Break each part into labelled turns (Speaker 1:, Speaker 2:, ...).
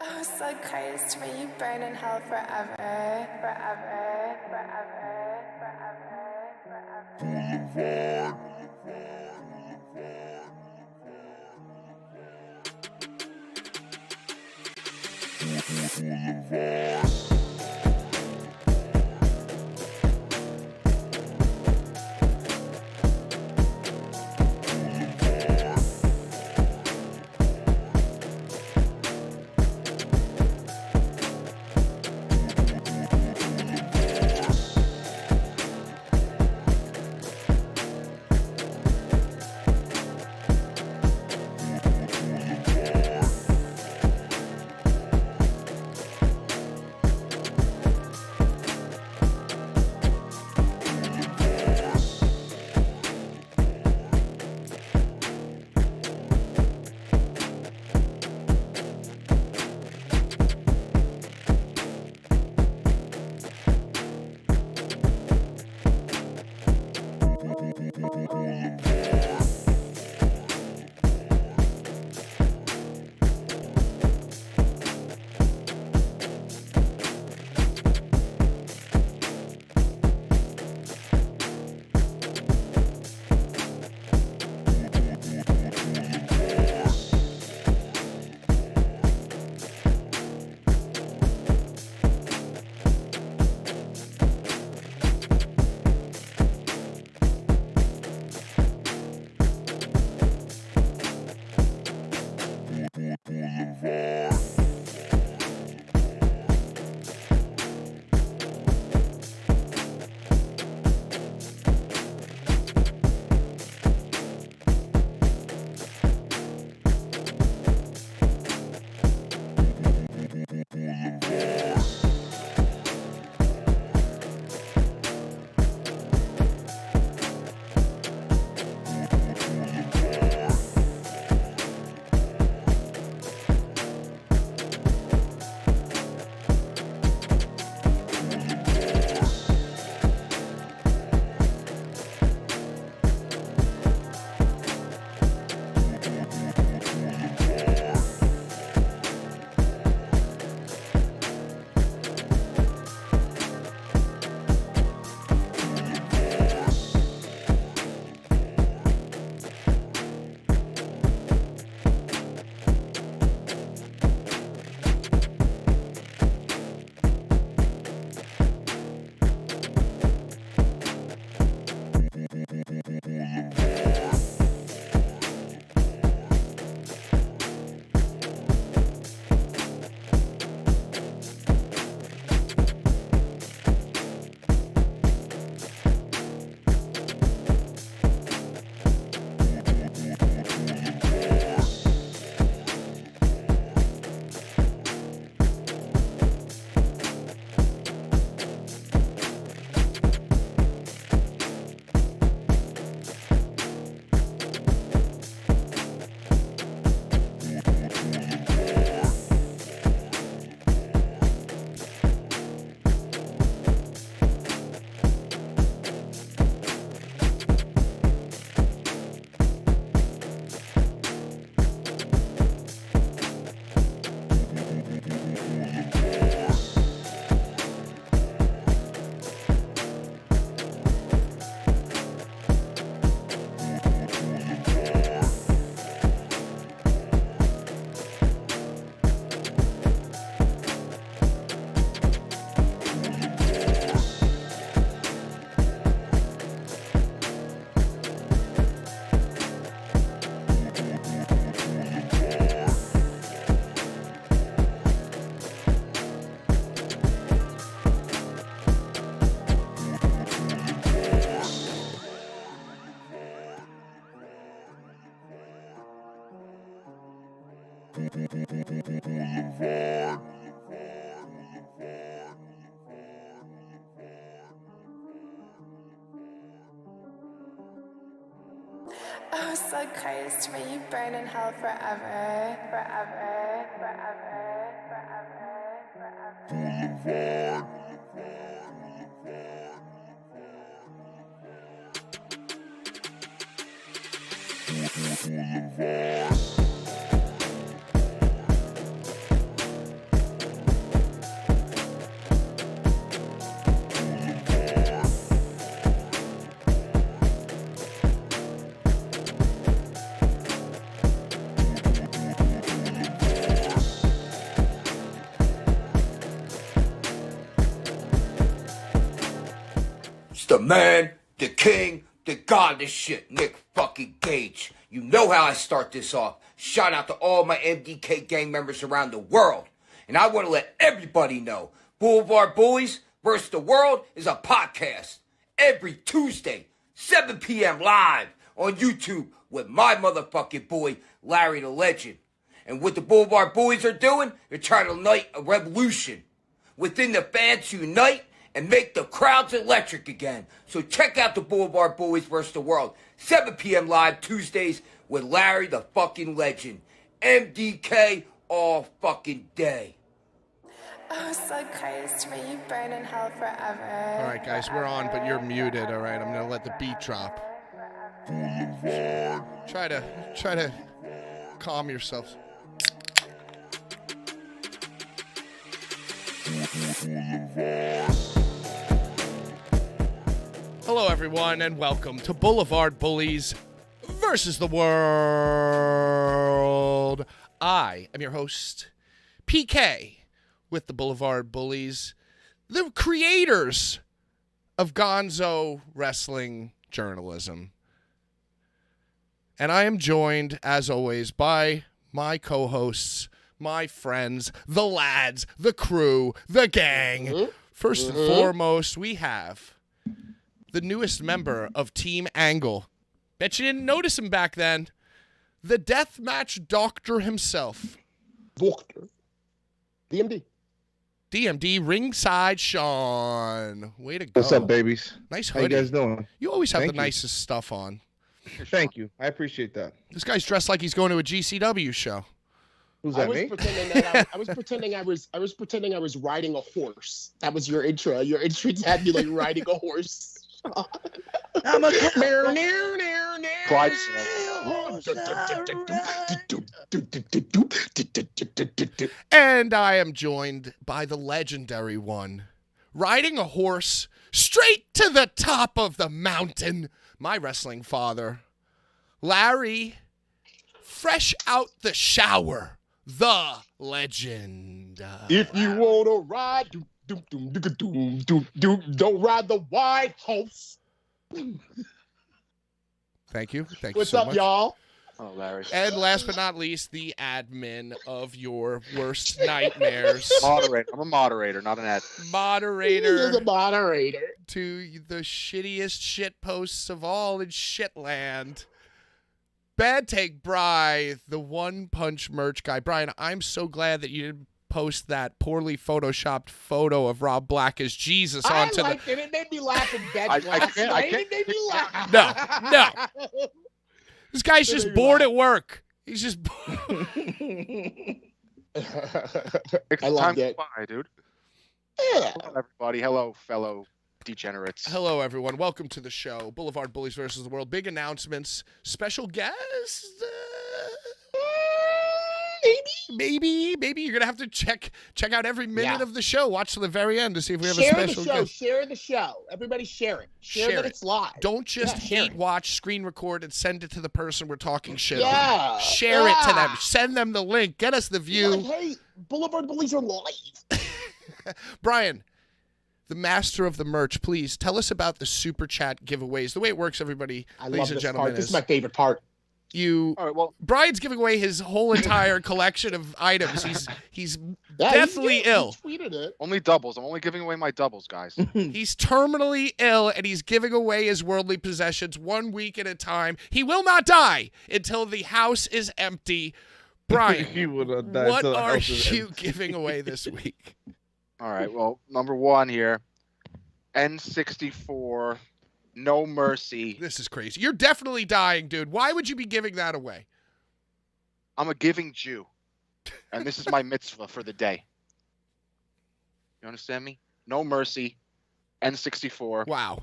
Speaker 1: Oh, so crazy when you burn in hell forever, forever, forever, forever, forever. Boulevard. Oh, so crazy when you burn in hell forever, forever, forever, forever, forever. Boulevard.
Speaker 2: It's the man, the king, the god of this shit, Nick fucking Gage. You know how I start this off. Shout out to all my MDK gang members around the world. And I want to let everybody know, Blvd Bullies versus the World is a podcast. Every Tuesday, 7 p.m. live on YouTube with my motherfucking boy, Larry the Legend. And what the Blvd Bullies are doing, they're trying to ignite a revolution. Within the fans unite and make the crowds electric again. So check out the Blvd Bullies vs. the World. 7 p.m. live Tuesdays with Larry the fucking Legend. MDK all fucking day.
Speaker 1: Oh, so Christ, may you burn in hell forever.
Speaker 3: All right, guys, we're on, but you're muted. All right, I'm gonna let the beat drop. Try to calm yourselves. Hello, everyone, and welcome to Blvd Bullies versus the World. I am your host, PK, with the Blvd Bullies, the creators of gonzo wrestling journalism. And I am joined, as always, by my co-hosts, my friends, the lads, the crew, the gang. First and foremost, we have the newest member of Team Angle. Bet you didn't notice him back then. The deathmatch doctor himself.
Speaker 4: Doctor.
Speaker 3: DMD Ringside Sean. Way to go.
Speaker 5: What's up, babies?
Speaker 3: Nice
Speaker 5: How
Speaker 3: hoodie.
Speaker 5: you guys doing?
Speaker 3: You always have
Speaker 5: Thank
Speaker 3: the
Speaker 5: you.
Speaker 3: nicest stuff on.
Speaker 5: Thank you. I appreciate that.
Speaker 3: This guy's dressed like he's going to a GCW show.
Speaker 5: Who's
Speaker 4: I
Speaker 5: that,
Speaker 4: was
Speaker 5: me?
Speaker 4: pretending that I was pretending I was riding a horse. That was your intro. Your intro had me like riding a horse.
Speaker 5: I'm a
Speaker 4: Clyde.
Speaker 3: And I am joined by the legendary one, riding a horse straight to the top of the mountain, my wrestling father, Larry, fresh out the shower, the legend.
Speaker 4: If you wanna ride, don't ride the white horse.
Speaker 3: Thank you. Thank
Speaker 4: What's
Speaker 3: you so
Speaker 4: up,
Speaker 3: much.
Speaker 4: y'all?
Speaker 5: Oh, Larry.
Speaker 3: And last but not least, the admin of your worst nightmares.
Speaker 5: Moderator. I'm a moderator, not an ad.
Speaker 3: Moderator
Speaker 4: You're the moderator.
Speaker 3: to the shittiest shit posts of all in shitland. Bad Take Bri, the One Punch merch guy. Brian, I'm so glad that you didn't post that poorly photoshopped photo of Rob Black as Jesus onto
Speaker 4: I liked it. It made me laugh in bed
Speaker 5: I
Speaker 4: last
Speaker 5: can't-
Speaker 4: night.
Speaker 5: I
Speaker 4: It made me laugh.
Speaker 3: No. This guy's just
Speaker 4: Maybe
Speaker 3: bored
Speaker 4: not.
Speaker 3: at work. He's just
Speaker 4: I loved it.
Speaker 5: Bye, dude.
Speaker 4: Yeah.
Speaker 5: Hello, everybody. Hello, fellow degenerates.
Speaker 3: Hello, everyone. Welcome to the show. Blvd Bullies versus the World. Big announcements. Special guest. Maybe you're gonna have to check out every minute
Speaker 4: Yeah.
Speaker 3: of the show. Watch to the very end to see if we have
Speaker 4: Share
Speaker 3: a
Speaker 4: the
Speaker 3: special
Speaker 4: show.
Speaker 3: guest.
Speaker 4: Share the show. Everybody share it. Share
Speaker 3: Share
Speaker 4: that
Speaker 3: it.
Speaker 4: it's live.
Speaker 3: Don't just
Speaker 4: Yeah, share
Speaker 3: hate
Speaker 4: it.
Speaker 3: watch, screen record, and send it to the person we're talking shit on.
Speaker 4: Yeah.
Speaker 3: Share it to them.
Speaker 4: Yeah.
Speaker 3: Send them the link. Get us the
Speaker 4: Like,
Speaker 3: view.
Speaker 4: hey, Blvd Bullies are live.
Speaker 3: Brian, the master of the merch, please tell us about the super chat giveaways. The way it works, everybody,
Speaker 4: I
Speaker 3: ladies
Speaker 4: love
Speaker 3: and
Speaker 4: this
Speaker 3: gentlemen,
Speaker 4: part. This is my favorite part.
Speaker 3: you.
Speaker 5: All right, well,
Speaker 3: Brian's giving away his whole entire collection of items. He's
Speaker 4: Yeah,
Speaker 3: deathly
Speaker 4: he
Speaker 3: ill.
Speaker 4: tweeted it.
Speaker 5: only doubles. I'm only giving away my doubles, guys.
Speaker 3: He's terminally ill, and he's giving away his worldly possessions 1 week at a time. He will not die until the house is empty. Brian,
Speaker 5: He would have died
Speaker 3: what
Speaker 5: till the
Speaker 3: are
Speaker 5: house is
Speaker 3: you
Speaker 5: empty.
Speaker 3: giving away this week?
Speaker 5: All right, well, number one here, N64, No Mercy.
Speaker 3: This is crazy. You're definitely dying, dude. Why would you be giving that away?
Speaker 5: I'm a giving Jew, and this is my mitzvah for the day. You understand me? No Mercy, N64.
Speaker 3: Wow.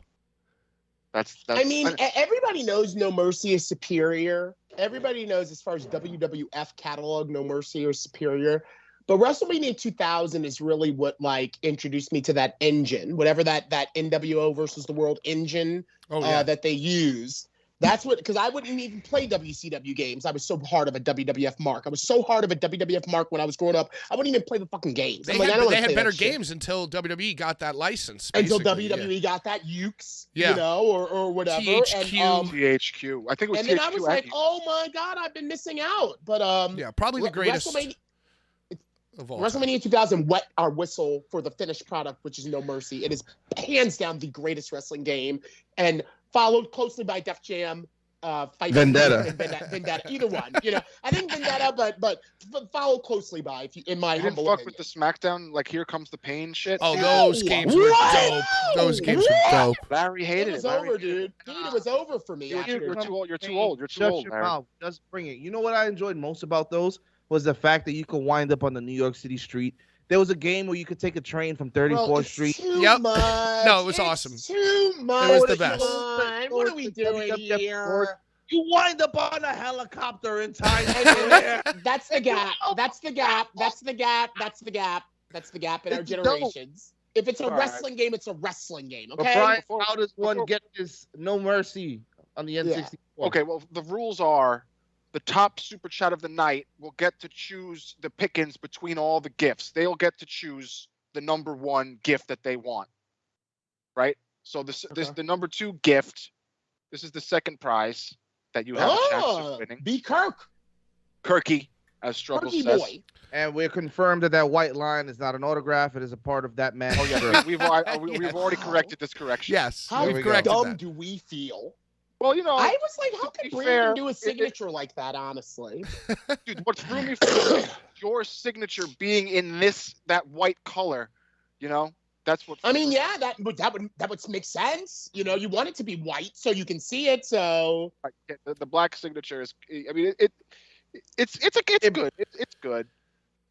Speaker 5: That's
Speaker 4: I mean, everybody knows No Mercy is superior. Everybody knows as far as WWF catalog, No Mercy is superior. But WrestleMania 2000 is really what like introduced me to that engine, whatever that NWO versus the World engine
Speaker 3: Oh, yeah.
Speaker 4: that they used. That's what, because I wouldn't even play WCW games. I was so hard of a WWF mark. I was so hard of a WWF mark when I was growing up. I wouldn't even play the fucking games.
Speaker 3: They
Speaker 4: I'm like, I don't
Speaker 3: had,
Speaker 4: wanna
Speaker 3: they had
Speaker 4: play
Speaker 3: better
Speaker 4: that shit.
Speaker 3: games until WWE got that license.
Speaker 4: Until
Speaker 3: basically,
Speaker 4: WWE got that ukes,
Speaker 3: Yeah.
Speaker 4: you know, or whatever.
Speaker 3: THQ.
Speaker 5: THQ. I think it was
Speaker 4: And
Speaker 5: THQ.
Speaker 4: then I was like, oh my God, I've been missing out. But
Speaker 3: Yeah, probably the greatest
Speaker 4: WrestleMania,
Speaker 3: of all time.
Speaker 4: WrestleMania 2000 wet our whistle for the finished product, which is No Mercy. It is hands down the greatest wrestling game, and followed closely by Def Jam, Fight
Speaker 6: Vendetta.
Speaker 4: and Vendetta, either one. You know, I think Vendetta, but followed closely by, if you, in my
Speaker 5: You didn't
Speaker 4: humble
Speaker 5: fuck
Speaker 4: opinion.
Speaker 5: with the SmackDown, like Here Comes the Pain shit?
Speaker 3: Oh,
Speaker 4: No!
Speaker 3: those games were
Speaker 4: What?
Speaker 3: dope. Those games were dope.
Speaker 5: Larry
Speaker 4: It
Speaker 5: hated
Speaker 4: was
Speaker 5: it. Larry
Speaker 4: over,
Speaker 5: hated
Speaker 4: dude. Dude, it was over for me.
Speaker 5: You're
Speaker 4: Actually.
Speaker 5: too old. You're too old. You're too
Speaker 6: Shut
Speaker 5: old,
Speaker 6: your
Speaker 5: Larry.
Speaker 6: mouth. Just bring it. You know what I enjoyed most about those was the fact that you could wind up on the New York City street. There was a game where you could take a train from 34th
Speaker 4: Bro, it's
Speaker 6: Street.
Speaker 4: Too
Speaker 3: Yep.
Speaker 4: much.
Speaker 3: No, it was
Speaker 4: It's
Speaker 3: awesome.
Speaker 4: Too much.
Speaker 3: It was the best.
Speaker 4: Come on. What are we doing here?
Speaker 6: You wind up on a helicopter in Times
Speaker 4: And
Speaker 6: Square.
Speaker 4: that's the gap. That's the gap. That's the gap. That's the gap. That's the gap in our
Speaker 6: It's dope.
Speaker 4: generations. If it's a
Speaker 5: All right.
Speaker 4: wrestling game, it's a wrestling game.
Speaker 6: But
Speaker 4: Okay.
Speaker 6: Brian,
Speaker 5: Before-
Speaker 6: how does one
Speaker 5: before-
Speaker 6: get this No Mercy on the N64?
Speaker 5: Okay, well, the rules are the top super chat of the night will get to choose the pickings between all the gifts. They'll get to choose the number one gift that they want. Right? So this the number two gift. This is the second prize that you have a chance of winning.
Speaker 4: Be Kirk.
Speaker 5: Kirky, as Struggle
Speaker 4: Kirky
Speaker 5: says.
Speaker 4: boy.
Speaker 6: And we're confirmed that white line is not an autograph. It is a part of that man.
Speaker 5: Oh yeah, we've already corrected this correction.
Speaker 3: Yes,
Speaker 4: How
Speaker 6: There
Speaker 3: we've
Speaker 6: we go.
Speaker 3: corrected
Speaker 4: dumb
Speaker 3: that.
Speaker 4: do we feel?
Speaker 5: Well, you know,
Speaker 4: I was like, how
Speaker 5: to
Speaker 4: could
Speaker 5: be
Speaker 4: Brandon
Speaker 5: fair,
Speaker 4: do a signature like that, honestly?
Speaker 5: dude, what threw me for your signature being in that white color, you know, that's what.
Speaker 4: I mean, yeah, that would make sense. You know, you want it to be white so you can see it. So
Speaker 5: The black signature is. I mean, it's good. It's good.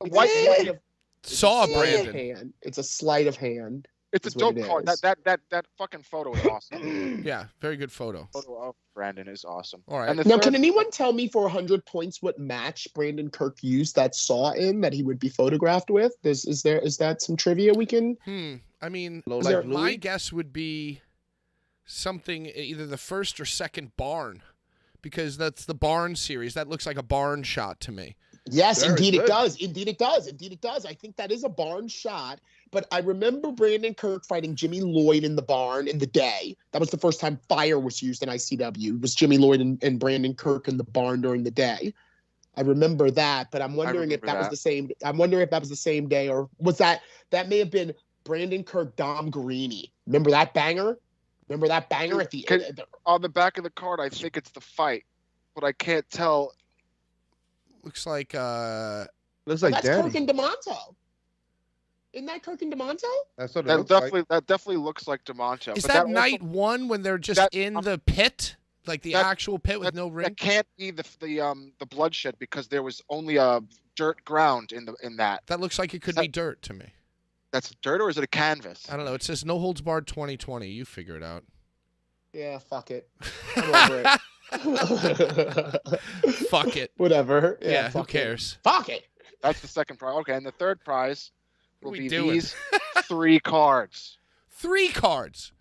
Speaker 5: The
Speaker 4: it's
Speaker 5: white.
Speaker 4: a sleight of-
Speaker 3: Saw
Speaker 4: it's a sleight of
Speaker 3: Brandon.
Speaker 4: hand. It's a sleight of hand.
Speaker 5: It's a
Speaker 4: is what
Speaker 5: dope
Speaker 4: it
Speaker 5: card.
Speaker 4: is.
Speaker 5: That fucking photo is awesome.
Speaker 3: Yeah, very good photo.
Speaker 5: Photo of Brandon is awesome.
Speaker 3: All right.
Speaker 5: And the
Speaker 4: Now,
Speaker 5: third-
Speaker 4: can anyone tell me for 100 points what match Brandon Kirk used that saw in that he would be photographed with? Is that some trivia we can?
Speaker 3: I mean,
Speaker 6: Low
Speaker 4: Is
Speaker 6: Life
Speaker 4: there-
Speaker 3: my
Speaker 6: Louis?
Speaker 3: guess would be something either the first or second barn, because that's the barn series. That looks like a barn shot to me.
Speaker 4: Yes,
Speaker 6: Very
Speaker 4: indeed it
Speaker 6: good.
Speaker 4: does. Indeed it does. Indeed it does. I think that is a barn shot. But I remember Brandon Kirk fighting Jimmy Lloyd in the barn in the day. That was the first time fire was used in ICW. It was Jimmy Lloyd and Brandon Kirk in the barn during the day. I remember that, but I'm wondering if
Speaker 5: remember
Speaker 4: that was
Speaker 5: that.
Speaker 4: the same. I'm wondering if that was the same day, or was that may have been Brandon Kirk, Dom Guarini. Remember that banger? Remember that banger at the
Speaker 5: Can-
Speaker 4: end?
Speaker 5: on the back of the card, I think it's the fight, but I can't tell.
Speaker 3: Looks like
Speaker 6: Looks like
Speaker 4: That's
Speaker 6: Danny.
Speaker 4: Kirk and DeMonto. Isn't that Kirk and DeMonto?
Speaker 6: That's what it
Speaker 5: That
Speaker 6: looks like.
Speaker 5: definitely looks like DeMonto.
Speaker 3: is
Speaker 5: but
Speaker 3: that
Speaker 5: also-
Speaker 3: night one when they're just
Speaker 5: that-
Speaker 3: in the pit, like the
Speaker 5: that-
Speaker 3: actual pit with no ring?
Speaker 5: That can't be the bloodshed because there was only a dirt ground in that.
Speaker 3: That looks like it could
Speaker 5: that-
Speaker 3: be dirt to me.
Speaker 5: That's dirt, or is it a canvas?
Speaker 3: I don't know. It says no holds barred 2020. You figure it out.
Speaker 4: Yeah, fuck it. I'm over it.
Speaker 3: Fuck it.
Speaker 4: Whatever.
Speaker 3: Yeah, who
Speaker 4: fuck it.
Speaker 3: cares?
Speaker 4: Fuck it.
Speaker 5: That's the second prize. Okay, and the third prize
Speaker 3: What
Speaker 5: will
Speaker 3: we
Speaker 5: be
Speaker 3: doing?
Speaker 5: these 3 cards.
Speaker 3: 3 cards.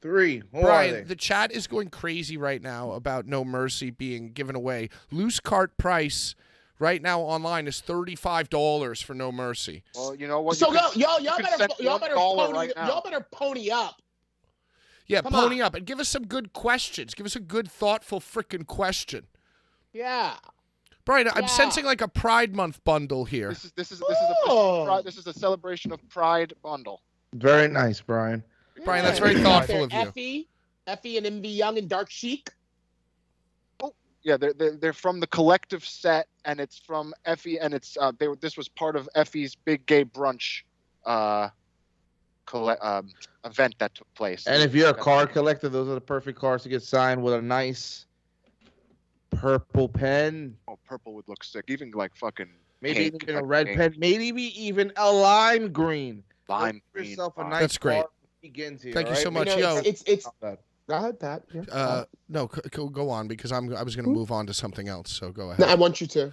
Speaker 6: 3. Who are
Speaker 3: Brian,
Speaker 6: they?
Speaker 3: the chat is going crazy right now about No Mercy being given away. Loose cart price right now online is $35 for No Mercy.
Speaker 5: Well, you know what?
Speaker 4: So
Speaker 5: You
Speaker 4: go,
Speaker 5: can-
Speaker 4: y'all
Speaker 5: you can
Speaker 4: better
Speaker 5: send $1 right now.
Speaker 4: y'all better pony up.
Speaker 3: Yeah,
Speaker 4: Come
Speaker 3: pony
Speaker 4: on.
Speaker 3: up and give us some good questions. Give us a good, thoughtful freaking question.
Speaker 4: Yeah.
Speaker 3: Brian, I'm
Speaker 4: Yeah.
Speaker 3: sensing like a Pride Month bundle here.
Speaker 5: This is
Speaker 4: Oh.
Speaker 5: this is a celebration of Pride bundle.
Speaker 6: Very nice, Brian.
Speaker 3: Brian, that's
Speaker 4: Yeah.
Speaker 3: very
Speaker 4: You got
Speaker 3: thoughtful
Speaker 4: there
Speaker 3: of you.
Speaker 4: Effie and MV Young and Dark Chic.
Speaker 5: Yeah, they're from the collective set, and it's from Effie, and it's this was part of Effie's big gay brunch event that took place.
Speaker 6: And if you're a card collector, those are the perfect cards to get signed with a nice purple pen.
Speaker 5: Oh, purple would look sick. Even like fucking
Speaker 6: Maybe
Speaker 5: pink,
Speaker 6: even a
Speaker 5: like
Speaker 6: red
Speaker 5: pink,
Speaker 6: pen. Maybe even a lime green.
Speaker 5: lime
Speaker 6: Give
Speaker 5: green.
Speaker 6: yourself a
Speaker 5: fine.
Speaker 6: nice
Speaker 3: That's great.
Speaker 6: card when it begins here,
Speaker 3: Thank you
Speaker 6: all
Speaker 3: so
Speaker 6: right?
Speaker 3: much.
Speaker 4: You know,
Speaker 3: Yo.
Speaker 4: it's
Speaker 6: Not bad.
Speaker 4: go ahead, Pat. Yeah.
Speaker 3: No, go on because I was going to move on to something else. So go ahead.
Speaker 4: No, I want you to.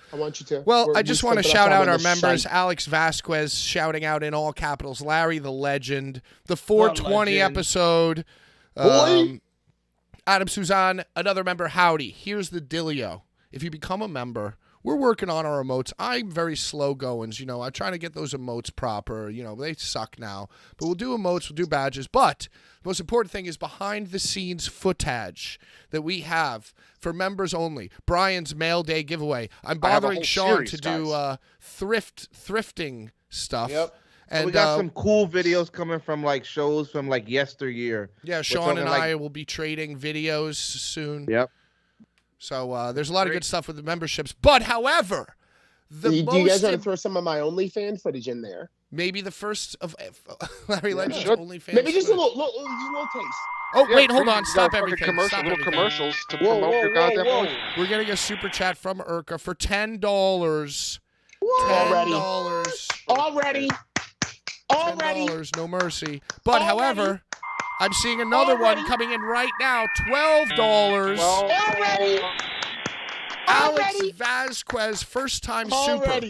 Speaker 3: Well,
Speaker 4: We're-
Speaker 3: I just
Speaker 4: we
Speaker 3: want to
Speaker 4: spent
Speaker 3: shout
Speaker 4: enough
Speaker 3: out
Speaker 4: time
Speaker 3: our
Speaker 4: on this
Speaker 3: members.
Speaker 4: shite.
Speaker 3: Alex Vasquez shouting out in all capitals. Larry the Legend. The 420
Speaker 6: legend.
Speaker 3: episode.
Speaker 4: Boy.
Speaker 3: Adam Suzanne, another member, howdy. Here's the dealio. If you become a member, we're working on our emotes. I'm very slow goings, you know. I'm trying to get those emotes proper. You know, they suck now. But we'll do emotes, we'll do badges. But the most important thing is behind-the-scenes footage that we have for members only. Brian's Mail Day giveaway. I'm bothering Sean to do thrifting stuff.
Speaker 6: Yep.
Speaker 3: And
Speaker 6: we got some cool videos coming from like shows from like yesteryear.
Speaker 3: Yeah, Sean and I will be trading videos soon.
Speaker 6: Yep.
Speaker 3: So there's a lot of good stuff with the memberships. But however,
Speaker 4: do you guys want to throw some of my OnlyFans footage in there?
Speaker 3: Maybe the first of Larry Legend's OnlyFans.
Speaker 4: Maybe just a little taste.
Speaker 3: Oh, wait, hold on. Stop everything.
Speaker 5: Little commercials to promote your goddamn movie.
Speaker 3: We're getting a super chat from Urka for $10.
Speaker 4: Already.
Speaker 3: $10, no mercy. But however, I'm seeing another one coming in right now. $12. Alex Vasquez, first time super.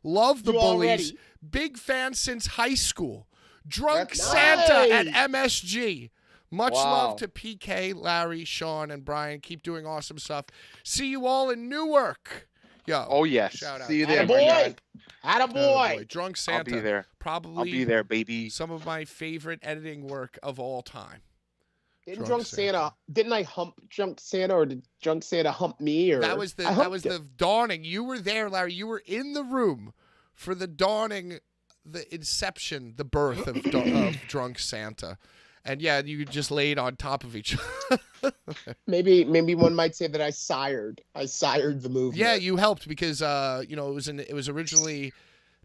Speaker 3: Love the Bullies. Big fan since high school. Drunk Santa at MSG. Much love to PK, Larry, Sean, and Brian. Keep doing awesome stuff. See you all in Newark. Yo.
Speaker 5: Oh, yes.
Speaker 3: Shout out.
Speaker 6: See you there,
Speaker 4: Attaboy.
Speaker 3: Drunk Santa.
Speaker 5: I'll be there.
Speaker 3: Probably
Speaker 5: I'll be there, baby.
Speaker 3: some of my favorite editing work of all time.
Speaker 4: Didn't didn't I hump Drunk Santa, or did Drunk Santa hump me? Or
Speaker 3: That was the dawning. You were there, Larry. You were in the room for the dawning, the inception, the birth of Drunk Santa. And yeah, you just laid on top of each other.
Speaker 4: maybe one might say that I sired the movement.
Speaker 3: Yeah, you helped because it was originally,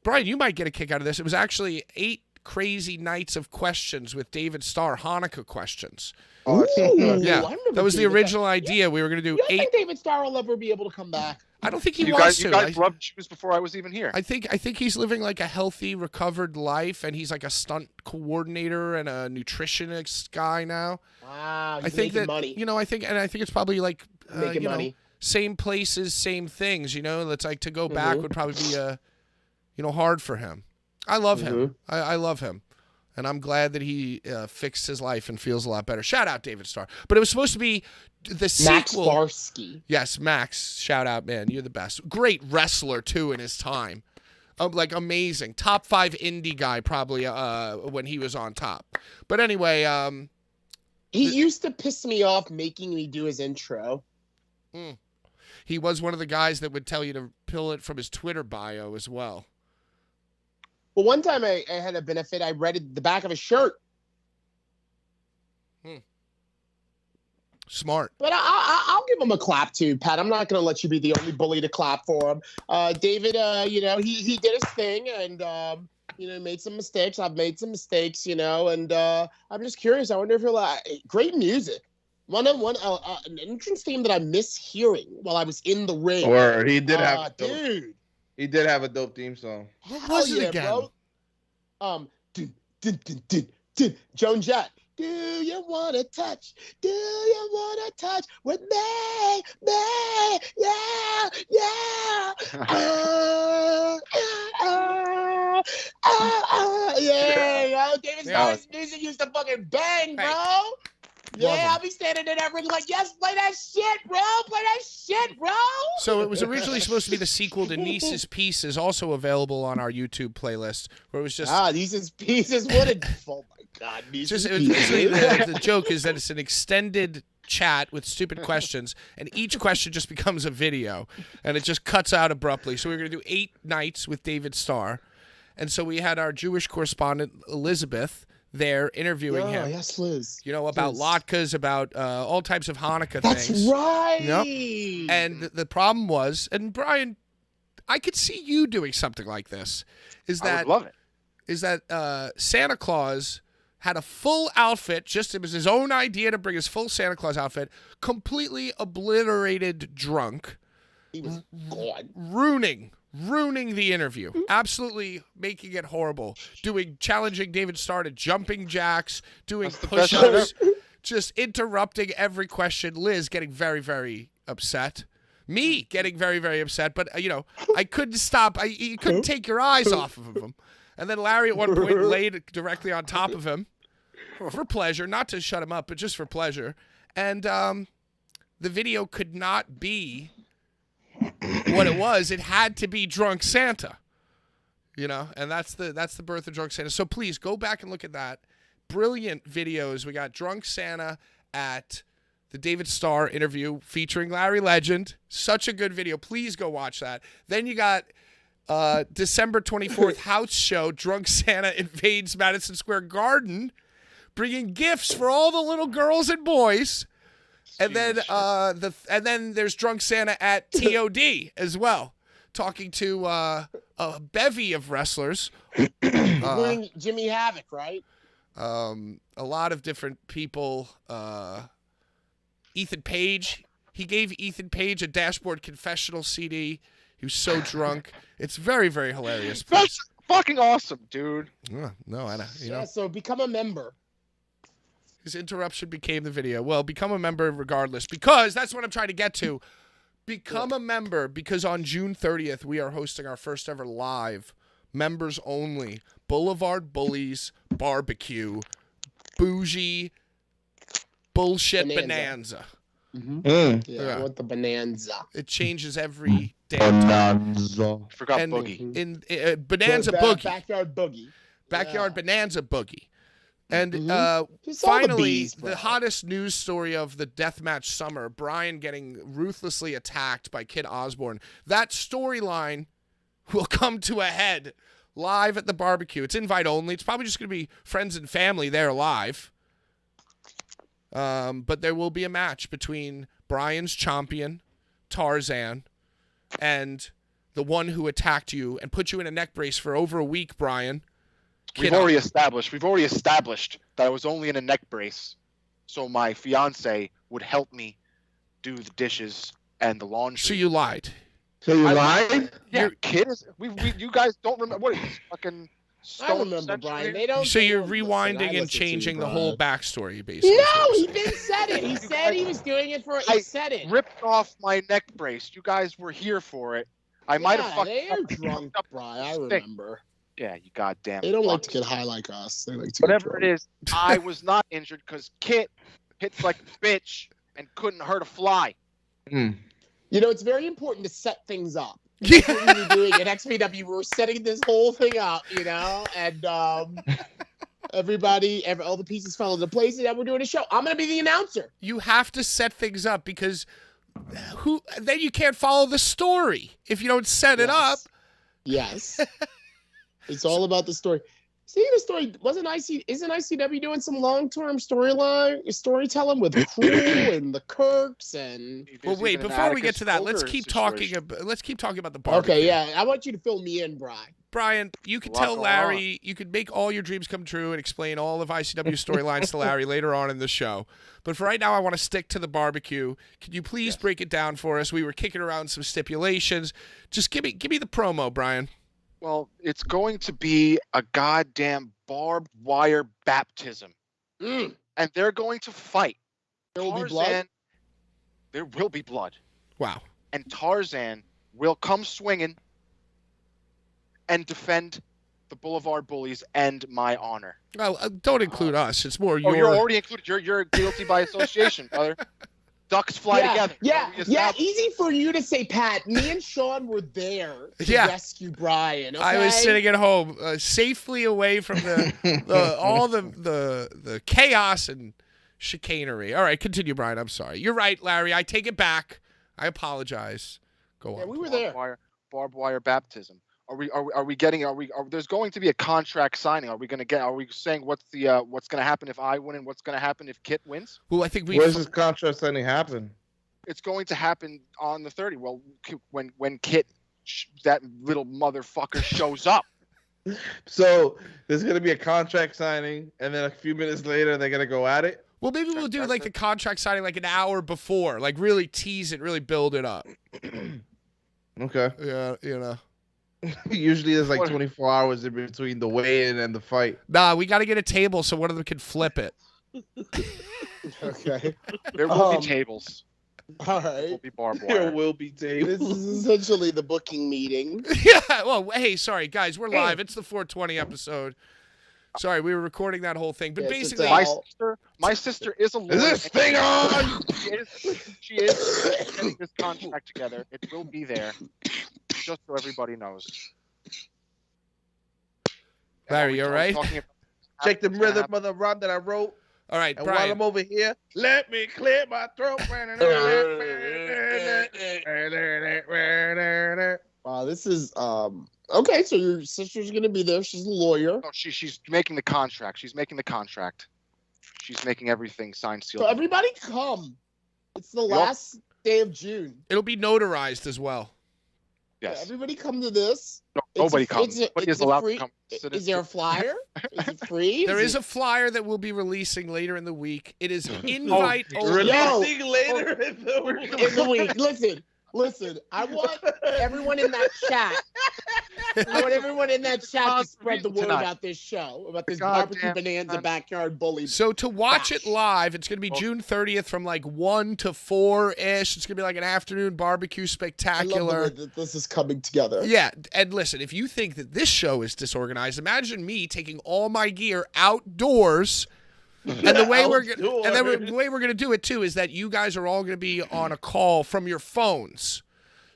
Speaker 3: Brian, you might get a kick out of this. It was actually 8 crazy nights of questions with David Starr, Hanukkah questions.
Speaker 4: Ooh,
Speaker 3: yeah, that was the original idea. We were going to do 8.
Speaker 4: I think David Starr will ever be able to come back.
Speaker 3: I don't think he wants to.
Speaker 5: You guys rubbed shoes before I was even here.
Speaker 3: I think he's living like a healthy, recovered life, and he's like a stunt coordinator and a nutritionist guy now.
Speaker 4: Wow,
Speaker 3: I think that
Speaker 4: money.
Speaker 3: I think it's probably like
Speaker 4: making money.
Speaker 3: Same places, same things. That's like to go back would probably be hard for him. I love him. I love him. And I'm glad that he fixed his life and feels a lot better. Shout out David Starr. But it was supposed to be the sequel.
Speaker 4: Max Barsky.
Speaker 3: Yes, Max. Shout out, man. You're the best. Great wrestler, too, in his time. Amazing. Top 5 indie guy, probably, when he was on top. But anyway.
Speaker 4: He used to piss me off making me do his intro.
Speaker 3: He was one of the guys that would tell you to pull it from his Twitter bio as well.
Speaker 4: Well, one time I had a benefit. I read the back of a shirt.
Speaker 3: Smart.
Speaker 4: But I'll give him a clap too, Pat. I'm not going to let you be the only bully to clap for him. David, he did his thing, and made some mistakes. I've made some mistakes, and I'm just curious. I wonder if he'll great music. An entrance theme that I miss hearing while I was in the ring.
Speaker 6: Or he did have
Speaker 4: dude.
Speaker 6: He did have a dope theme song.
Speaker 3: What was it again?
Speaker 4: Bro. Joan Jett. Do you want to touch? Do you want to touch with me? Yeah. Yeah. David Starr's music used to fucking bang, bro. Yeah, I'll be standing in that ring like, yes, play that shit, bro. Play that shit, bro.
Speaker 3: So it was originally supposed to be the sequel to Niece's Pieces, also available on our YouTube playlist, where it was just...
Speaker 4: Niece's Pieces. Oh, my God. Niece's
Speaker 3: Pieces. The joke is that it's an extended chat with stupid questions, and each question just becomes a video, and it just cuts out abruptly. So we were going to do 8 nights with David Starr, and so we had our Jewish correspondent, Elizabeth, there interviewing him.
Speaker 4: Yes, Liz.
Speaker 3: About latkes, about all types of Hanukkah things.
Speaker 4: That's right.
Speaker 3: Yep. And the problem was, and Brian, I could see you doing something like this.
Speaker 5: I would love it.
Speaker 3: Is that Santa Claus had a full outfit, it was his own idea to bring his full Santa Claus outfit, completely obliterated drunk.
Speaker 4: He was gone.
Speaker 3: Ruining the interview, absolutely making it horrible, challenging David Starr to jumping jacks, doing push-ups, just interrupting every question. Liz getting very, very upset. Me getting very, very upset, but I couldn't stop. You couldn't take your eyes off of him. And then Larry at one point laid directly on top of him for pleasure, not to shut him up, but just for pleasure. And the video could not be what it was. It had to be Drunk Santa. You know, and that's the birth of Drunk Santa. So please go back and look at that. Brilliant videos. We got Drunk Santa at the David Starr interview featuring Larry Legend. Such a good video. Please go watch that. Then you got December 24th house show. Drunk Santa invades Madison Square Garden, bringing gifts for all the little girls and boys. And then and then there's Drunk Santa at TOD as well, talking to a bevy of wrestlers,
Speaker 4: including Jimmy Havoc, right?
Speaker 3: A lot of different people. Ethan Page. He gave Ethan Page a Dashboard Confessional CD. He was so drunk. It's very, very hilarious.
Speaker 5: That's fucking awesome, dude.
Speaker 3: No, I know.
Speaker 4: Yeah, so become a member.
Speaker 3: His interruption became the video. Well, become a member regardless, because that's what I'm trying to get to. Become a member, because on June 30th, we are hosting our first ever live, members only, Blvd Bullies barbecue, bougie, bullshit bonanza.
Speaker 4: Yeah, I want the bonanza.
Speaker 3: It changes every damn time.
Speaker 5: Forgot
Speaker 3: And
Speaker 5: Boogie.
Speaker 3: in Bonanza Boogie.
Speaker 4: Backyard Boogie.
Speaker 3: Backyard Bonanza Boogie. And
Speaker 4: Just all the
Speaker 3: finally,
Speaker 4: bees, bro.
Speaker 3: the hottest news story of the deathmatch summer, Brian getting ruthlessly attacked by Kid Osborne. That storyline will come to a head live at the barbecue. It's invite only. It's probably just going to be friends and family there live. But there will be a match between Brian's champion, Tarzan, and the one who attacked you and put you in a neck brace for over a week, Brian.
Speaker 5: We've already established that I was only in a neck brace, so my fiance would help me do the dishes and the laundry.
Speaker 3: So you lied.
Speaker 6: So you lied?
Speaker 5: Yeah, kid. You guys don't remember what is this, fucking
Speaker 4: I
Speaker 5: Stone
Speaker 4: remember,
Speaker 5: Century?
Speaker 4: Brian. They don't.
Speaker 3: So
Speaker 4: they
Speaker 3: you're
Speaker 4: don't listen. I
Speaker 3: rewinding
Speaker 4: listen
Speaker 3: and
Speaker 4: to
Speaker 3: changing
Speaker 4: you,
Speaker 3: the
Speaker 4: bro.
Speaker 3: whole backstory, basically.
Speaker 4: No, he Ben said it. He said he was doing it for. He said it.
Speaker 5: Ripped off my neck brace. You guys were here for it. I might have fucked
Speaker 4: They
Speaker 5: up.
Speaker 4: are drunk, Brian. I remember.
Speaker 5: Yeah, you goddamn.
Speaker 4: They don't like to
Speaker 5: fucks.
Speaker 4: get high like us. They like to.
Speaker 5: Whatever it is, I was not injured because Kit hits like a bitch and couldn't hurt a fly.
Speaker 4: You know, it's very important to set things up. That's what we were doing at XPW. We were setting this whole thing up, you know, and all the pieces fell into place, and then we're doing a show. I'm gonna be the announcer.
Speaker 3: You have to set things up because then you can't follow the story if you don't set it up.
Speaker 4: Yes. It's all about the story. Seeing the story, isn't ICW doing some long-term storytelling with Crew and the Kirks and?
Speaker 3: Well, wait. Before we get to that, let's keep talking about the barbecue.
Speaker 4: Okay, yeah, I want you to fill me in, Brian.
Speaker 3: Brian, you could
Speaker 5: A lot
Speaker 3: tell
Speaker 5: going
Speaker 3: Larry, you could make all your dreams come true and explain all of ICW storylines to Larry later on in the show. But for right now, I want to stick to the barbecue. Can you please break it down for us? We were kicking around some stipulations. Just give me the promo, Brian.
Speaker 5: Well, it's going to be a goddamn barbed wire baptism, and they're going to fight.
Speaker 4: There will be blood.
Speaker 5: There will be blood.
Speaker 3: Wow.
Speaker 5: And Tarzan will come swinging and defend the Blvd Bullies and my honor.
Speaker 3: Well, don't include us. It's more
Speaker 5: You're already included. You're guilty by association, brother. Ducks fly together.
Speaker 4: Yeah. Easy for you to say, Pat. Me and Sean were there to rescue Brian. Okay?
Speaker 3: I was sitting at home, safely away from all the chaos and chicanery. All right, continue, Brian. I'm sorry. You're right, Larry. I take it back. I apologize. Go on.
Speaker 4: Yeah, we were there.
Speaker 5: Barbed wire baptism. There's going to be a contract signing. Are we saying what's going to happen if I win and what's going to happen if Kit wins?
Speaker 3: Well, I think
Speaker 6: Where's this contract signing happen?
Speaker 5: It's going to happen on the 30th. Well, when Kit, that little motherfucker, shows up.
Speaker 6: So there's going to be a contract signing, and then a few minutes later, they're going to go at it?
Speaker 3: Well, maybe we'll do like the contract signing like an hour before, like really tease it, really build it up.
Speaker 6: Okay.
Speaker 3: Yeah, you know.
Speaker 6: Usually there's like 24 hours in between the weigh-in and the fight.
Speaker 3: Nah, we got to get a table so one of them can flip it.
Speaker 4: Okay.
Speaker 5: There will be tables.
Speaker 4: All
Speaker 5: There will
Speaker 4: right.
Speaker 5: be barbed wire.
Speaker 6: There will be tables.
Speaker 4: This is essentially the booking meeting.
Speaker 3: Yeah. Well, hey, sorry, guys. We're live. It's the 420 episode. Sorry, we were recording that whole thing. But
Speaker 4: Yes,
Speaker 3: basically,
Speaker 5: My sister is a lawyer.
Speaker 6: Is this thing on?
Speaker 5: She is getting this contract together. It will be there, just so everybody knows.
Speaker 3: Larry, you all right?
Speaker 6: Check the rhythm of the rhyme that I wrote.
Speaker 3: All right,
Speaker 6: And
Speaker 3: Brian.
Speaker 6: while I'm over here, let me clear my throat.
Speaker 4: Wow, this is okay. So your sister's gonna be there. She's a lawyer.
Speaker 5: No, she's making the contract. She's making the contract. She's making everything signed, sealed.
Speaker 4: So everybody come. It's the last day of June.
Speaker 3: It'll be notarized as well.
Speaker 5: Yes.
Speaker 4: Everybody come to this.
Speaker 5: No, nobody comes. Nobody is allowed to come.
Speaker 4: Is there a flyer? Is it free?
Speaker 3: There is a flyer that we'll be releasing later in the week. It is invite only.
Speaker 6: Releasing later in the week.
Speaker 4: Listen. I want everyone in that chat. I want everyone in that chat to spread the word about this show, about this Barbecue Bonanza Backyard Bully.
Speaker 3: So to watch it live, it's going to be June 30th from like 1 to 4-ish. It's going to be like an afternoon barbecue
Speaker 4: I
Speaker 3: spectacular.
Speaker 4: love the way that this is coming together.
Speaker 3: Yeah, and listen, if you think that this show is disorganized, imagine me taking all my gear outdoors. And the way the way we're gonna do it too is that you guys are all gonna be on a call from your phones.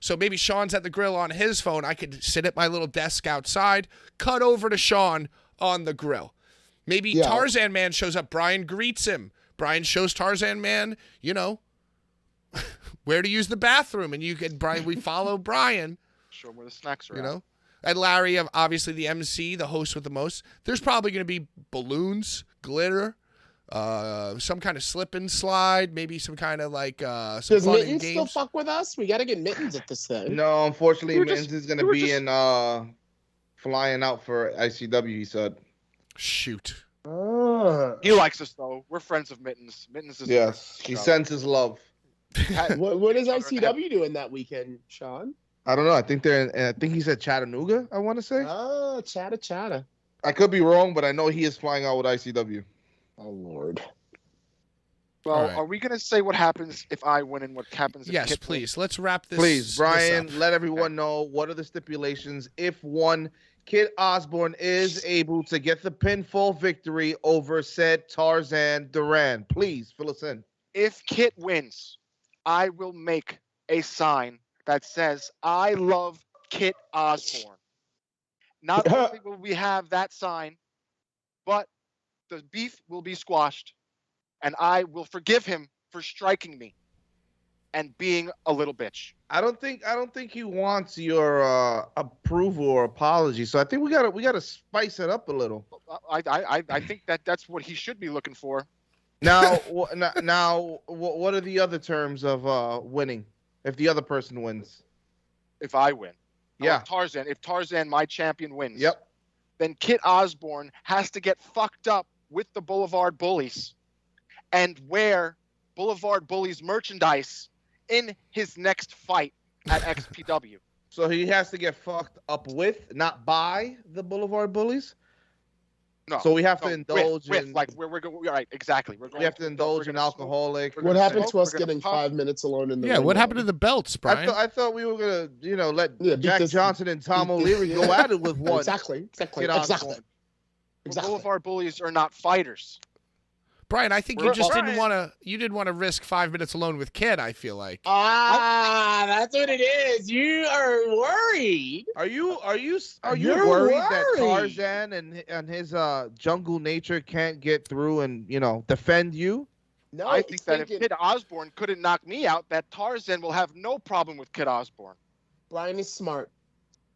Speaker 3: So maybe Sean's at the grill on his phone. I could sit at my little desk outside, cut over to Sean on the grill. Maybe Tarzan Man shows up. Brian greets him. Brian shows Tarzan Man, where to use the bathroom, and we follow Brian.
Speaker 5: Show him where the snacks are.
Speaker 3: You know, and Larry, obviously the MC, the host with the most. There's probably gonna be balloons, glitter. Some kind of slip and slide, maybe some kind of like some
Speaker 4: Does
Speaker 3: fun
Speaker 4: Mittens
Speaker 3: and
Speaker 4: still
Speaker 3: games.
Speaker 4: fuck with us? We gotta get Mittens at this thing.
Speaker 6: No, unfortunately, Mittens is going to be flying out for ICW, he said.
Speaker 3: Shoot.
Speaker 5: He likes us though. We're friends of Mittens. Mittens is
Speaker 6: Yes, he sends his love.
Speaker 4: What is ICW doing that weekend, Sean?
Speaker 6: I don't know. I think I think he said Chattanooga, I want to say.
Speaker 4: Oh, chatta.
Speaker 6: I could be wrong, but I know he is flying out with ICW.
Speaker 4: Oh, Lord.
Speaker 5: Well,
Speaker 3: right.
Speaker 5: Are we going to say what happens if I win and what happens if
Speaker 3: Yes,
Speaker 5: Kit
Speaker 3: please.
Speaker 5: wins?
Speaker 3: Let's wrap this.
Speaker 6: Please,
Speaker 3: this
Speaker 6: Brian,
Speaker 3: up.
Speaker 6: let everyone know what are the stipulations if one Kit Osborne is able to get the pinfall victory over said Tarzan Duran. Please fill us in.
Speaker 5: If Kit wins, I will make a sign that says, I love Kit Osborne. Not only will we have that sign, but the beef will be squashed, and I will forgive him for striking me and being a little bitch.
Speaker 6: I don't think he wants your approval or apology. So I think we gotta spice it up a little.
Speaker 5: I think that's what he should be looking for.
Speaker 6: Now, what are the other terms of winning? If the other person wins,
Speaker 5: If I win,
Speaker 6: yeah.
Speaker 5: If Tarzan, my champion, wins,
Speaker 6: Yep.
Speaker 5: then Kit Osborne has to get fucked up with the Blvd Bullies and wear Blvd Bullies merchandise in his next fight at XPW.
Speaker 6: So he has to get fucked up with, not by the Blvd Bullies.
Speaker 5: No.
Speaker 6: So we have to indulge in
Speaker 5: like we're going. Right, exactly.
Speaker 6: we have to indulge in alcoholic.
Speaker 4: What happened to us getting 5 minutes alone in the ring?
Speaker 3: What happened to the belts, Brian?
Speaker 6: I thought we were gonna, let
Speaker 4: beat
Speaker 6: Jack
Speaker 4: this-
Speaker 6: Johnson and Tom O'Leary go at it with one.
Speaker 4: Exactly.
Speaker 6: Kit Osborne.
Speaker 5: Blvd Bullies are not fighters.
Speaker 3: Brian, I think you just didn't want to risk 5 minutes alone with Kid, I feel like.
Speaker 4: That's what it is. You are worried.
Speaker 6: Are you
Speaker 4: You're
Speaker 6: worried that
Speaker 4: worried.
Speaker 6: Tarzan and his jungle nature can't get through and defend you?
Speaker 4: No,
Speaker 5: I think that if Kit Osborne couldn't knock me out, that Tarzan will have no problem with Kit Osborne.
Speaker 4: Brian is smart.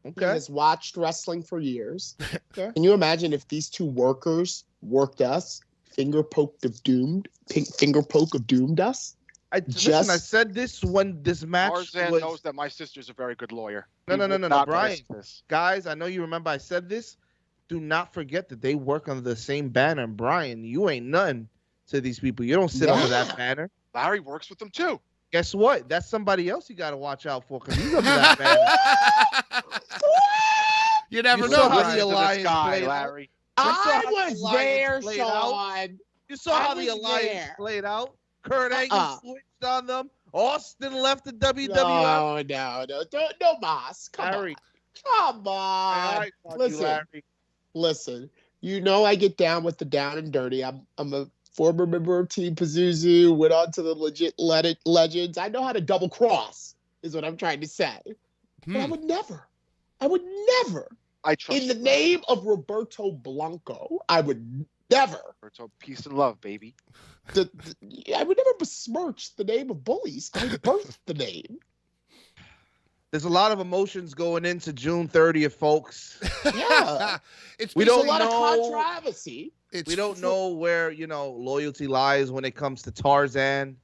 Speaker 4: He
Speaker 6: Okay.
Speaker 4: has watched wrestling for years.
Speaker 6: Okay.
Speaker 4: Can you imagine if these two workers worked us? Finger poke of doomed us.
Speaker 6: Listen, I said this when this match
Speaker 5: Tarzan
Speaker 6: was.
Speaker 5: knows that my sister's a very good lawyer.
Speaker 6: No,
Speaker 5: He would
Speaker 6: no,
Speaker 5: not
Speaker 6: Brian.
Speaker 5: risk this.
Speaker 6: Guys, I know you remember I said this. Do not forget that they work under the same banner. And Brian, you ain't nothing to these people. You don't sit under that banner.
Speaker 5: Larry works with them too.
Speaker 6: Guess what? That's somebody else you got to watch out for because he's under that banner.
Speaker 3: You never
Speaker 6: You
Speaker 3: know,
Speaker 6: saw how
Speaker 3: Brian.
Speaker 6: the alliance played out.
Speaker 5: Larry.
Speaker 4: I
Speaker 6: how the
Speaker 4: was
Speaker 6: alliance
Speaker 4: there,
Speaker 6: played out?
Speaker 4: Sean.
Speaker 6: You saw
Speaker 4: I
Speaker 6: how the
Speaker 4: was
Speaker 6: alliance
Speaker 4: there.
Speaker 6: played out. Kurt Angle switched on them. Austin left the WWF.
Speaker 4: No, no, Moss. Come
Speaker 6: Larry.
Speaker 4: on. Come on.
Speaker 6: I fought you,
Speaker 4: Listen.
Speaker 6: Larry.
Speaker 4: Listen. You know I get down with the down and dirty. I'm a former member of Team Pazuzu, went on to the legit legends. I know how to double cross, is what I'm trying to say. But I would never,
Speaker 5: I trust
Speaker 4: in the
Speaker 5: you,
Speaker 4: name of Roberto Blanco, I would never.
Speaker 5: Roberto, peace and love, baby.
Speaker 4: I would never besmirch the name of Bullies. I birthed the name.
Speaker 6: There's a lot of emotions going into June 30th, folks.
Speaker 4: Yeah.
Speaker 6: We
Speaker 4: There's
Speaker 6: don't
Speaker 4: a lot
Speaker 6: know-
Speaker 4: of controversy.
Speaker 6: We don't know where, loyalty lies when it comes to Tarzan.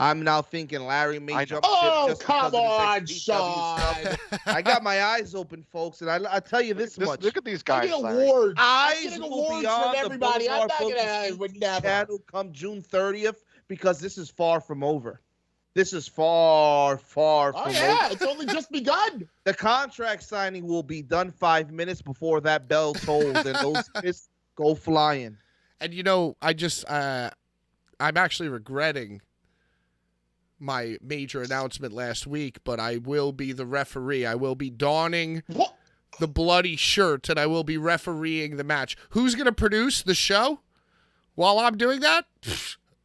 Speaker 6: I'm now thinking Larry may jump ship.
Speaker 4: Oh,
Speaker 6: just
Speaker 4: come
Speaker 6: because of
Speaker 4: on,
Speaker 6: his XPW stuff.
Speaker 4: Sean.
Speaker 6: I got my eyes open, folks, and I tell you this much.
Speaker 5: Look at these
Speaker 4: I'm
Speaker 5: guys,
Speaker 4: getting
Speaker 5: Larry.
Speaker 4: awards. I'm
Speaker 6: Eyes
Speaker 4: getting
Speaker 6: will
Speaker 4: awards
Speaker 6: be
Speaker 4: from
Speaker 6: on the
Speaker 4: everybody. I'm
Speaker 6: Boulevard
Speaker 4: not gonna. I
Speaker 6: Bullies
Speaker 4: would never.
Speaker 6: channel come June 30th because this is far from over. This is far from
Speaker 4: Oh yeah,
Speaker 6: over.
Speaker 4: it's only just begun.
Speaker 6: The contract signing will be done 5 minutes before that bell tolls, and those fists go flying.
Speaker 3: And I'm actually regretting my major announcement last week, but I will be the referee. I will be donning
Speaker 4: What?
Speaker 3: the bloody shirt, and I will be refereeing the match. Who's going to produce the show while I'm doing that?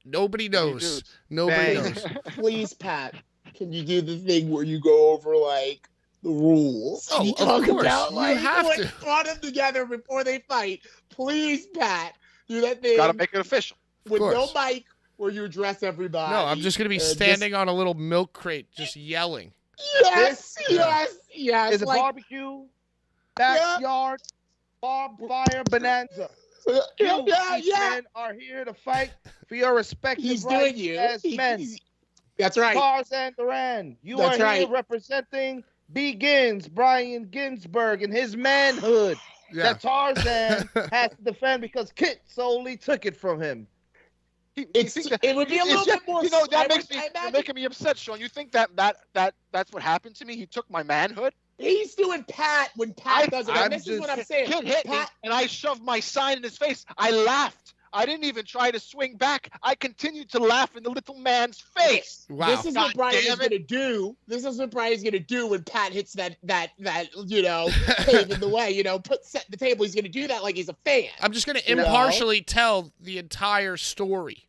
Speaker 3: Nobody knows. Nobody
Speaker 6: Bang.
Speaker 3: knows.
Speaker 4: Please, Pat, can you do the thing where you go over like the rules?
Speaker 3: Oh,
Speaker 4: you
Speaker 3: of
Speaker 4: talk
Speaker 3: course.
Speaker 4: about
Speaker 3: You
Speaker 4: like
Speaker 3: have
Speaker 4: what
Speaker 3: to.
Speaker 4: brought them together before they fight. Please, Pat, do that thing
Speaker 5: Gotta make it official.
Speaker 4: with no
Speaker 3: course.
Speaker 4: mic where you address everybody.
Speaker 3: No, I'm just going to be
Speaker 4: and
Speaker 3: standing on a little milk crate just yelling.
Speaker 4: Yes,
Speaker 6: This-
Speaker 4: yes.
Speaker 6: It's a
Speaker 4: like,
Speaker 6: barbecue, backyard, bonfire bonanza. You, these men are here to fight for your respective
Speaker 4: He's doing
Speaker 6: rights
Speaker 4: you.
Speaker 6: as men.
Speaker 4: That's right.
Speaker 6: Tarzan Duran, you
Speaker 4: That's
Speaker 6: are
Speaker 4: right.
Speaker 6: here representing Begins, Brian Ginsburg, and his manhood
Speaker 3: Yeah.
Speaker 6: that Tarzan has to defend because Kit solely took it from him.
Speaker 4: It would be a little bit more.
Speaker 5: That makes me you're making me upset, Sean. You think that's what happened to me? He took my manhood.
Speaker 4: He's doing Pat when Pat does it.
Speaker 6: I'm
Speaker 4: And this is what I'm saying.
Speaker 5: Kid hit me,
Speaker 4: Pat,
Speaker 5: and I shoved my sign in his face. I laughed. I didn't even try to swing back. I continued to laugh in the little man's face.
Speaker 3: Wow.
Speaker 4: This is what
Speaker 5: God
Speaker 4: Brian is
Speaker 5: damn it.
Speaker 4: gonna do. This is what Brian's gonna do when Pat hits that cave in the way. Set the table. He's gonna do that like he's a fan.
Speaker 3: I'm just going to
Speaker 4: You know?
Speaker 3: impartially tell the entire story.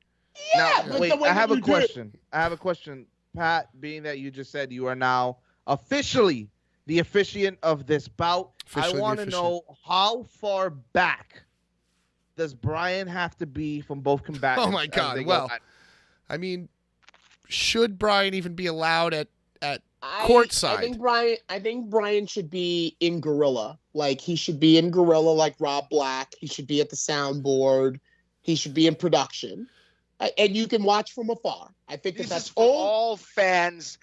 Speaker 4: Yeah,
Speaker 6: Now,
Speaker 4: but
Speaker 6: wait,
Speaker 4: the way
Speaker 6: I have
Speaker 4: that
Speaker 6: a
Speaker 4: you do it-
Speaker 6: question. I have a question, Pat. Being that you just said you are now officially the officiant of this bout,
Speaker 3: Officially
Speaker 6: I
Speaker 3: the
Speaker 6: want to know how far back does Brian have to be from both combatants?
Speaker 3: Oh, my
Speaker 6: as
Speaker 3: God.
Speaker 6: they go
Speaker 3: Well,
Speaker 6: at-
Speaker 3: I mean, should Brian even be allowed at
Speaker 4: I
Speaker 3: courtside?
Speaker 4: I think Brian should be in Gorilla. Like he should be in Gorilla like Rob Black. He should be at the soundboard. He should be in production. And you can watch from afar. I think
Speaker 5: This
Speaker 4: that's
Speaker 5: is for all fans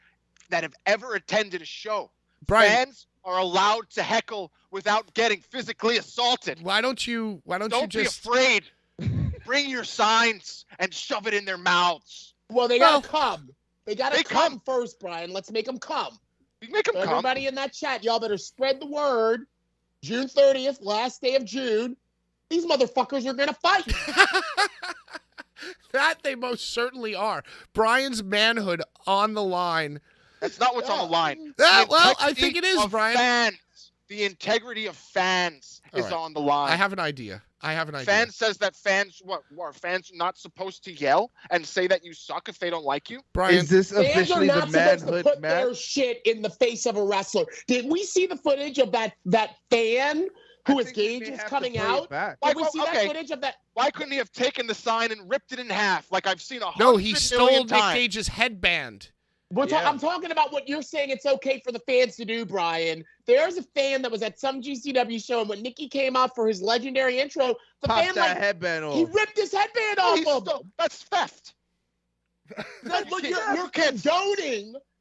Speaker 5: that have ever attended a show.
Speaker 3: Brian,
Speaker 5: Fans are allowed to heckle without getting physically assaulted.
Speaker 3: why don't you
Speaker 5: Don't be
Speaker 3: just
Speaker 5: afraid. Bring your signs and shove it in their mouths.
Speaker 4: Well, they gotta come. They gotta
Speaker 5: They
Speaker 4: come
Speaker 5: come.
Speaker 4: first, Brian. Let's make them come.
Speaker 5: You make them come.
Speaker 4: Everybody in that chat, y'all better spread the word. June 30th, last day of June. These motherfuckers are gonna fight.
Speaker 3: that they most certainly are. Brian's manhood on the line.
Speaker 5: That's not what's on the line.
Speaker 3: Ah,
Speaker 5: The
Speaker 3: well, I
Speaker 5: integrity
Speaker 3: think it is,
Speaker 5: of
Speaker 3: Brian.
Speaker 5: Fans. The integrity of fans
Speaker 3: All
Speaker 5: is
Speaker 3: right.
Speaker 5: on the line.
Speaker 3: I have an idea.
Speaker 5: Fans says that fans are fans not supposed to yell and say that you suck if they don't like you?
Speaker 3: Brian,
Speaker 6: Is this
Speaker 4: Fans are
Speaker 6: officially the
Speaker 4: not supposed to
Speaker 6: manhood
Speaker 4: put their
Speaker 6: match?
Speaker 4: shit in the face of a wrestler. Did we see the footage of that fan who
Speaker 6: I
Speaker 4: his
Speaker 6: think we
Speaker 4: gauge
Speaker 6: may
Speaker 4: was
Speaker 6: have to
Speaker 4: coming
Speaker 6: play it
Speaker 4: out?
Speaker 6: back.
Speaker 4: Did we
Speaker 5: Like,
Speaker 4: see that
Speaker 5: okay.
Speaker 4: footage of that?
Speaker 5: Why couldn't he have taken the sign and ripped it in half like I've seen 100
Speaker 3: no, he stole
Speaker 5: million
Speaker 3: Nick
Speaker 5: times?
Speaker 3: Gage's headband.
Speaker 6: Yeah.
Speaker 4: I'm talking about what you're saying it's okay for the fans to do, Brian. There's a fan that was at some GCW show, and when Nikki came out for his legendary intro, the
Speaker 6: Pop
Speaker 4: fan,
Speaker 6: that headband
Speaker 4: he
Speaker 6: off.
Speaker 4: ripped his headband
Speaker 5: No,
Speaker 4: off
Speaker 5: he's
Speaker 4: of
Speaker 5: still-
Speaker 4: him.
Speaker 5: That's theft.
Speaker 4: Look,
Speaker 5: Yeah,
Speaker 4: you're
Speaker 5: kids.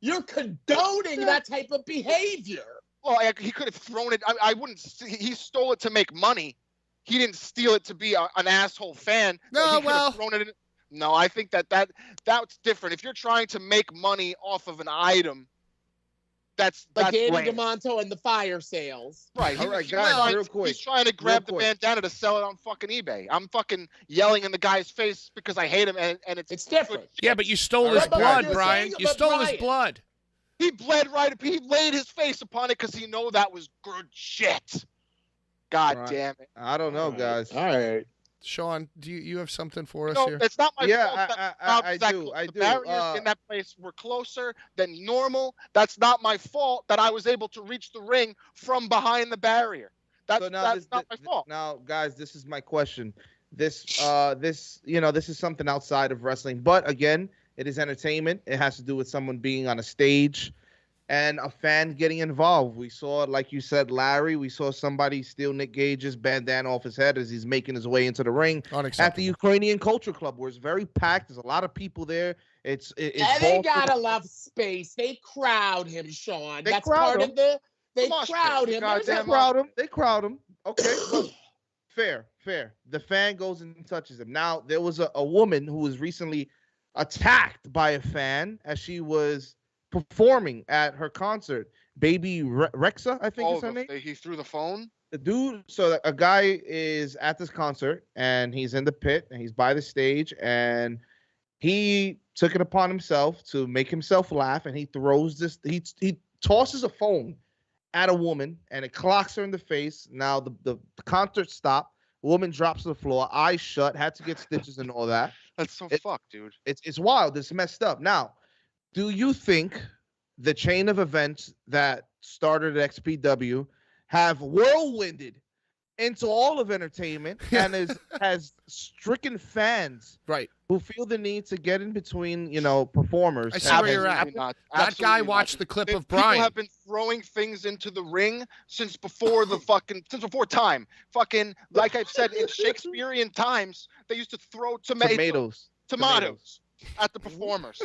Speaker 4: you're condoning that type of behavior.
Speaker 5: Well, he could have thrown it. I wouldn't. He stole it to make money. He didn't steal it to be an asshole fan.
Speaker 3: No,
Speaker 5: He could have
Speaker 3: well-
Speaker 5: thrown it in. No, I think that's different. If you're trying to make money off of an item, that's
Speaker 4: Like Danny
Speaker 5: lame.
Speaker 4: DeMonto and the fire sales.
Speaker 5: Right.
Speaker 6: All right,
Speaker 5: He's
Speaker 6: guys,
Speaker 5: trying-
Speaker 6: real quick.
Speaker 5: He's trying to grab the
Speaker 6: quick.
Speaker 5: bandana to sell it on fucking eBay. I'm fucking yelling in the guy's face because I hate him, and
Speaker 4: It's different.
Speaker 3: Yeah, but you stole
Speaker 6: All
Speaker 3: his
Speaker 6: right, but
Speaker 3: blood,
Speaker 4: you're
Speaker 3: Brian.
Speaker 4: saying
Speaker 3: You
Speaker 4: about
Speaker 3: stole his
Speaker 4: Brian.
Speaker 3: blood.
Speaker 5: He bled right up. He laid his face upon it because he know that was good shit. God
Speaker 6: Right.
Speaker 5: damn it.
Speaker 6: I don't know, guys.
Speaker 4: All right.
Speaker 3: Sean, do you have something for us
Speaker 5: No,
Speaker 3: here?
Speaker 5: it's not my
Speaker 6: Yeah,
Speaker 5: fault that
Speaker 6: I
Speaker 5: that
Speaker 6: do.
Speaker 5: close.
Speaker 6: I
Speaker 5: The
Speaker 6: do.
Speaker 5: barriers in that place were closer than normal. That's not my fault that I was able to reach the ring from behind the barrier. That's not my fault.
Speaker 6: Now, guys, this is my question. This is something outside of wrestling, but again, it is entertainment. It has to do with someone being on a stage and a fan getting involved. We saw, like you said, Larry. We saw somebody steal Nick Gage's bandana off his head as he's making his way into the ring at the Ukrainian Culture Club, where it's very packed. There's a lot of people there. It's
Speaker 4: And they got enough space. They crowd him, Sean.
Speaker 6: They
Speaker 4: That's
Speaker 6: crowd
Speaker 4: part
Speaker 6: him.
Speaker 4: of the. They
Speaker 5: Come on,
Speaker 4: crowd
Speaker 5: Steve.
Speaker 4: him.
Speaker 5: God
Speaker 4: There's a-
Speaker 5: damn
Speaker 6: They crowd him. Okay, well, fair. The fan goes and touches him. Now, there was a woman who was recently attacked by a fan as she was performing at her concert. Baby Rexa, I think is her name.
Speaker 5: He threw the phone.
Speaker 6: The dude, so a guy is at this concert and he's in the pit and he's by the stage and he took it upon himself to make himself laugh, and he throws this. He tosses a phone at a woman and it clocks her in the face. Now the concert stopped. The woman drops to the floor, eyes shut, had to get stitches and all that.
Speaker 5: That's so fucked, dude.
Speaker 6: It's wild. It's messed up. Now, do you think the chain of events that started at XPW have whirlwinded into all of entertainment and has stricken fans
Speaker 3: Right.
Speaker 6: who feel the need to get in between, performers?
Speaker 3: I see where you're at.
Speaker 5: Not.
Speaker 3: That guy
Speaker 5: Absolutely
Speaker 3: watched
Speaker 5: not.
Speaker 3: the clip of
Speaker 5: People
Speaker 3: Brian.
Speaker 5: have been throwing things into the ring since before time. Fucking, like I've said, in Shakespearean times, they used to throw tomatoes at the performers.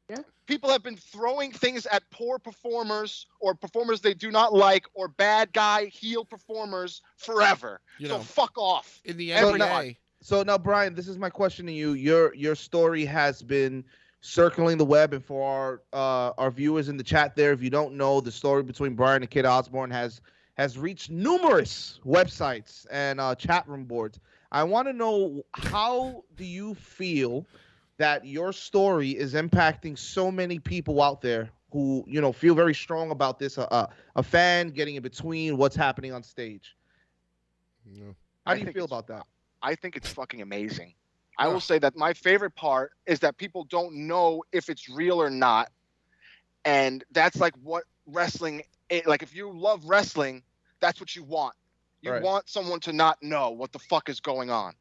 Speaker 4: Yeah.
Speaker 5: People have been throwing things at poor performers or performers they do not like or bad guy heel performers forever. So fuck off.
Speaker 3: In the
Speaker 5: Every
Speaker 3: NBA.
Speaker 5: night.
Speaker 6: So now, Brian, this is my question to you. Your story has been circling the web, and for our viewers in the chat there, if you don't know, the story between Brian and Kid Osborne has reached numerous websites and chat room boards. I want to know, how do you feel that your story is impacting so many people out there who, feel very strong about this, a fan getting in between what's happening on stage?
Speaker 3: No.
Speaker 6: How do you feel about that?
Speaker 5: I think it's fucking amazing. I will say that my favorite part is that people don't know if it's real or not. And that's like what wrestling, like if you love wrestling, that's what you want. You want someone to not know what the fuck is going on.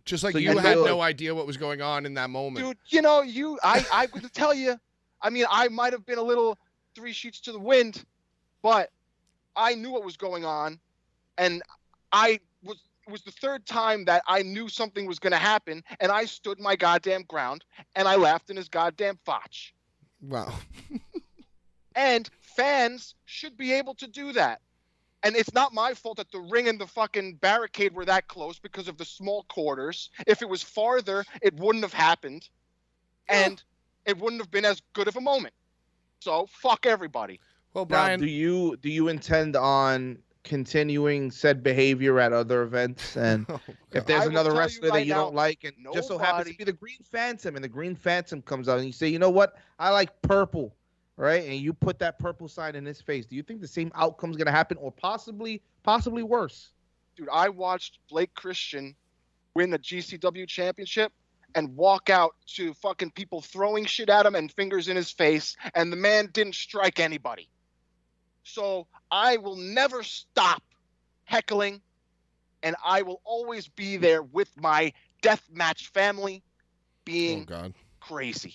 Speaker 3: Just like
Speaker 6: So
Speaker 3: you
Speaker 6: you
Speaker 3: had
Speaker 6: feel
Speaker 3: no idea what was going on in that moment.
Speaker 5: Dude, I would tell you, I mean, I might have been a little 3 sheets to the wind, but I knew what was going on. And it was the third time that I knew something was going to happen, and I stood my goddamn ground, and I laughed in his goddamn fotch.
Speaker 3: Wow.
Speaker 5: And fans should be able to do that. And it's not my fault that the ring and the fucking barricade were that close because of the small quarters. If it was farther, it wouldn't have happened. And it wouldn't have been as good of a moment. So fuck everybody.
Speaker 3: Well,
Speaker 6: Now,
Speaker 3: Brian,
Speaker 6: do you intend on continuing said behavior at other events? And if there's
Speaker 5: I will
Speaker 6: another
Speaker 5: tell you
Speaker 6: wrestler that
Speaker 5: right
Speaker 6: you
Speaker 5: now,
Speaker 6: don't like, and just so happens to
Speaker 5: nobody-
Speaker 6: be the Green Phantom, and the Green Phantom comes out and you say, you know what, I like purple, right? And you put that purple sign in his face. Do you think the same outcome's gonna happen, or possibly worse?
Speaker 5: Dude, I watched Blake Christian win the GCW championship and walk out to fucking people throwing shit at him and fingers in his face, and the man didn't strike anybody. So I will never stop heckling, and I will always be there with my deathmatch family being crazy.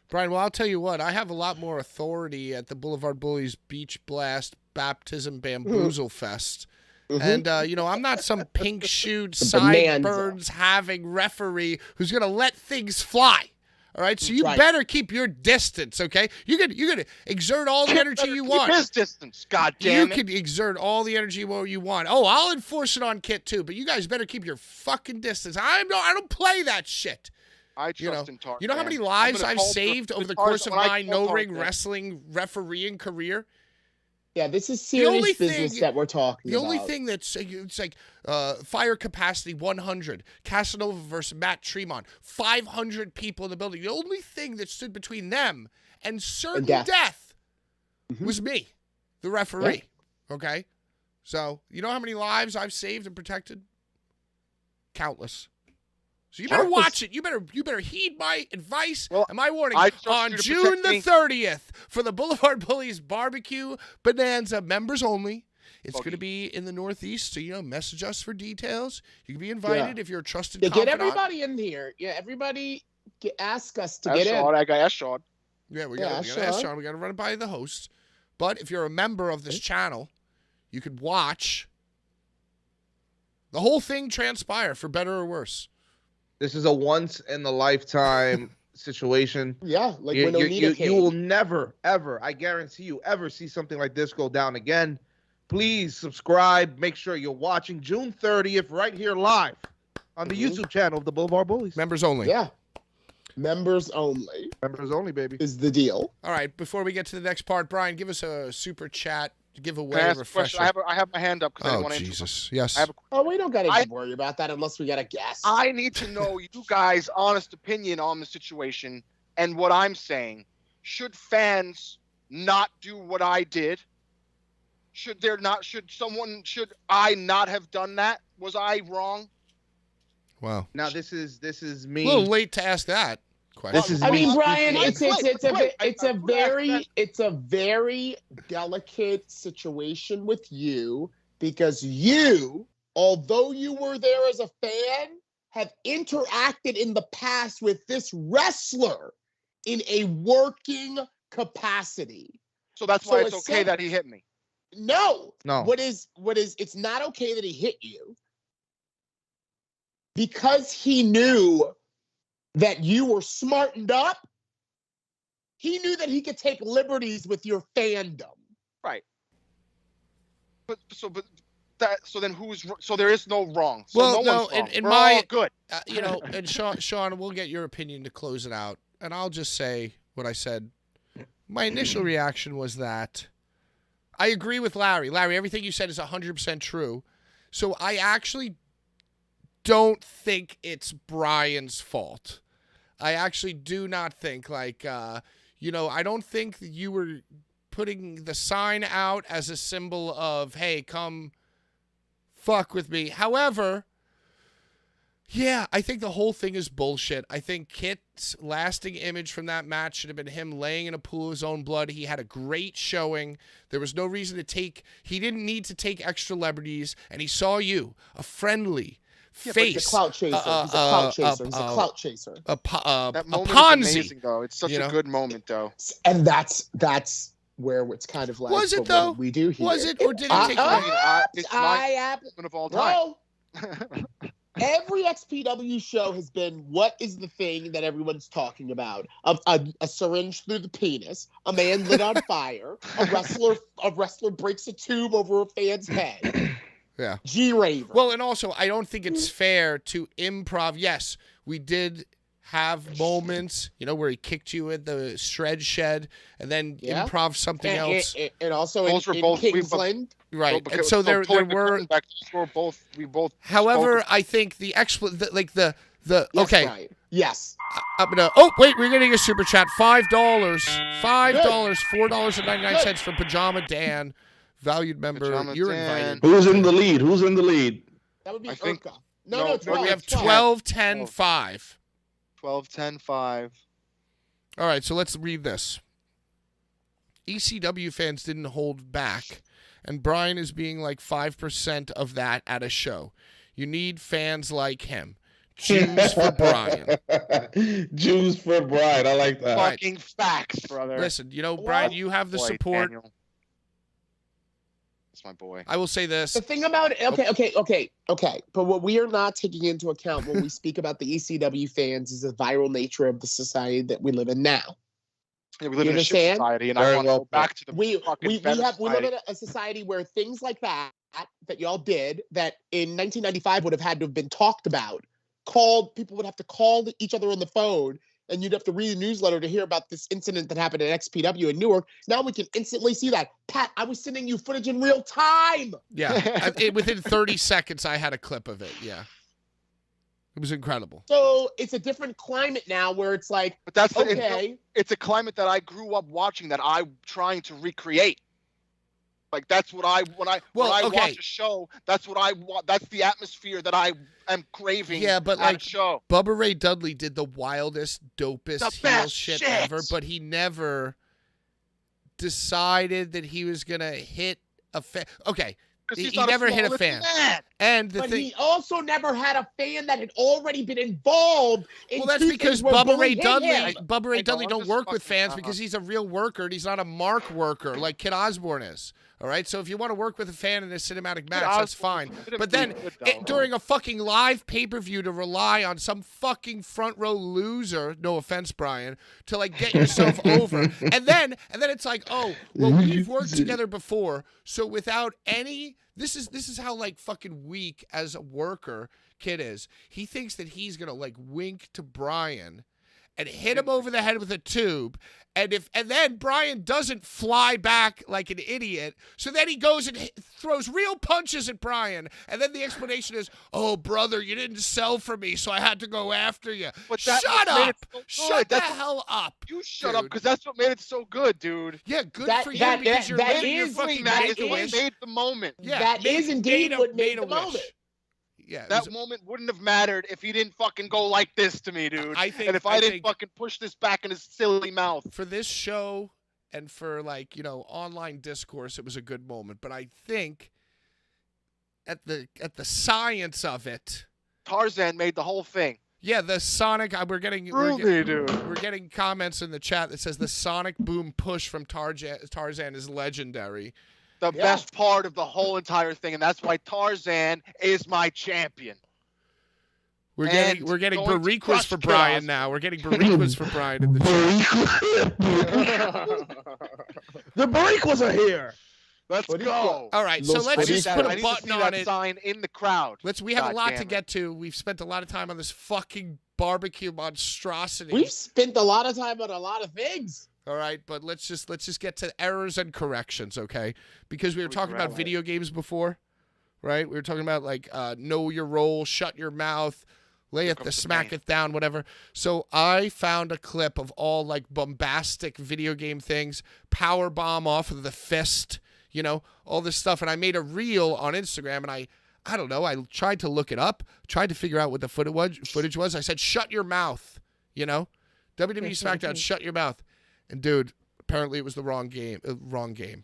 Speaker 3: Brian, well, I'll tell you what. I have a lot more authority at the Blvd Bullies Beach Blast Baptism Bamboozle Fest. And, I'm not some pink-shoed, sideburns having referee who's going to let things fly. All right? So you better keep your distance, okay? You're gonna exert all the energy you want.
Speaker 5: Keep his distance, goddamn it.
Speaker 3: You can exert all the energy you want. Oh, I'll enforce it on Kit, too. But you guys better keep your fucking distance. I don't play that shit.
Speaker 5: I trust in Tarzan.
Speaker 3: You know how many lives I've saved over the course of my no-ring wrestling refereeing career?
Speaker 4: Yeah, this is serious business that we're talking about.
Speaker 3: The only thing that's, it's like fire capacity 100, Casanova versus Matt Tremont, 500 people in the building. The only thing that stood between them and certain death was me, the referee. Okay? So, you know how many lives I've saved and protected? Countless. So you better watch it. You better heed my advice and my warning. On June the 30th for the Blvd Bullies Barbecue Bonanza, members only. It's going to be in the Northeast, so, message us for details. You can be invited if you're a trusted confidant.
Speaker 4: Get everybody in here. Yeah, everybody ask us to get
Speaker 5: Sean,
Speaker 4: in.
Speaker 5: I got ask Sean.
Speaker 3: Yeah, we got to ask Sean. We got to run it by the host. But if you're a member of this channel, you could watch the whole thing transpire, for better or worse.
Speaker 6: This is a once-in-a-lifetime situation.
Speaker 4: Yeah, like when Onita came.
Speaker 6: You will never, ever, I guarantee you, ever see something like this go down again. Please subscribe. Make sure you're watching June 30th right here live on the YouTube channel of the Blvd Bullies.
Speaker 3: Members only.
Speaker 4: Yeah. Members only.
Speaker 6: Members only, baby.
Speaker 4: Is the deal.
Speaker 3: All right, before we get to the next part, Brian, give us a super chat giveaway refresher.
Speaker 5: I have my hand up because I want to.
Speaker 3: Jesus. Yes.
Speaker 4: We don't got to worry about that unless we got a guess.
Speaker 5: I need to know you guys' honest opinion on the situation and what I'm saying. Should fans not do what I did? Should I not have done that? Was I wrong?
Speaker 3: Wow.
Speaker 6: Now this is me.
Speaker 3: A little late to ask that question.
Speaker 6: This is
Speaker 4: I
Speaker 6: me.
Speaker 4: mean, Brian, it's a very delicate situation with you because you, although you were there as a fan, have interacted in the past with this wrestler in a working capacity.
Speaker 5: So that's why it's okay that he hit me.
Speaker 4: No.
Speaker 6: No.
Speaker 4: It's not okay that he hit you because he knew that you were smartened up. He knew that he could take liberties with your fandom.
Speaker 5: Right. So there is no wrong. So
Speaker 3: well,
Speaker 5: no one's wrong.
Speaker 3: In
Speaker 5: We're
Speaker 3: my
Speaker 5: all good.
Speaker 3: And Sean, we'll get your opinion to close it out, and I'll just say what I said. My initial reaction was that I agree with Larry. Larry, everything you said is 100% true. So I actually don't think it's Brian's fault. I actually do not think, I don't think that you were putting the sign out as a symbol of, hey, come fuck with me. However, yeah, I think the whole thing is bullshit. I think Kit's lasting image from that match should have been him laying in a pool of his own blood. He had a great showing. There was no reason he didn't need to take extra liberties, and he saw you, a friendly face.
Speaker 4: He's a clout chaser. He's a clout chaser.
Speaker 5: That moment
Speaker 3: Ponzi.
Speaker 5: is amazing, though. It's such a good moment, though.
Speaker 4: And that's where it's kind of like.
Speaker 3: Was it, though?
Speaker 4: We do here.
Speaker 3: Was it, or did it take
Speaker 5: it's my moment of all time.
Speaker 4: Every XPW show has been, what is the thing that everyone's talking about? A syringe through the penis, a man lit on fire, a wrestler breaks a tube over a fan's head.
Speaker 3: Yeah.
Speaker 4: G-Raver.
Speaker 3: Well, and also, I don't think it's fair to improv. Yes, we did have moments, where he kicked you at the shred shed and then improv something else.
Speaker 4: And also
Speaker 5: those
Speaker 4: in
Speaker 5: both,
Speaker 4: Kingsland.
Speaker 3: Right. And so there were.
Speaker 5: We both.
Speaker 3: However, I think the
Speaker 4: Yes,
Speaker 3: okay.
Speaker 4: Right. Yes.
Speaker 3: I'm gonna. Oh wait, we're getting a super chat. $5, $4.99 from Pajama Dan, valued member.
Speaker 5: Pajama
Speaker 3: You're
Speaker 5: Dan.
Speaker 3: invited.
Speaker 7: Who's in the lead?
Speaker 4: That would be
Speaker 5: I think-
Speaker 4: Urka. No, 12.
Speaker 3: We have 12, 10, 5.
Speaker 5: 12, 10, 5.
Speaker 3: All right, so let's read this. ECW fans didn't hold back, and Brian is being like 5% of that at a show. You need fans like him. Jews for Brian.
Speaker 7: Jews for Brian. I like that.
Speaker 5: Fucking facts, brother.
Speaker 3: Listen, Brian, you have the
Speaker 5: Boy,
Speaker 3: support.
Speaker 5: Daniel. That's my boy.
Speaker 3: I will say this.
Speaker 4: The thing about it, okay. But what we are not taking into account when we speak about the ECW fans is the viral nature of the society that we live in now.
Speaker 5: Yeah, we live in a shit
Speaker 4: understand?
Speaker 5: society, and
Speaker 7: Very
Speaker 5: I want
Speaker 7: well
Speaker 5: to go back to the
Speaker 4: We
Speaker 5: better
Speaker 4: live
Speaker 5: society.
Speaker 4: in a society where things like that y'all did that in 1995 would have had to have been talked about. People would have to call each other on the phone, and you'd have to read a newsletter to hear about this incident that happened at XPW in Newark. Now we can instantly see that. Pat, I was sending you footage in real time.
Speaker 3: Yeah, within 30 seconds, I had a clip of it. Yeah, it was incredible.
Speaker 4: So it's a different climate now where it's like,
Speaker 5: But that's
Speaker 4: okay.
Speaker 5: it's a climate that I grew up watching that I'm trying to recreate. Like that's what I when I
Speaker 3: okay.
Speaker 5: watch a show. That's what I want. That's the atmosphere that I am craving.
Speaker 3: Yeah, but
Speaker 5: at
Speaker 3: like
Speaker 5: a show.
Speaker 3: Bubba Ray Dudley did the wildest, dopest
Speaker 5: The
Speaker 3: heel
Speaker 5: best
Speaker 3: shit
Speaker 5: shit.
Speaker 3: ever, but he never decided that he was gonna hit a fan. Okay, he never hit a fan. And the
Speaker 4: But
Speaker 3: thing,
Speaker 4: he also never had a fan that had already been involved.
Speaker 3: well, that's because Bubba Ray Dudley
Speaker 5: I'm
Speaker 3: don't
Speaker 5: just
Speaker 3: work with
Speaker 5: fucking-
Speaker 3: fans because he's a real worker and he's not a mark worker like Kid Osborne is. All right, so if you want to work with a fan in a cinematic match, that's fine. But then during a fucking live pay-per-view to rely on some fucking front row loser, no offense, Brian, to like get yourself over, and then it's like, oh, well, we've worked together before, so without any, this is how like fucking weak as a worker Kid is. He thinks that he's gonna like wink to Brian and hit him over the head with a tube. And then Brian doesn't fly back like an idiot, so then he goes and throws real punches at Brian, and then the explanation is, "Oh, brother, you didn't sell for me, so I had to go after you." Shut up! Shut the hell up!
Speaker 5: You shut up, because that's what made it so good, dude.
Speaker 3: Yeah, good for you because you're living your fucking
Speaker 5: That
Speaker 3: make-a-wish.
Speaker 5: is what made the moment.
Speaker 3: Yeah,
Speaker 4: that is indeed what made the
Speaker 3: wish.
Speaker 4: moment.
Speaker 3: Yeah,
Speaker 5: That moment wouldn't have mattered if he didn't fucking go like this to me, dude.
Speaker 3: I think,
Speaker 5: and if I didn't fucking push this back in his silly mouth.
Speaker 3: For this show and for like, online discourse, it was a good moment. But I think at the science of it,
Speaker 5: Tarzan made the whole thing.
Speaker 3: yeah, the sonic. We're getting comments in the chat that says the sonic boom push from Tarzan is legendary.
Speaker 5: The best part of the whole entire thing, and that's why Tarzan is my champion.
Speaker 3: We're getting Bariquas for Brian now. We're getting Bariquas for Brian in the chat.
Speaker 6: The Bariquas are here.
Speaker 5: Let's go.
Speaker 3: All right, so let's just put
Speaker 5: I
Speaker 3: a
Speaker 5: need
Speaker 3: button
Speaker 5: to see
Speaker 3: on
Speaker 5: that
Speaker 3: it.
Speaker 5: sign in the crowd.
Speaker 3: We have a lot to
Speaker 5: it.
Speaker 3: get to. We've spent a lot of time on this fucking barbecue monstrosity.
Speaker 4: We've spent a lot of time on a lot of things.
Speaker 3: All right, but let's just get to errors and corrections, okay? Because we were talking about video games before, right? We were talking about like know your role, shut your mouth, lay it, smack it down, whatever. So I found a clip of all like bombastic video game things, power bomb off of the fist, all this stuff, and I made a reel on Instagram, and I don't know, I tried to look it up, tried to figure out what the footage was. I said, "Shut your mouth," WWE SmackDown, shut your mouth. And dude, apparently it was the wrong game.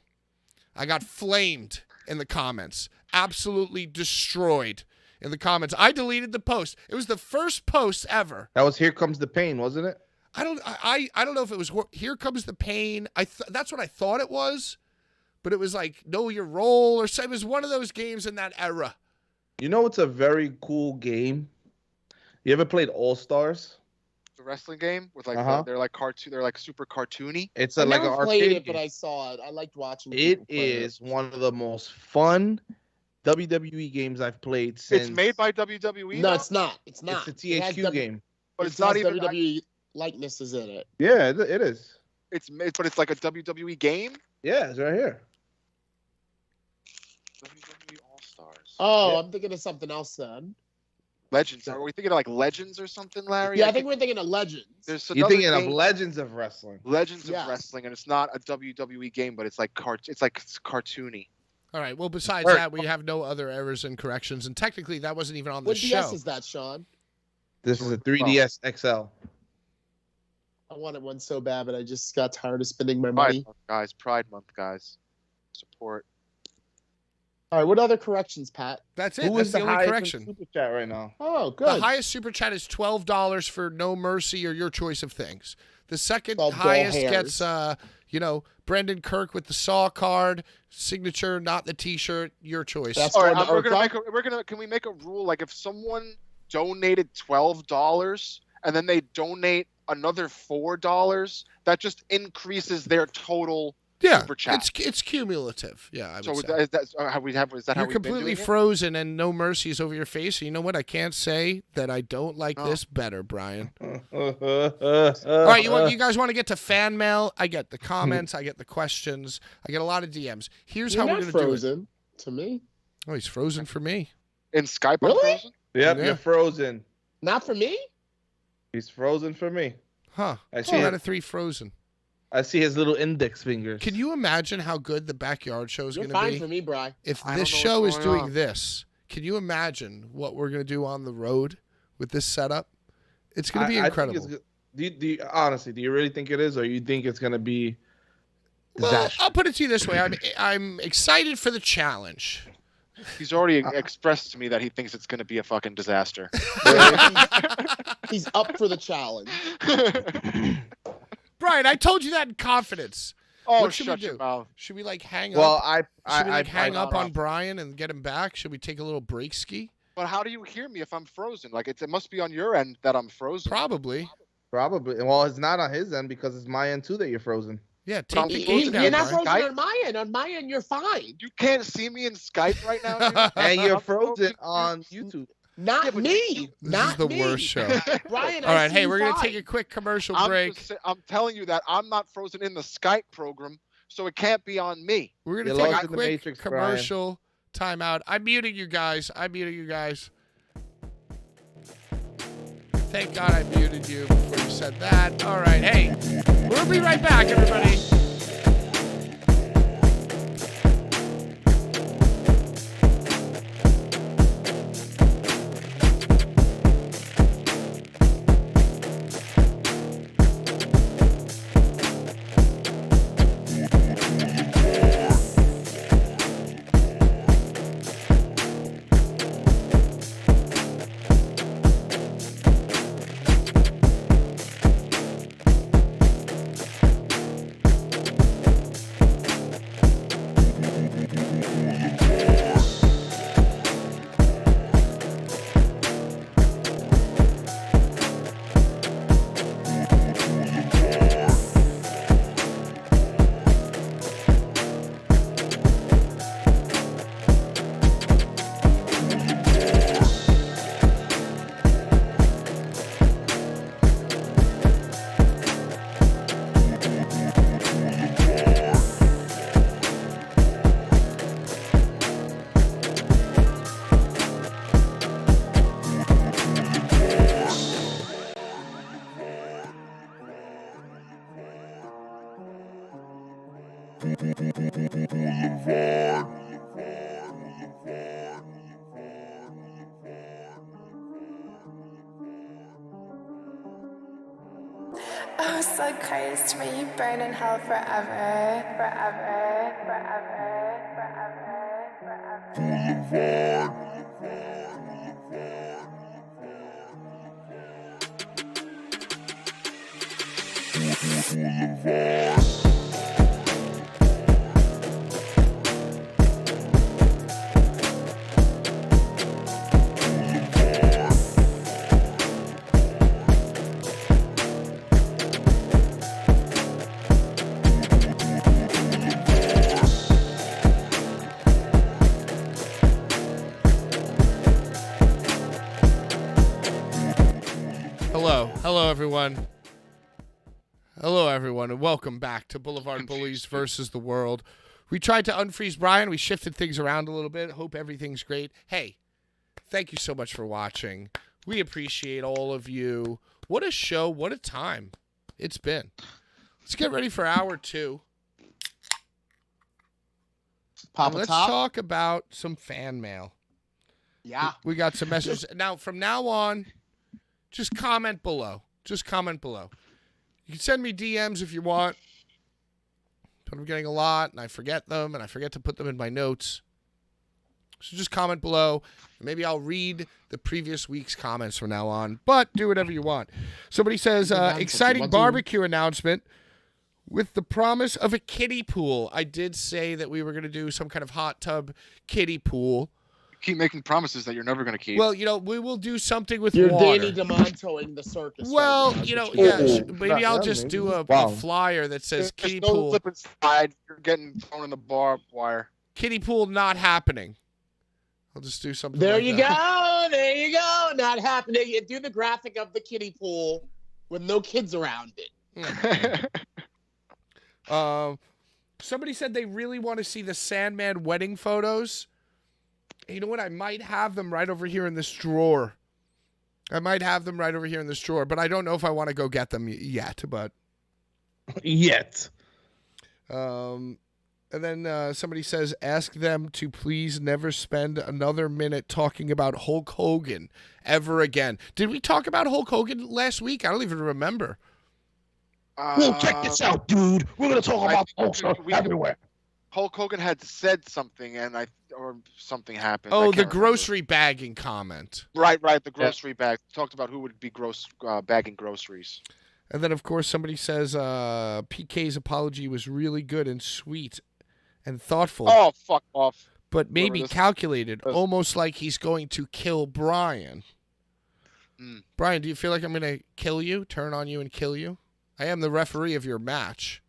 Speaker 3: I got flamed in the comments. Absolutely destroyed in the comments. I deleted the post. It was the first post ever.
Speaker 6: That was Here Comes the Pain, wasn't it?
Speaker 3: I don't know if it was Here Comes the Pain. That's what I thought it was, but it was like Know Your Role or so. It was one of those games in that era.
Speaker 6: It's a very cool game. You ever played All Stars?
Speaker 5: The wrestling game with like they're like cartoon, they're like super cartoony.
Speaker 6: It's
Speaker 4: I
Speaker 6: like
Speaker 4: never
Speaker 6: an
Speaker 4: played
Speaker 6: arcade
Speaker 4: it,
Speaker 6: game.
Speaker 4: but I saw it. I liked watching.
Speaker 6: It is one of the most fun WWE games I've played since.
Speaker 5: It's made by WWE.
Speaker 4: No,
Speaker 5: though?
Speaker 4: it's not. It's not.
Speaker 6: It's a THQ game.
Speaker 5: But it's not even
Speaker 4: WWE likenesses in it.
Speaker 6: Yeah, it is.
Speaker 5: But it's like a WWE game.
Speaker 6: Yeah, it's right here.
Speaker 5: WWE All Stars.
Speaker 4: Oh,
Speaker 6: Yeah.
Speaker 4: I'm thinking of something else then.
Speaker 5: Legends. Are we thinking of like Legends or something, Larry?
Speaker 4: Yeah, I think we're thinking of Legends.
Speaker 5: There's
Speaker 6: You're
Speaker 5: another
Speaker 6: thinking of
Speaker 5: game,
Speaker 6: Legends of Wrestling.
Speaker 5: Legends
Speaker 4: Yes.
Speaker 5: of Wrestling, and it's not a WWE game, but it's like cartoony.
Speaker 3: All right. Well, besides
Speaker 6: All right.
Speaker 3: that, we have no other errors and corrections, and technically that wasn't even on the
Speaker 4: What
Speaker 3: show.
Speaker 4: DS is that, Sean?
Speaker 6: This is a 3DS XL.
Speaker 4: I wanted one so bad, but I just got tired of spending my
Speaker 5: Pride
Speaker 4: money.
Speaker 5: Month, guys. Pride Month, guys. Support.
Speaker 4: All right, what other corrections, Pat?
Speaker 3: That's it.
Speaker 6: Who
Speaker 3: That's
Speaker 6: is
Speaker 3: the
Speaker 6: the
Speaker 3: only
Speaker 6: highest
Speaker 3: correction.
Speaker 6: in Super Chat right now?
Speaker 4: Oh, good.
Speaker 3: The highest super chat is $12 for No Mercy or Your Choice of Things. The second
Speaker 4: 12 doll
Speaker 3: highest
Speaker 4: hairs.
Speaker 3: gets, Brendan Kirk with the Saw card, signature, not the T-shirt, your choice.
Speaker 4: That's
Speaker 5: All right,
Speaker 4: going to
Speaker 5: can we make a rule like if someone donated $12 and then they donate another $4, that just increases their total super chat.
Speaker 3: It's cumulative. Yeah, I would
Speaker 5: So
Speaker 3: say.
Speaker 5: is that how we have? Is that how
Speaker 3: You're
Speaker 5: we've been
Speaker 3: completely
Speaker 5: doing it?
Speaker 3: frozen and No Mercy is over your face. And you know what? I can't say that I don't like
Speaker 5: Oh.
Speaker 3: this better, Brian.
Speaker 6: All
Speaker 3: All right, you guys want to get to fan mail? I get the comments. I get the questions. I get a lot of DMs. Here's
Speaker 4: You're
Speaker 3: how we're
Speaker 4: not
Speaker 3: going to do it.
Speaker 4: frozen to me.
Speaker 3: Oh, he's frozen for me.
Speaker 5: In Skype, I'm
Speaker 4: Really?
Speaker 5: frozen?
Speaker 6: Yep,
Speaker 3: Yeah.
Speaker 6: you're frozen.
Speaker 4: Not for me?
Speaker 6: He's frozen for me.
Speaker 3: Huh.
Speaker 6: I see
Speaker 3: 2
Speaker 6: it.
Speaker 3: out of 3 frozen.
Speaker 6: I see his little index fingers.
Speaker 3: Can you imagine how good the backyard show is
Speaker 4: You're
Speaker 3: going to
Speaker 4: fine
Speaker 3: be?
Speaker 4: for me, Bri.
Speaker 3: If
Speaker 5: I
Speaker 3: this
Speaker 5: don't know
Speaker 3: show
Speaker 5: what's
Speaker 3: is
Speaker 5: going
Speaker 3: doing
Speaker 5: on.
Speaker 3: this, can you imagine what we're going to do on the road with this setup? It's going to be
Speaker 6: I think
Speaker 3: incredible.
Speaker 6: it's good. Honestly, do you really think it is, or you think it's gonna be
Speaker 3: Well,
Speaker 6: disastrous?
Speaker 3: I'll put it to you this way: I'm excited for the challenge.
Speaker 5: He's already expressed to me that he thinks it's going to be a fucking disaster.
Speaker 4: He's up for the challenge.
Speaker 3: Brian, I told you that in confidence.
Speaker 5: Oh,
Speaker 3: What should we
Speaker 5: shut your
Speaker 3: do?
Speaker 5: mouth.
Speaker 3: Should we hang
Speaker 6: Well,
Speaker 3: up? Should we
Speaker 6: I
Speaker 3: hang up on
Speaker 5: off.
Speaker 3: Brian and get him back? Should we take a little break ski?
Speaker 5: But how do you hear me if I'm frozen? Like it must be on your end that I'm frozen.
Speaker 3: Probably.
Speaker 6: probably. Well, it's not on his end because it's my end too that you're frozen.
Speaker 3: Yeah,
Speaker 5: But I'm
Speaker 3: take the
Speaker 5: frozen
Speaker 3: game down,
Speaker 4: You're not
Speaker 3: Brian.
Speaker 4: frozen
Speaker 5: Skype?
Speaker 4: on my end. On my end, you're fine.
Speaker 5: You can't see me in Skype right now, dude.
Speaker 6: And you're
Speaker 5: I'm
Speaker 6: frozen on YouTube.
Speaker 4: Not
Speaker 5: Yeah, but
Speaker 4: me.
Speaker 3: This
Speaker 4: not
Speaker 3: is the
Speaker 4: me.
Speaker 3: worst show.
Speaker 4: Brian,
Speaker 3: All
Speaker 4: I
Speaker 3: right,
Speaker 4: see
Speaker 3: hey,
Speaker 4: you
Speaker 3: we're going to
Speaker 4: fine.
Speaker 3: take a quick commercial
Speaker 5: I'm
Speaker 3: break.
Speaker 5: I'm telling you that I'm not frozen in the Skype program, so it can't be on me.
Speaker 3: We're
Speaker 6: You're
Speaker 3: going to take
Speaker 6: lost
Speaker 3: a
Speaker 6: in the
Speaker 3: quick
Speaker 6: Matrix, Brian.
Speaker 3: commercial timeout. I'm muting you guys. Thank God I muted you before you said that. All right, hey, we'll be right back, everybody.
Speaker 1: Oh, so crazy when you burn in hell forever, forever, forever, forever, forever.
Speaker 3: Hello, everyone. Hello, everyone, and welcome back to Blvd Bullies versus the World. We tried to unfreeze Brian. We shifted things around a little bit. Hope everything's great. Hey, thank you so much for watching. We appreciate all of you. What a show. What a time it's been. Let's get ready for hour 2.
Speaker 4: Pop
Speaker 3: Let's
Speaker 4: top.
Speaker 3: talk about some fan mail.
Speaker 4: Yeah.
Speaker 3: We got some messages. Now, from now on, just comment below. Just comment below. You can send me DMs if you want. But I'm getting a lot, and I forget them, and I forget to put them in my notes. So just comment below. Maybe I'll read the previous week's comments from now on. But do whatever you want. Somebody says, exciting barbecue announcement with the promise of a kiddie pool. I did say that we were going to do some kind of hot tub kiddie pool.
Speaker 5: Keep making promises that you're never going to keep.
Speaker 3: Well, we will do something with
Speaker 4: You're
Speaker 3: water.
Speaker 4: Danny DeMontoing the circus.
Speaker 3: Well,
Speaker 4: right now, is what you're
Speaker 3: yeah,
Speaker 4: doing.
Speaker 3: maybe I'll
Speaker 6: Yeah,
Speaker 3: just
Speaker 6: maybe.
Speaker 3: do a
Speaker 6: Wow.
Speaker 3: flyer that says
Speaker 5: There's
Speaker 3: kiddie
Speaker 5: no
Speaker 3: pool.
Speaker 5: slip and slide. You're getting thrown in the barbed wire.
Speaker 3: Kiddie pool not happening. I'll just do something
Speaker 4: There
Speaker 3: like
Speaker 4: you
Speaker 3: that.
Speaker 4: go. There you go. Not happening. You do the graphic of the kiddie pool with no kids around it.
Speaker 3: Somebody said they really want to see the Sandman wedding photos. You know what? I might have them right over here in this drawer. But I don't know if I want to go get them yet. But
Speaker 6: Yet.
Speaker 3: And then somebody says, ask them to please never spend another minute talking about Hulk Hogan ever again. Did we talk about Hulk Hogan last week? I don't even remember.
Speaker 6: Well, check this out, dude. We're going to talk about Hulk everywhere.
Speaker 5: Hulk Hogan had said something, or something happened.
Speaker 3: Oh, the grocery bagging comment.
Speaker 5: Right. The grocery bag. Talked about who would be bagging groceries.
Speaker 3: And then, of course, somebody says PK's apology was really good and sweet and thoughtful.
Speaker 5: Oh, fuck off.
Speaker 3: But maybe calculated, almost like he's going to kill Brian. Brian, do you feel like I'm going to kill you, turn on you and kill you? I am the referee of your match.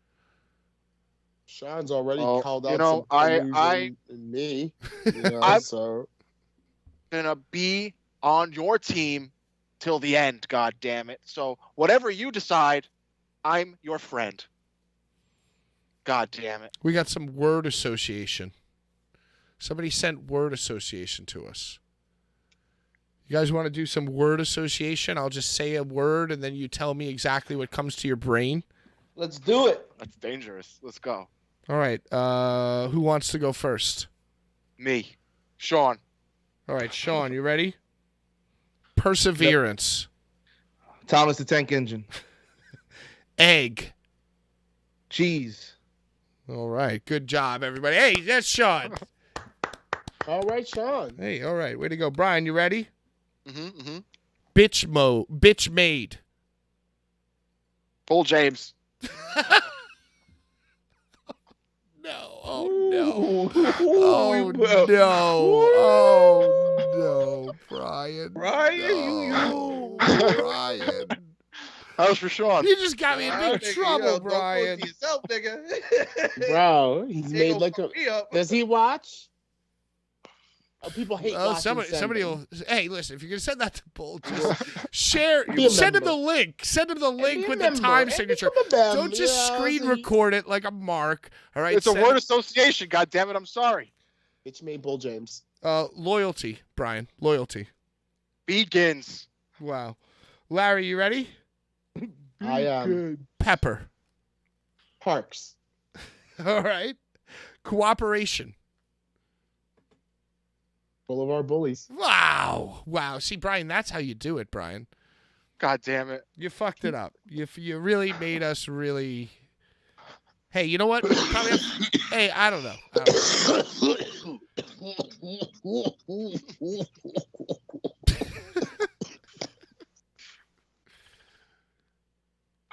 Speaker 4: Sean's already called out some me.
Speaker 5: I'm
Speaker 4: so
Speaker 5: gonna be on your team till the end, god damn it. So whatever you decide, I'm your friend. God damn it.
Speaker 3: We got some word association. Somebody sent word association to us. You guys want to do some word association? I'll just say a word and then you tell me exactly what comes to your brain.
Speaker 6: Let's do it.
Speaker 5: That's dangerous. Let's go.
Speaker 3: All right. Who wants to go first?
Speaker 5: Me. Sean.
Speaker 3: All right, Sean, you ready? Perseverance.
Speaker 6: Yep. Thomas the Tank Engine.
Speaker 3: Egg.
Speaker 6: Cheese.
Speaker 3: All right. Good job, everybody. Hey, that's Sean.
Speaker 4: all right, Sean.
Speaker 3: Hey, all right. Way to go. Brian, you ready?
Speaker 5: Mm-hmm.
Speaker 3: Bitch made.
Speaker 5: Bull James.
Speaker 3: No. Oh, no.
Speaker 6: Oh,
Speaker 3: no, Brian.
Speaker 6: Brian,
Speaker 3: no. Brian.
Speaker 5: That was for Sean.
Speaker 3: You just got me in big trouble, Brian.
Speaker 6: Don't yourself, nigga.
Speaker 4: Bro, he's made like a. Does he watch? Oh, people hate watching.
Speaker 3: Somebody will. Hey, listen, if you're gonna send that to Bull, just share. Send him the link. Send him the link with the time signature. Don't just screen record it like a mark. All right.
Speaker 5: It's a word association. God damn it! I'm sorry.
Speaker 4: Bitch made Bull James.
Speaker 3: Loyalty, Brian. Loyalty.
Speaker 5: Begins.
Speaker 3: Wow. Larry, you ready?
Speaker 4: I am.
Speaker 3: Pepper.
Speaker 4: Parks.
Speaker 3: All right. Cooperation.
Speaker 4: Blvd Bullies.
Speaker 3: Wow. See, Brian, that's how you do it, Brian.
Speaker 5: God damn it.
Speaker 3: You fucked it up. You really made us really. Hey, you know what? Hey, I don't know.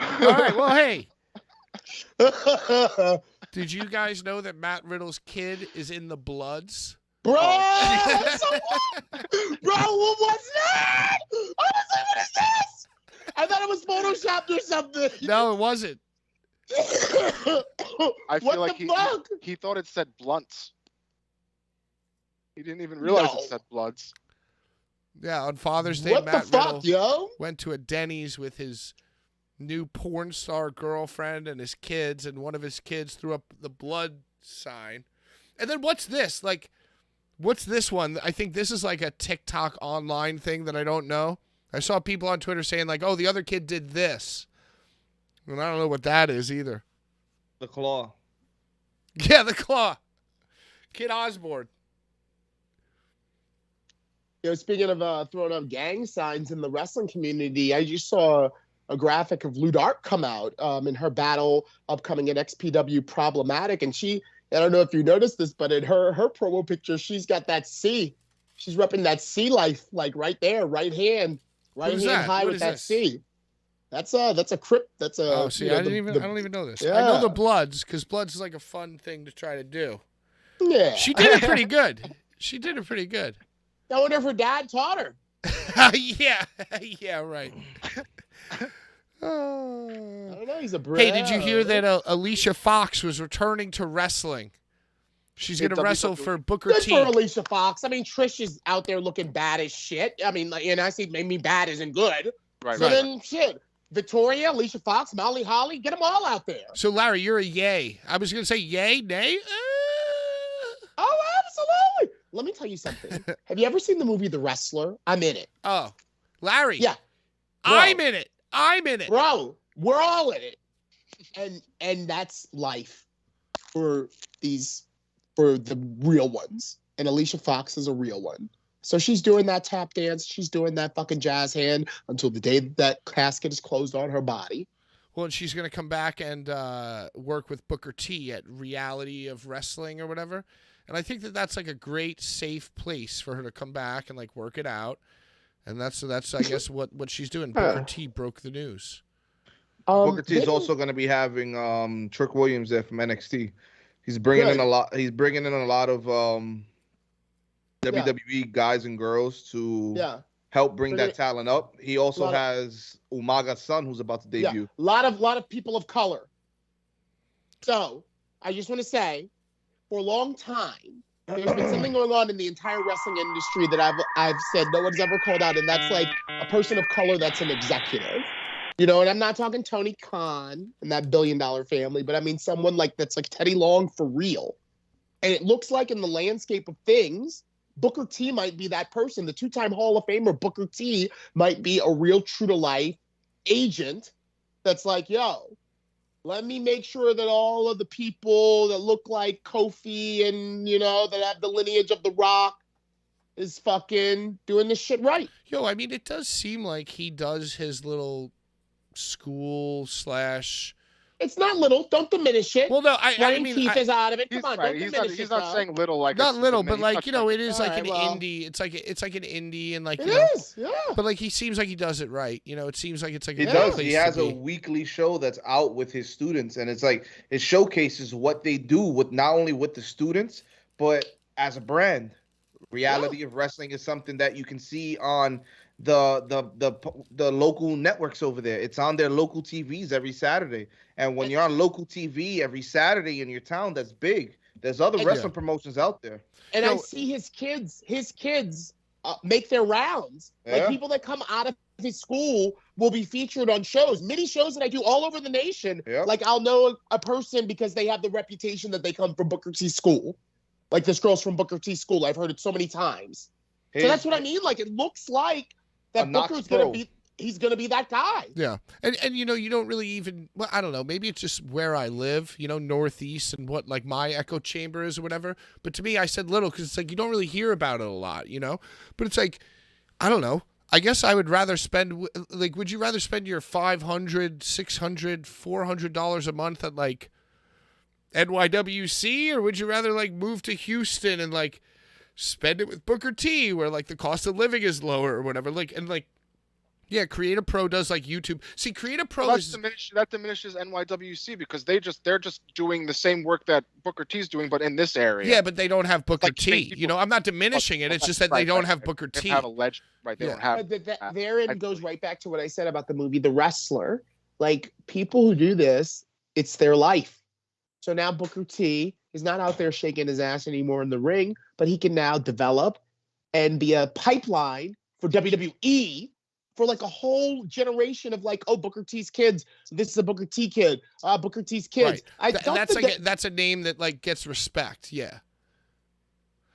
Speaker 3: All right. Well, hey. Did you guys know that Matt Riddle's kid is in the Bloods?
Speaker 4: Bro, bro, what was that? Honestly, what is this? I thought it was photoshopped or something.
Speaker 3: No, it wasn't.
Speaker 5: I feel like he thought it said blunts. He didn't even realize it said bloods.
Speaker 3: Yeah, on Father's Day, Matt
Speaker 4: Riddle
Speaker 3: went to a Denny's with his new porn star girlfriend and his kids, and one of his kids threw up the blood sign. And then what's this? What's this one? I think this is like a TikTok online thing that I don't know. I saw people on Twitter saying oh, the other kid did this. And I don't know what that is either.
Speaker 6: The claw.
Speaker 3: Yeah, the claw. Kid Osborne.
Speaker 4: Speaking of throwing up gang signs in the wrestling community, I just saw a graphic of Lou Dart come out in her battle upcoming at XPW Problematic, and I don't know if you noticed this, but in her promo picture, she's got that C. She's repping that C life, right there, right hand high with that C. That's a Crip. That's a.
Speaker 3: Oh, see, I don't even know this. Yeah. I know the Bloods because Bloods is like a fun thing to try to do.
Speaker 4: Yeah,
Speaker 3: she did it pretty good.
Speaker 4: I wonder if her dad taught her.
Speaker 3: yeah, right.
Speaker 4: I don't know. He's a bro.
Speaker 3: Hey, did you hear that Alicia Fox was returning to wrestling? She's going to wrestle for Booker T.
Speaker 4: Good for Alicia Fox. I mean, Trish is out there looking bad as shit. I mean, and I say maybe bad isn't good.
Speaker 5: Right.
Speaker 4: Then shit. Victoria, Alicia Fox, Molly Holly, get them all out there.
Speaker 3: So, Larry, you're a yay. I was going to say yay, nay.
Speaker 4: Oh, absolutely. Let me tell you something. Have you ever seen the movie The Wrestler? I'm in it.
Speaker 3: Oh, Larry.
Speaker 4: Yeah.
Speaker 3: Bro. I'm in it.
Speaker 4: Bro, we're all in it. And that's life for the real ones. And Alicia Fox is a real one. So she's doing that tap dance. She's doing that fucking jazz hand until the day that casket is closed on her body.
Speaker 3: Well, and she's going to come back and work with Booker T at Reality of Wrestling or whatever. And I think that that's like a great, safe place for her to come back and like work it out. And that's I guess what she's doing. Booker T broke the news.
Speaker 6: Booker T is also going to be having Trick Williams there from NXT. He's bringing in a lot. He's bringing in a lot of WWE guys and girls to help bring that talent up. He also has Umaga's son who's about to debut.
Speaker 4: A lot of people of color. So I just want to say, for a long time, there's been something going on in the entire wrestling industry that I've said no one's ever called out, and that's like a person of color that's an executive. You know, and I'm not talking Tony Khan and that $1 billion family, but I mean someone like that's like Teddy Long for real. And it looks like in the landscape of things, Booker T might be that person. The 2-time Hall of Famer Booker T might be a real true-to-life agent that's like, yo, let me make sure that all of the people that look like Kofi and, you know, that have the lineage of The Rock is fucking doing this shit right.
Speaker 3: Yo, I mean, it does seem like he does his little school /
Speaker 4: It's not little. Don't diminish it.
Speaker 3: Well, no,
Speaker 4: Ryan
Speaker 3: mean,
Speaker 4: Keith is out of it. Come on, don't
Speaker 5: he's
Speaker 4: diminish it.
Speaker 5: He's not saying little like
Speaker 3: not little, but like, you know, it is like
Speaker 4: right,
Speaker 3: an indie. It's like an indie, and like
Speaker 4: It
Speaker 3: you know,
Speaker 4: is, yeah.
Speaker 3: But like he seems like he does it right. You know, it seems like it's like
Speaker 6: He
Speaker 3: a
Speaker 6: does.
Speaker 3: place
Speaker 6: He
Speaker 3: to
Speaker 6: has a
Speaker 3: be.
Speaker 6: weekly show that's out with his students, and it's like it showcases what they do with not only with the students, but as a brand. Reality of Wrestling is something that you can see on the local networks over there. It's on their local TVs every Saturday. And when you're on local TV every Saturday in your town, that's big. There's other wrestling promotions out there.
Speaker 4: And I see his kids make their rounds. Like people that come out of his school will be featured on shows, many shows that I do all over the nation. Like I'll know a person because they have the reputation that they come from Booker T school. Like this girl's from Booker T school. I've heard it so many times. So that's what I mean. Like it looks like that Booker's he's gonna be that guy.
Speaker 3: Yeah. And you know, you don't really even, well, I don't know, maybe it's just where I live, you know, Northeast and what like my echo chamber is or whatever. But to me, I said little because it's like you don't really hear about it a lot, you know? But it's like, I don't know. I guess I would rather spend, like, would you rather spend your $500, $600, $400 a month at like NYWC, or would you rather like move to Houston and like spend it with Booker T where like the cost of living is lower or whatever? Like, and like, yeah, Creative Pro does like YouTube. See, Creative Pro
Speaker 5: that diminishes NYWC because they're just doing the same work that Booker T's doing, but in this area.
Speaker 3: Yeah, but they don't have Booker
Speaker 5: like
Speaker 3: T. You know, I'm not diminishing it. It's just that they don't have Booker T.
Speaker 5: They have a legend, right? They don't have.
Speaker 4: Therein goes right back to what I said about the movie The Wrestler. Like people who do this, it's their life. So now Booker T is not out there shaking his ass anymore in the ring, but he can now develop and be a pipeline for WWE. For like a whole generation of like, oh, Booker T's kids. This is a Booker T kid. Booker T's kids.
Speaker 3: Right. That's a name that like gets respect. Yeah.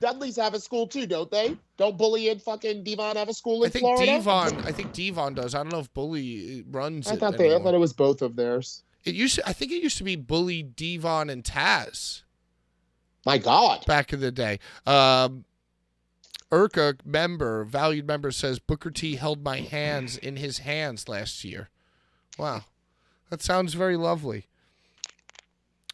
Speaker 4: Dudleys have a school too, don't they? Don't Bully and fucking Devon have a school in Florida?
Speaker 3: I think Devon does. I don't know if Bully runs.
Speaker 4: I thought it was both of theirs.
Speaker 3: I think it used to be Bully, Devon, and Taz.
Speaker 4: My God.
Speaker 3: Back in the day. Urca valued member says Booker T held my hands in his hands last year. Wow. That sounds very lovely.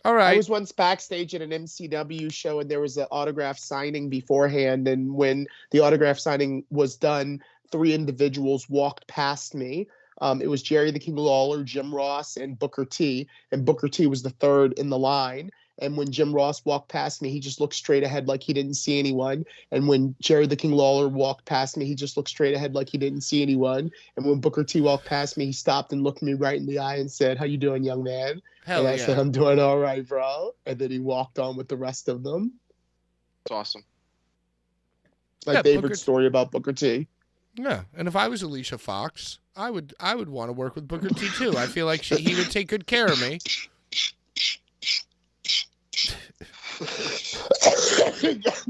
Speaker 3: All right.
Speaker 4: I was once backstage at an MCW show and there was an autograph signing beforehand. And when the autograph signing was done, 3 individuals walked past me. It was Jerry the King Lawler, Jim Ross, and Booker T. And Booker T was the 3rd in the line. And when Jim Ross walked past me, he just looked straight ahead like he didn't see anyone. And when Jerry the King Lawler walked past me, he just looked straight ahead like he didn't see anyone. And when Booker T walked past me, he stopped and looked me right in the eye and said, "How you doing, young man?"
Speaker 3: Hell
Speaker 4: I said, "I'm doing all right, bro." And then he walked on with the rest of them.
Speaker 5: That's awesome.
Speaker 4: My favorite story about Booker T.
Speaker 3: Yeah, and if I was Alicia Fox, I would want to work with Booker T too. I feel like he would take good care of me.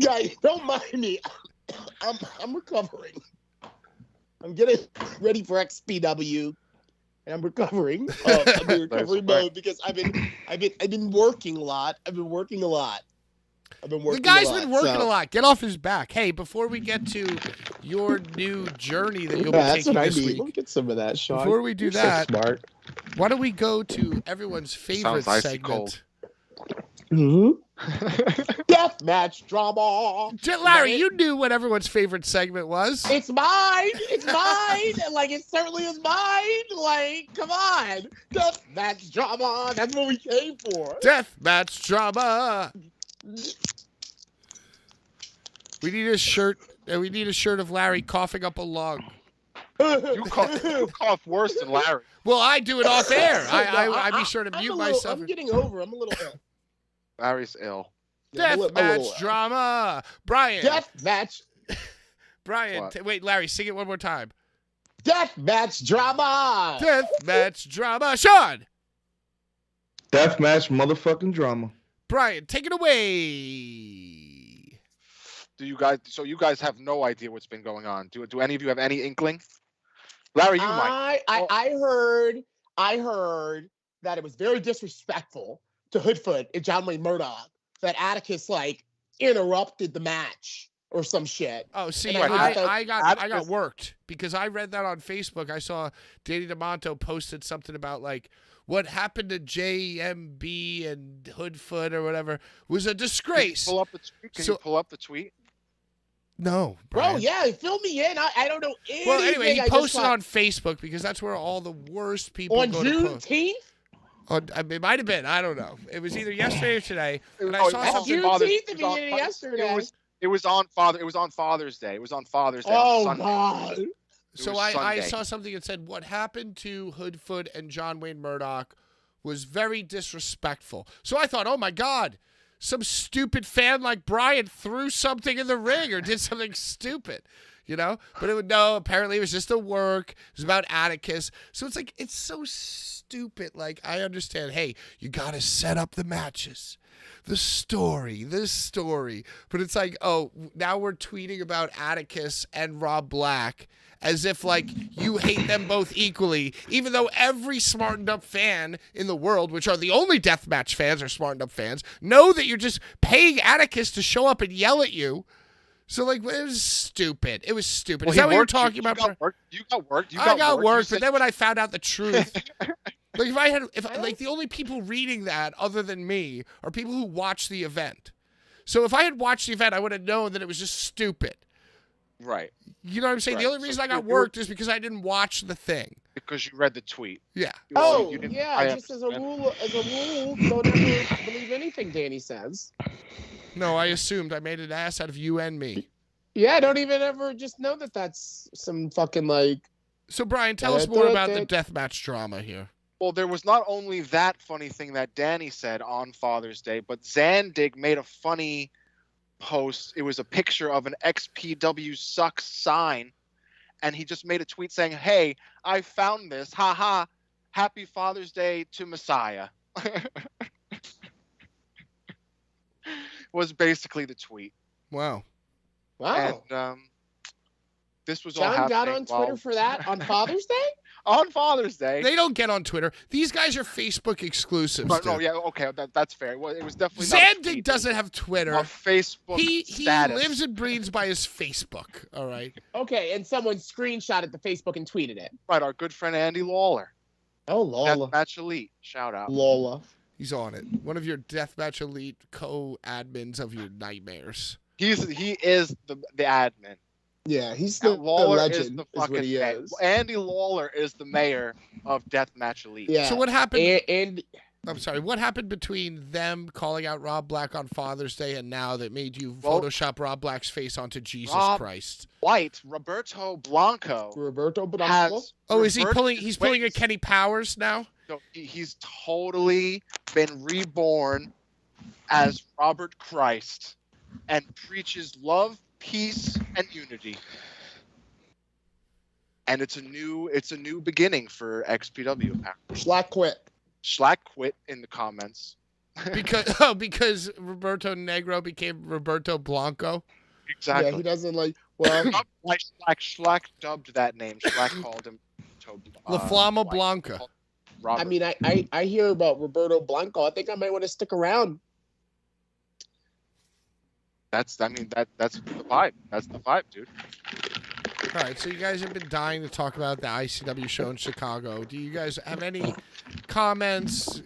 Speaker 4: Guys, don't mind me. I'm recovering. I'm getting ready for XPW, I'm recovering. I'm in recovery
Speaker 5: okay.
Speaker 4: mode because I've been working a lot.
Speaker 3: The guy's been working a lot. Get off his back. Hey, before we get to your new journey that you'll be
Speaker 4: That's
Speaker 3: taking
Speaker 4: what I
Speaker 3: this
Speaker 4: need.
Speaker 3: week,
Speaker 4: Let me get some of that, Sean.
Speaker 3: before we do
Speaker 4: You're
Speaker 3: that,
Speaker 4: so smart.
Speaker 3: why don't we go to everyone's favorite
Speaker 5: Sounds icy
Speaker 3: segment?
Speaker 5: cold.
Speaker 4: Death match drama.
Speaker 3: Larry, you knew what everyone's favorite segment was.
Speaker 4: It's mine. It's mine. Like, it certainly is mine. Like, come on. Death match drama. That's what we came for.
Speaker 3: Death match drama. We need a shirt. We need a shirt of Larry coughing up a lung.
Speaker 5: You cough worse than Larry.
Speaker 3: Well, I do it off air. I be
Speaker 4: I'm
Speaker 3: sure to mute
Speaker 4: I'm
Speaker 3: myself.
Speaker 4: getting over. I'm a little ill.
Speaker 5: Larry's ill.
Speaker 4: Yeah,
Speaker 3: Death
Speaker 4: I'm a
Speaker 3: match
Speaker 4: little ill.
Speaker 3: drama. Brian.
Speaker 4: Death match.
Speaker 3: Brian.
Speaker 5: What?
Speaker 3: Wait, Larry, sing it one more time.
Speaker 4: Death match drama.
Speaker 3: Death match drama. Sean.
Speaker 7: Deathmatch motherfucking drama.
Speaker 3: Brian, take it away.
Speaker 5: You guys have no idea what's been going on. Do any of you have any inkling? Larry, you might.
Speaker 4: I heard that it was very disrespectful to Hoodfoot and John Wayne Murdoch that Atticus like interrupted the match or some shit.
Speaker 3: Oh, see,
Speaker 4: And
Speaker 3: I got
Speaker 5: Atticus-
Speaker 3: worked because I read that on Facebook. I saw Danny DeMonto posted something about like what happened to JMB and Hoodfoot or whatever was a disgrace.
Speaker 5: Can you pull up the tweet? Can you pull up the tweet?
Speaker 3: No,
Speaker 4: Bro,
Speaker 3: Brian.
Speaker 4: yeah, fill me in. I don't know anything.
Speaker 3: Well, anyway, he
Speaker 4: I just
Speaker 3: posted
Speaker 4: saw-
Speaker 3: on Facebook because that's where all the worst people
Speaker 4: on
Speaker 3: go to post.
Speaker 4: Juneteenth.
Speaker 3: It might have been. I don't know. It was either yesterday or today. And I
Speaker 5: Oh,
Speaker 3: saw
Speaker 5: it was
Speaker 3: something.
Speaker 5: on Father's-
Speaker 4: Juneteenth
Speaker 5: it
Speaker 4: at
Speaker 5: was
Speaker 4: the
Speaker 5: on-
Speaker 4: beginning yesterday.
Speaker 5: It was on Father's Day. It was on Father's Day.
Speaker 4: Oh
Speaker 5: on Sunday.
Speaker 4: God.
Speaker 5: It
Speaker 3: So
Speaker 5: was
Speaker 3: I
Speaker 5: Sunday.
Speaker 3: saw something that said what happened to Hoodfoot and John Wayne Murdoch was very disrespectful. So I thought, oh my God, some stupid fan like Brian threw something in the ring or did something stupid, you know? But no, apparently it was just a work. It was about Atticus. So it's like, it's so stupid. Like, I understand, hey, you got to set up the matches. This story. But it's like, oh, now we're tweeting about Atticus and Rob Black as if, like, you hate them both equally, even though every smartened up fan in the world, which are the only deathmatch fans or smartened up fans, know that you're just paying Atticus to show up and yell at you. So, like, it was stupid. It was stupid.
Speaker 5: Well,
Speaker 3: Is that what you're
Speaker 5: worked.
Speaker 3: talking
Speaker 5: You
Speaker 3: about?
Speaker 5: got work. You got work.
Speaker 3: I got work,
Speaker 5: You
Speaker 3: but then when I found out the truth, like
Speaker 4: I don't-
Speaker 3: like the only people reading that other than me are people who watch the event. So if I had watched the event, I would have known that it was just stupid.
Speaker 5: Right.
Speaker 3: You know what I'm saying?
Speaker 5: Right.
Speaker 3: The only
Speaker 5: So
Speaker 3: reason I got
Speaker 5: you're-
Speaker 3: worked is because I didn't watch the thing.
Speaker 5: Because you read the tweet.
Speaker 3: Yeah.
Speaker 4: Oh
Speaker 5: You didn't-
Speaker 4: yeah,
Speaker 5: I
Speaker 4: just as a
Speaker 5: understand.
Speaker 4: rule, don't ever believe anything Danny says.
Speaker 3: No, I assumed I made an ass out of you and me.
Speaker 4: Yeah, don't even ever just know that that's some fucking like.
Speaker 3: So Brian, tell us more about the deathmatch drama here.
Speaker 5: Well, there was not only that funny thing that Danny said on Father's Day, but Zandig made a funny post. It was a picture of an XPW sucks sign, and he just made a tweet saying, "Hey, I found this. Haha. Happy Father's Day to Messiah." Was basically the tweet.
Speaker 3: Wow.
Speaker 4: Wow.
Speaker 5: And this was all
Speaker 4: John
Speaker 5: happening
Speaker 4: got on Twitter
Speaker 5: while-
Speaker 4: for that on Father's Day.
Speaker 5: on Father's Day.
Speaker 3: They don't get on Twitter. These guys are Facebook exclusives.
Speaker 5: But, no,
Speaker 3: dude.
Speaker 5: yeah, okay, that's fair. Well, it was definitely not a
Speaker 3: Zandig
Speaker 5: tweet.
Speaker 3: doesn't have Twitter.
Speaker 5: A Facebook
Speaker 3: He
Speaker 5: status.
Speaker 3: lives and breathes by his Facebook. All right.
Speaker 4: Okay, and someone screenshotted the Facebook and tweeted it.
Speaker 5: Right, our good friend Andy Lawler.
Speaker 4: Oh, Lola.
Speaker 5: Deathmatch Elite. Shout out.
Speaker 4: Lola.
Speaker 3: He's on it. One of your Deathmatch Elite co-admins of your nightmares.
Speaker 5: He is the admin.
Speaker 4: Yeah, he's
Speaker 5: And
Speaker 4: the
Speaker 5: Lawler
Speaker 4: legend.
Speaker 5: is the
Speaker 4: Is what
Speaker 5: fucking
Speaker 4: he
Speaker 5: mayor.
Speaker 4: is.
Speaker 5: Andy Lawler is the mayor of Deathmatch Elite.
Speaker 4: Yeah.
Speaker 3: So what happened?
Speaker 4: And
Speaker 3: I'm sorry. What happened between them calling out Rob Black on Father's Day and now that made you
Speaker 5: Well,
Speaker 3: Photoshop Rob Black's face onto Jesus
Speaker 5: Rob-
Speaker 3: Christ?
Speaker 5: White, Roberto Blanco
Speaker 4: Roberto Blanco.
Speaker 5: has.
Speaker 3: Oh, is he
Speaker 5: reversed
Speaker 3: pulling?
Speaker 5: his
Speaker 3: He's pulling a
Speaker 5: ways.
Speaker 3: Kenny Powers now.
Speaker 5: So he's totally been reborn as Robert Christ and preaches love, peace, and unity. And it's a new beginning for XPW. apparently.
Speaker 4: Schlack quit.
Speaker 5: Schlack quit in the comments.
Speaker 3: Because Roberto Negro became Roberto Blanco.
Speaker 5: Exactly.
Speaker 4: Yeah, he doesn't like. Well,
Speaker 5: Like Schlack dubbed that name. Schlack called him Roberto.
Speaker 3: La Flama Blanca.
Speaker 5: Robert.
Speaker 4: I mean, I hear about Roberto Blanco. I think I might want to stick around.
Speaker 5: That's the vibe. That's the vibe, dude.
Speaker 3: All right, so you guys have been dying to talk about the ICW show in Chicago. Do you guys have any comments,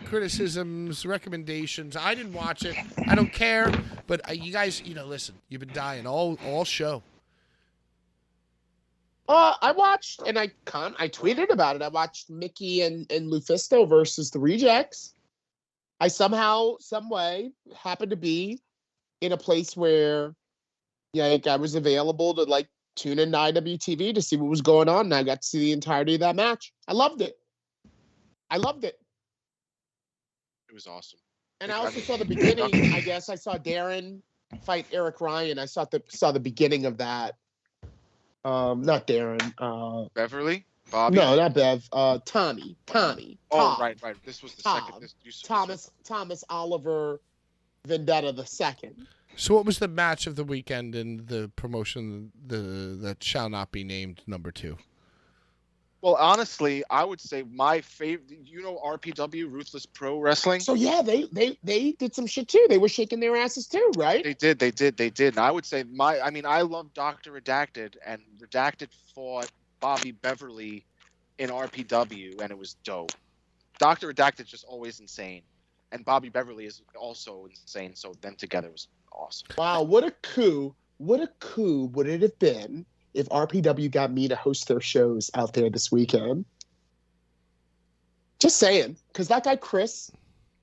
Speaker 3: criticisms, recommendations? I didn't watch it. I don't care. But you guys, listen, you've been dying all show.
Speaker 4: I watched, and I tweeted about it. I watched Mickey and Lufisto versus the Rejects. I somehow, some way, happened to be in a place where, I was available to tune in to IWTV to see what was going on, and I got to see the entirety of that match. I loved it.
Speaker 5: It was awesome.
Speaker 4: And I also saw the beginning. I guess I saw Darren fight Eric Ryan. I saw the beginning of that. Not Darren.
Speaker 5: Beverly? Bobby?
Speaker 4: No, not Bev. Tommy.
Speaker 5: Oh, right. This was the second.
Speaker 4: Thomas Oliver Vendetta the second.
Speaker 3: So what was the match of the weekend in the promotion that shall not be named number 2?
Speaker 5: Well, honestly, I would say my favorite. RPW, Ruthless Pro Wrestling.
Speaker 4: So yeah, they did some shit too. They were shaking their asses too, right?
Speaker 5: They did. And I would say I love Dr. Redacted, and Redacted fought Bobby Beverly in RPW, and it was dope. Dr. Redacted is just always insane, and Bobby Beverly is also insane. So them together was awesome.
Speaker 4: Wow, what a coup! What a coup would it have been if RPW got me to host their shows out there this weekend? Just saying, because that guy Chris,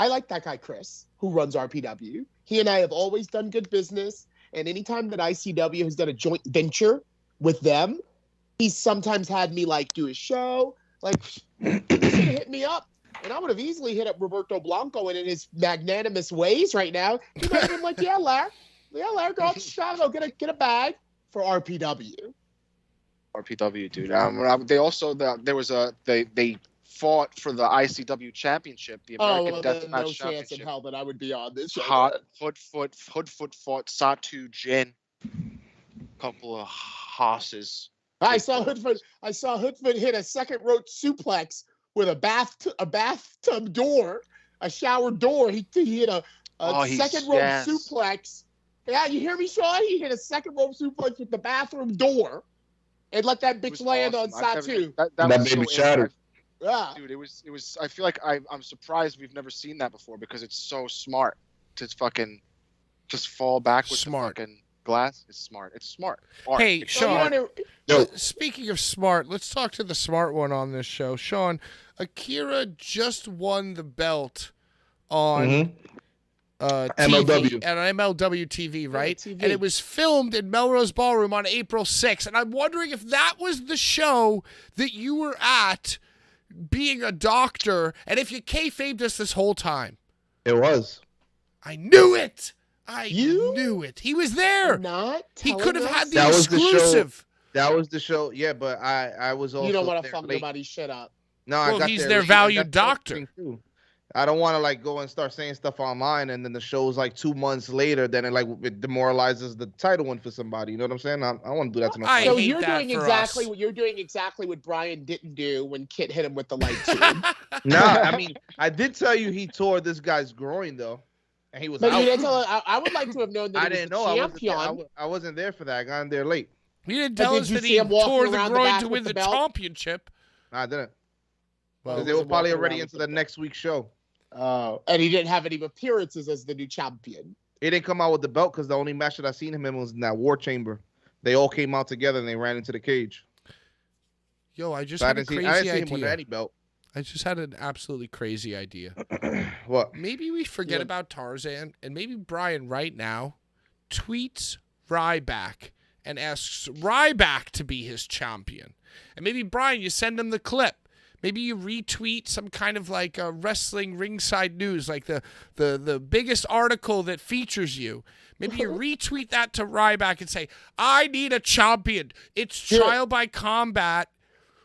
Speaker 4: I like that guy Chris, who runs RPW. He and I have always done good business, and anytime that ICW has done a joint venture with them, he's sometimes had me do his show. He should have hit me up, and I would have easily hit up Roberto Blanco, and in his magnanimous ways right now, he might have been like, "Yeah, Larry, go out to Chicago, get a bag for RPW."
Speaker 5: RPW, dude. They also they fought for the ICW championship, the American Deathmatch
Speaker 4: no
Speaker 5: Championship.
Speaker 4: chance in hell that I would be on this show.
Speaker 5: Hoodfoot fought Satu Jin. Couple of hosses.
Speaker 4: I saw Hoodfoot hit a second rope suplex with a bathtub door, a shower door. He hit a second rope suplex. Yeah, you hear me, Sean? He hit a second rope suplex with the bathroom door and let that bitch land
Speaker 5: awesome.
Speaker 4: on Satu.
Speaker 7: That baby shattered.
Speaker 4: Yeah.
Speaker 5: Dude, it was. I feel like I'm surprised we've never seen that before, because it's so smart to fucking just fall back with
Speaker 3: Smart.
Speaker 5: the fucking glass. It's smart.
Speaker 3: Hey,
Speaker 5: It's
Speaker 3: Sean.
Speaker 5: smart.
Speaker 3: Speaking of smart, let's talk to the smart one on this show. Sean, Akira just won the belt on
Speaker 7: MLW.
Speaker 3: TV, and MLW TV, right?
Speaker 4: TV.
Speaker 3: And it was filmed in Melrose Ballroom on April 6th. And I'm wondering if that was the show that you were at being a doctor, and if you kayfabed us this whole time.
Speaker 7: It was.
Speaker 3: I knew it. I knew it. He was there. He could have had the exclusive.
Speaker 6: That was the show. Yeah, but I was also.
Speaker 4: You don't want to
Speaker 6: there
Speaker 4: fuck
Speaker 6: late.
Speaker 4: nobody's shit up.
Speaker 6: No,
Speaker 3: Well,
Speaker 6: I got
Speaker 3: he's
Speaker 6: there
Speaker 3: their
Speaker 6: late.
Speaker 3: valued
Speaker 6: That's the other
Speaker 3: doctor.
Speaker 6: thing, too. I don't want to go and start saying stuff online, and then the show's 2 months later. Then it demoralizes the title win for somebody. You know what I'm saying? I want to do that to my.
Speaker 3: I
Speaker 4: So
Speaker 3: hate
Speaker 4: you're
Speaker 3: that
Speaker 4: doing
Speaker 3: for
Speaker 4: exactly
Speaker 3: us.
Speaker 4: what you're doing exactly what Brian didn't do when Kit hit him with the light tube.
Speaker 6: Nah, I mean, I did tell you he tore this guy's groin though, and he was
Speaker 4: But
Speaker 6: out.
Speaker 4: you didn't tell. I would like to have known that
Speaker 6: I
Speaker 4: he was
Speaker 6: didn't
Speaker 4: the
Speaker 6: know.
Speaker 4: champion.
Speaker 6: I wasn't there for that. I got in there late.
Speaker 3: You didn't
Speaker 4: But
Speaker 3: tell
Speaker 4: did
Speaker 3: us
Speaker 4: you
Speaker 3: that
Speaker 4: see
Speaker 3: he
Speaker 4: him walking
Speaker 3: tore the
Speaker 4: around the
Speaker 3: groin
Speaker 4: back
Speaker 3: to
Speaker 4: with
Speaker 3: win
Speaker 4: the
Speaker 3: the
Speaker 4: belt?
Speaker 3: championship.
Speaker 6: I didn't.
Speaker 3: Well,
Speaker 6: Because they were probably already into the next week's show.
Speaker 4: And he didn't have any appearances as the new champion.
Speaker 6: He didn't come out with the belt because the only match that I seen him in was in that War Chamber. They all came out together and they ran into the cage.
Speaker 3: Yo, I just
Speaker 6: So I
Speaker 3: had a
Speaker 6: didn't see
Speaker 3: crazy
Speaker 6: him with
Speaker 3: idea.
Speaker 6: any belt.
Speaker 3: I just had an absolutely crazy idea.
Speaker 6: What?
Speaker 3: Maybe we forget about Tarzan, and maybe Brian right now tweets Ryback and asks Ryback to be his champion. And maybe, Brian, you send him the clip. Maybe you retweet some kind of wrestling ringside news, like the biggest article that features you. Maybe you retweet that to Ryback and say, I need a champion. It's trial by combat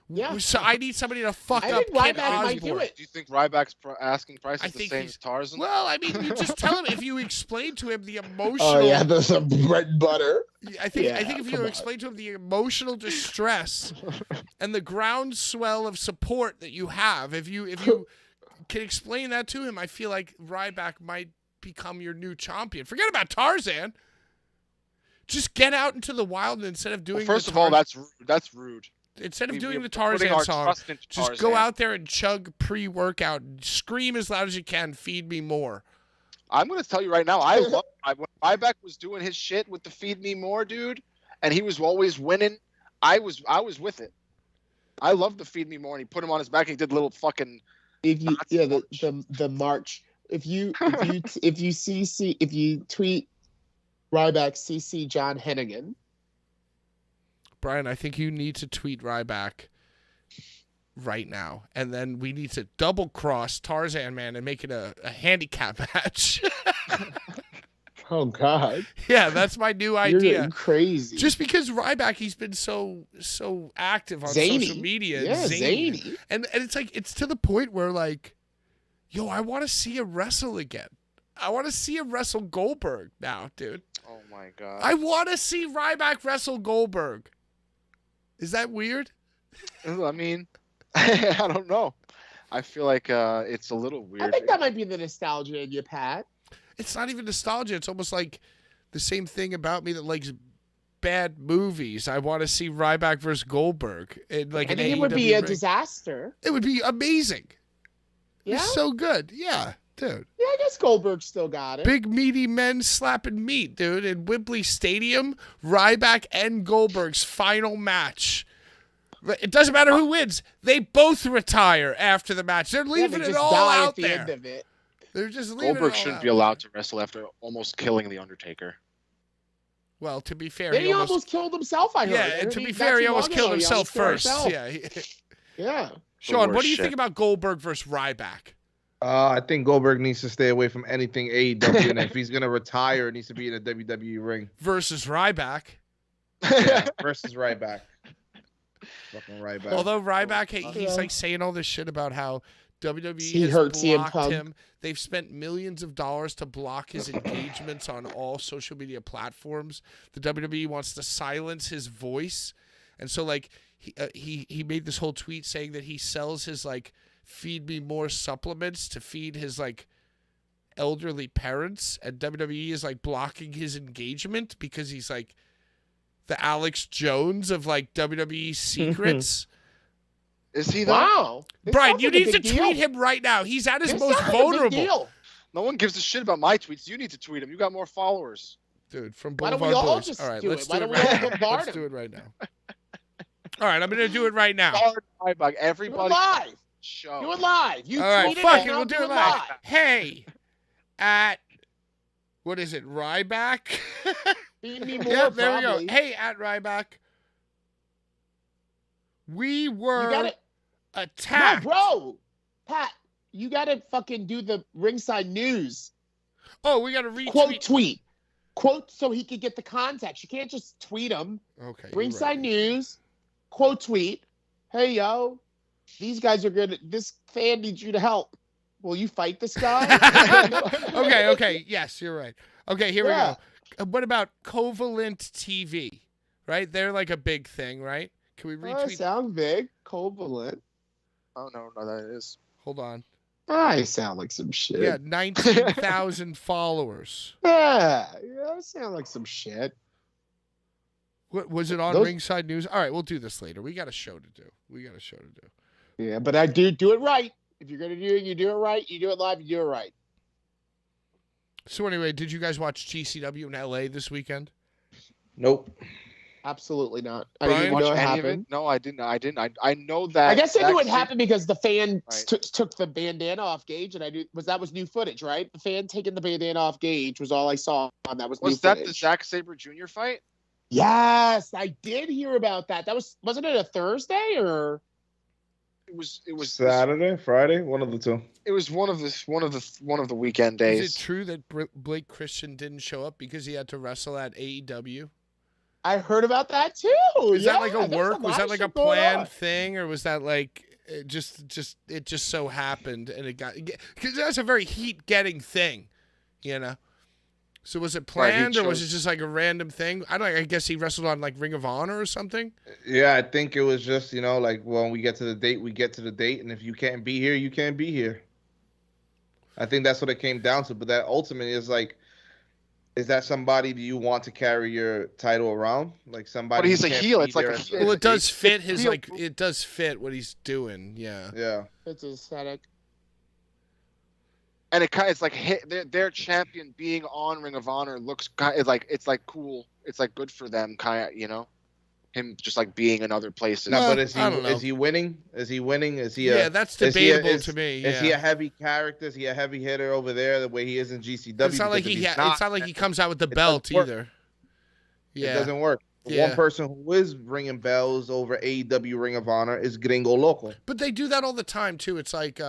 Speaker 4: Yeah.
Speaker 3: So I need somebody to fuck
Speaker 4: I
Speaker 3: up
Speaker 4: think
Speaker 3: Kid
Speaker 4: Ryback might do
Speaker 3: Osborne.
Speaker 4: it.
Speaker 5: Do you think Ryback's asking price
Speaker 3: I
Speaker 5: is the
Speaker 3: think
Speaker 5: same
Speaker 3: he's-
Speaker 5: as Tarzan?
Speaker 3: Well, I mean, you just tell him if you explain to him the emotional.
Speaker 4: Oh yeah, there's some bread and butter.
Speaker 3: I think
Speaker 4: Yeah,
Speaker 3: if you
Speaker 4: come on.
Speaker 3: explain to him the emotional distress and the groundswell of support that you have, if you can explain that to him, I feel like Ryback might become your new champion. Forget about Tarzan. Just get out into the wild and instead of doing.
Speaker 5: Well, first of all, that's rude.
Speaker 3: Instead of
Speaker 5: We-
Speaker 3: doing
Speaker 5: we're
Speaker 3: the
Speaker 5: putting
Speaker 3: Tarzan
Speaker 5: our
Speaker 3: song,
Speaker 5: trust into
Speaker 3: just
Speaker 5: Tarzan.
Speaker 3: go out there and chug pre-workout, and scream as loud as you can, feed me more.
Speaker 5: I'm going to tell you right now, when Ryback was doing his shit with the Feed Me More, dude, and he was always winning, I was with it. I love the Feed Me More, and he put him on his back, and he did little fucking
Speaker 4: The march. If you tweet Ryback CC John Hennigan.
Speaker 3: Brian, I think you need to tweet Ryback right now, and then we need to double cross Tarzan Man and make it a handicap match.
Speaker 4: Oh God.
Speaker 3: Yeah, that's my new
Speaker 4: You're
Speaker 3: idea.
Speaker 4: getting crazy.
Speaker 3: Just because Ryback, he's been so active on
Speaker 4: Zany.
Speaker 3: social media, and
Speaker 4: Yeah,
Speaker 3: zany.
Speaker 4: zany.
Speaker 3: And it's like it's to the point where like, yo, I want to see him wrestle again. I want to see him wrestle Goldberg now, dude.
Speaker 5: Oh my god.
Speaker 3: I want to see Ryback wrestle Goldberg. Is that weird?
Speaker 5: I mean, I don't know. I feel like it's a little weird.
Speaker 4: I think that might be the nostalgia in you, Pat.
Speaker 3: It's not even nostalgia. It's almost like the same thing about me that likes bad movies. I want to see Ryback versus Goldberg. In like
Speaker 4: I
Speaker 3: an
Speaker 4: think it would
Speaker 3: AEW
Speaker 4: be a
Speaker 3: ring.
Speaker 4: disaster.
Speaker 3: It would be amazing.
Speaker 4: Yeah.
Speaker 3: It's so good. Yeah, dude.
Speaker 4: Yeah, I guess Goldberg still got it.
Speaker 3: Big meaty men slapping meat, dude. In Wembley Stadium, Ryback and Goldberg's final match. It doesn't matter who wins. They both retire after the match. They're
Speaker 4: Yeah,
Speaker 3: leaving
Speaker 4: they
Speaker 3: it
Speaker 4: just
Speaker 3: all
Speaker 4: die
Speaker 3: out
Speaker 4: at the
Speaker 3: there.
Speaker 4: end of it.
Speaker 3: They're just leaving
Speaker 5: Goldberg
Speaker 3: it all
Speaker 5: shouldn't
Speaker 3: out
Speaker 5: be allowed to wrestle after almost killing the Undertaker.
Speaker 3: Well, to be fair,
Speaker 4: Then
Speaker 3: he
Speaker 4: he almost killed himself, I heard.
Speaker 3: yeah. And to be fair, he almost killed himself first.
Speaker 4: Yeah.
Speaker 3: Yeah.
Speaker 4: Yeah.
Speaker 3: Sean, what
Speaker 5: worst
Speaker 3: do you
Speaker 5: shit.
Speaker 3: think about Goldberg versus Ryback?
Speaker 6: I think Goldberg needs to stay away from anything AEW, and if he's gonna retire, it needs to be in a WWE ring.
Speaker 3: Versus Ryback.
Speaker 6: Yeah, versus Ryback. Fucking Ryback.
Speaker 3: Although Ryback, he's
Speaker 4: Yeah.
Speaker 3: like saying all this shit about how WWE
Speaker 4: He
Speaker 3: has
Speaker 4: hurt CM
Speaker 3: blocked
Speaker 4: Punk.
Speaker 3: him. They've spent millions of dollars to block his engagements on all social media platforms. The WWE wants to silence his voice, and so like he made this whole tweet saying that he sells his like Feed Me More supplements to feed his like elderly parents, and WWE is like blocking his engagement because he's like the Alex Jones of like WWE secrets.
Speaker 5: Is he though?
Speaker 4: Wow. This
Speaker 3: Brian,
Speaker 4: sounds
Speaker 3: you
Speaker 4: like a
Speaker 3: need to
Speaker 4: big
Speaker 3: tweet
Speaker 4: deal.
Speaker 3: him right now. He's at his
Speaker 4: This
Speaker 3: most
Speaker 4: sounds like a big
Speaker 3: vulnerable.
Speaker 4: deal.
Speaker 5: No one gives a shit about my tweets. You need to tweet him. You got more followers.
Speaker 3: Dude, from
Speaker 4: Why don't
Speaker 3: Blvd
Speaker 4: we all
Speaker 3: Bullies.
Speaker 4: just
Speaker 3: All right,
Speaker 4: do
Speaker 3: let's
Speaker 4: it? Why
Speaker 3: do it
Speaker 4: don't we
Speaker 3: right
Speaker 4: all
Speaker 3: now.
Speaker 4: bombard
Speaker 3: Let's
Speaker 4: him?
Speaker 3: do it right now. All right, I'm going to do it right now.
Speaker 5: Hard Ryback.
Speaker 4: Do it
Speaker 5: Everybody
Speaker 4: live.
Speaker 5: show.
Speaker 4: Do it live. You
Speaker 3: All right,
Speaker 4: tweet
Speaker 3: fuck
Speaker 4: and
Speaker 3: it.
Speaker 4: I'll
Speaker 3: We'll do it live. Hey, at, what is it, Ryback?
Speaker 4: Feed me more,
Speaker 3: Yeah, there we
Speaker 4: probably.
Speaker 3: go. Hey, at Ryback. We
Speaker 4: You
Speaker 3: were
Speaker 4: gotta, no,
Speaker 3: attacked.
Speaker 4: bro. Pat, you gotta fucking do the ringside news.
Speaker 3: Oh, we got to retweet.
Speaker 4: Quote tweet. Quote so he could get the context. You can't just tweet him.
Speaker 3: Okay. you're
Speaker 4: Ringside
Speaker 3: right.
Speaker 4: news. Quote tweet. Hey, yo. These guys are good. This fan needs you to help. Will you fight this guy?
Speaker 3: Okay. Yes, you're right. Okay, here
Speaker 4: Yeah.
Speaker 3: we go. What about Covalent TV? Right? They're like a big thing, right? Can we
Speaker 4: Oh,
Speaker 3: retweet?
Speaker 4: sound big. Covalent.
Speaker 5: Oh no, that is.
Speaker 3: Hold on.
Speaker 4: I sound like some shit.
Speaker 3: Yeah, 19,000 followers.
Speaker 4: Yeah, I sound like some shit.
Speaker 3: What was it on
Speaker 4: Those-
Speaker 3: Ringside News? All right, we'll do this later. We got a show to do.
Speaker 4: Yeah, but I do it right. If you're gonna do it, you do it right. You do it live, you do it right.
Speaker 3: So anyway, did you guys watch GCW in LA this weekend?
Speaker 6: Nope.
Speaker 4: Absolutely not. I
Speaker 3: Brian,
Speaker 4: didn't even
Speaker 5: Watch
Speaker 4: know it
Speaker 5: any of it?
Speaker 4: happened.
Speaker 5: No, I didn't. I know that.
Speaker 4: I guess I knew it
Speaker 5: that
Speaker 4: happened because the fan
Speaker 5: Right.
Speaker 4: took the bandana off Gage, and I knew that was new footage, right? The fan taking the bandana off Gage was all I saw, and that was new
Speaker 5: Was that the
Speaker 4: footage.
Speaker 5: Zack Sabre Jr. fight?
Speaker 4: Yes, I did hear about that. Wasn't it a Thursday or?
Speaker 5: It was
Speaker 6: Saturday, Friday, one of the two.
Speaker 5: It was one of the weekend
Speaker 3: Is
Speaker 5: days.
Speaker 3: it true that Blake Christian didn't show up because he had to wrestle at AEW?
Speaker 4: I heard about that too.
Speaker 3: Is that like a work? Was that like a planned
Speaker 4: thing?
Speaker 3: thing, or was that like it just so happened and it got? Because that's a very heat-getting thing, you know. So was it planned, or was it just like a random thing? I guess he wrestled on like Ring of Honor or something.
Speaker 6: Yeah, I think it was just, like when we get to the date, we get to the date, and if you can't be here, you can't be here. I think that's what it came down to. But that ultimately is like, is that somebody do you want to carry your title around? Like somebody.
Speaker 5: But he's a heel. It's like
Speaker 3: well, it does fit his like. It does fit what he's doing. Yeah.
Speaker 6: Yeah.
Speaker 4: It's aesthetic.
Speaker 5: And it's like their champion being on Ring of Honor looks kind of like it's like cool. It's like good for them, kind of, him just like being in other places.
Speaker 6: No, but is
Speaker 3: I don't know.
Speaker 6: he winning? Is he winning? Is he?
Speaker 3: Yeah, that's debatable to me.
Speaker 6: Is he a heavy character? Is he a heavy hitter over there the way he is in GCW?
Speaker 3: It's not like it's not like he comes out with the belt either. Yeah,
Speaker 6: it doesn't work.
Speaker 3: Yeah.
Speaker 6: One person who is ringing bells over AEW Ring of Honor is Gringo Loco.
Speaker 3: But they do that all the time too. It's like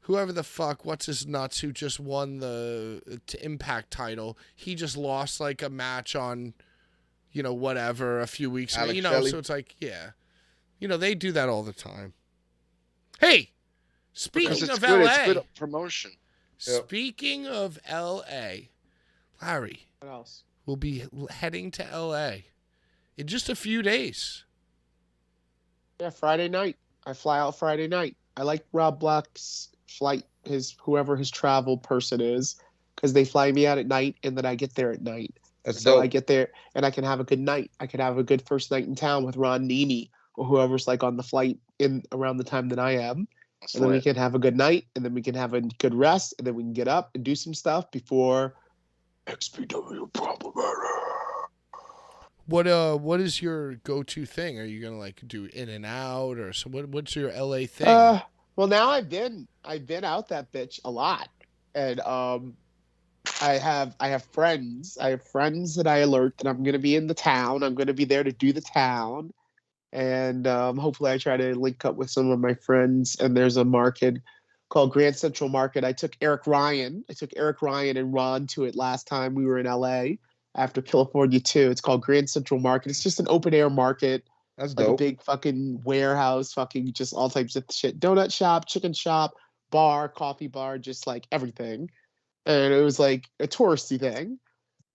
Speaker 3: whoever the fuck, what's his nuts, who just won the Impact title. He just lost like a match on, whatever, a few weeks ago.
Speaker 6: Shelley.
Speaker 3: So it's like, yeah. They do that all the time. Hey, speaking of
Speaker 5: good,
Speaker 3: LA.
Speaker 5: it's good promotion.
Speaker 3: Speaking of LA, Larry.
Speaker 4: What else?
Speaker 3: We'll be heading to LA in just a few days.
Speaker 4: Yeah, Friday night. I fly out Friday night. I like Rob Black's flight, whoever his travel person is, because they fly me out at night and then I get there at night.
Speaker 6: That's
Speaker 4: so
Speaker 6: dope.
Speaker 4: I get there and I can have a good night. I can have a good first night in town with Ron Nemi or whoever's like on the flight in around the time that I am. And then we can have a good night and then we can have a good rest and then we can get up and do some stuff before XPW Problematic.
Speaker 3: What is your go-to thing? Are you gonna like do in and out or so? What's your LA thing?
Speaker 4: Well, now I've been out that bitch a lot, and I have friends. I have friends that I alert that I'm gonna be in the town. I'm gonna be there to do the town, and hopefully I try to link up with some of my friends. And there's a market called Grand Central Market. I took Eric Ryan and Ron to it last time we were in LA. After California 2. It's called Grand Central Market. It's just an open air market.
Speaker 6: That's
Speaker 4: like
Speaker 6: dope.
Speaker 4: A big fucking warehouse, fucking just all types of shit. Donut shop, chicken shop, bar, coffee bar, just like everything. And it was like a touristy thing.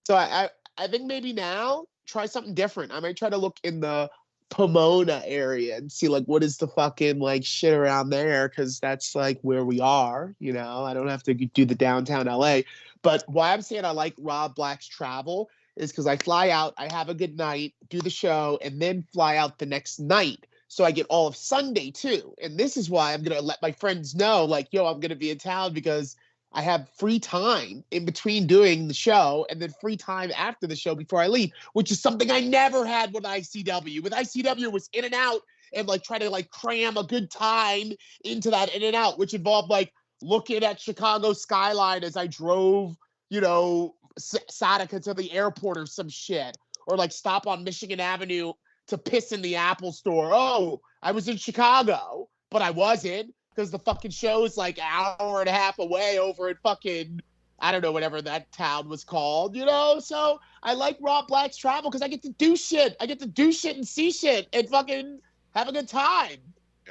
Speaker 4: So I think maybe now try something different. I might try to look in the Pomona area and see like what is the fucking like shit around there, because that's like where we are, I don't have to do the downtown LA. But why I'm saying I like Rob Black's travel is because I fly out, I have a good night, do the show, and then fly out the next night. So I get all of Sunday too. And this is why I'm gonna let my friends know, like, yo, I'm gonna be in town because I have free time in between doing the show and then free time after the show before I leave, which is something I never had with ICW. With ICW, it was in and out and like try to like cram a good time into that in and out, which involved like looking at Chicago skyline as I drove, Sadaka to the airport or some shit, or like stop on Michigan Avenue to piss in the Apple store. Oh, I was in Chicago, but I wasn't, because the fucking show is like an hour and a half away over in fucking, I don't know, whatever that town was called, So I like Rob Black's travel because I get to do shit. I get to do shit and see shit and fucking have a good time.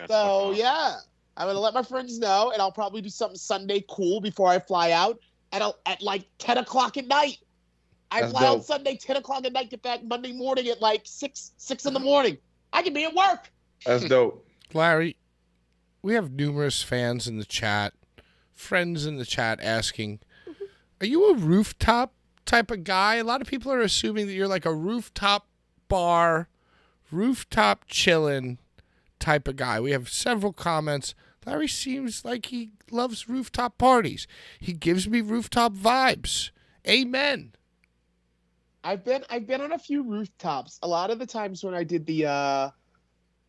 Speaker 4: So yeah, I'm going to let my friends know, and I'll probably do something Sunday cool before I fly out at like 10 o'clock at night. I fly out Sunday, 10 o'clock at night, get back Monday morning at like 6 in the morning. I can be at work.
Speaker 6: That's dope.
Speaker 3: Larry, we have numerous fans in the chat, friends in the chat asking, are you a rooftop type of guy? A lot of people are assuming that you're like a rooftop bar, rooftop chillin' type of guy. We have several comments. Larry seems like he loves rooftop parties. He gives me rooftop vibes. Amen.
Speaker 4: I've been on a few rooftops. A lot of the times when I did the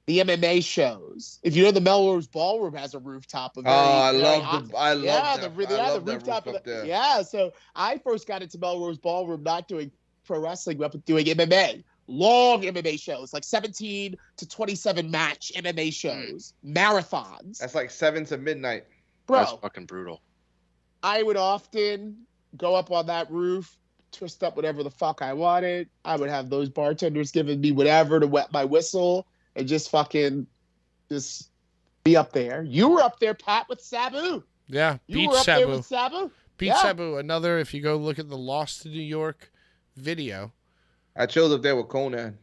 Speaker 4: MMA shows, if you know, the Melrose Ballroom has a rooftop.
Speaker 6: I love the
Speaker 4: rooftop. Yeah, so I first got into Melrose Ballroom not doing pro wrestling, but doing MMA. Long MMA shows, like 17 to 27 match MMA shows, marathons.
Speaker 6: That's like 7 to midnight.
Speaker 4: Bro,
Speaker 5: that's fucking brutal.
Speaker 4: I would often go up on that roof twist up whatever the fuck I wanted. I would have those bartenders giving me whatever to wet my whistle and just fucking just be up there. You were up there, Pat, with Sabu.
Speaker 3: Yeah,
Speaker 4: You
Speaker 3: Beach
Speaker 4: were up there
Speaker 3: Sabu.
Speaker 4: with Sabu.
Speaker 3: Beach
Speaker 4: Yeah.
Speaker 3: Sabu, another, if you go look at the Lost to New York video,
Speaker 6: I chilled up there with Conan.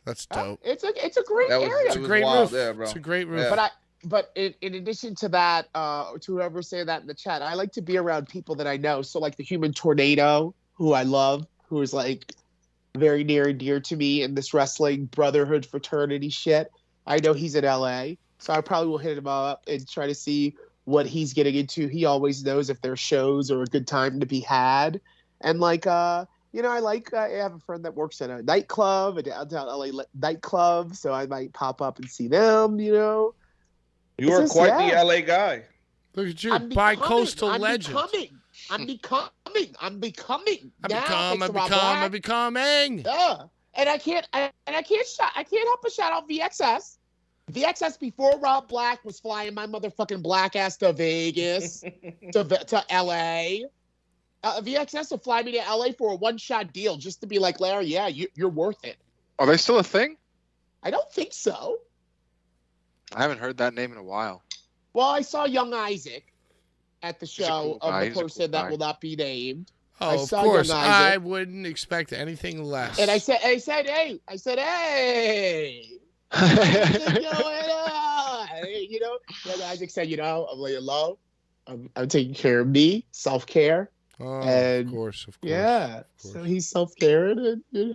Speaker 3: that's dope.
Speaker 4: It's a great area.
Speaker 3: It's a great
Speaker 6: wild
Speaker 3: roof.
Speaker 6: there, bro.
Speaker 3: It's a great roof.
Speaker 6: Yeah.
Speaker 4: But in addition to that, to whoever say that in the chat, I like to be around people that I know. So like the Human Tornado, who I love, who is like very near and dear to me in this wrestling brotherhood fraternity shit. I know he's in LA, so I probably will hit him up and try to see what he's getting into. He always knows if there's shows or a good time to be had. And like I have a friend that works at a nightclub, a downtown LA nightclub, so I might pop up and see them,
Speaker 6: You are quite the LA guy.
Speaker 3: Look at you, bi-coastal legend.
Speaker 4: I'm becoming.
Speaker 3: I'm becoming.
Speaker 4: Yeah, and I can't help but shout out VXS. VXS before Rob Black was flying my motherfucking black ass to Vegas, to LA. VXS will fly me to LA for a one-shot deal just to be like, Larry, yeah, you're worth it.
Speaker 5: Are they still a thing?
Speaker 4: I don't think so.
Speaker 5: I haven't heard that name in a while.
Speaker 4: Well, I saw Young Isaac at the
Speaker 5: He's a
Speaker 4: show
Speaker 5: cool
Speaker 4: of
Speaker 5: guy.
Speaker 4: the
Speaker 5: He's a
Speaker 4: person
Speaker 5: cool
Speaker 4: that
Speaker 5: guy.
Speaker 4: will not be named.
Speaker 3: Oh,
Speaker 4: I
Speaker 3: of
Speaker 4: saw
Speaker 3: course.
Speaker 4: Young Isaac.
Speaker 3: I wouldn't expect anything less.
Speaker 4: And I said, hey. What's going on? Young Isaac said, I'm laying low. I'm taking care of me, self-care.
Speaker 3: Oh,
Speaker 4: and
Speaker 3: of course.
Speaker 4: Yeah.
Speaker 3: Of course.
Speaker 4: So he's self-caring and,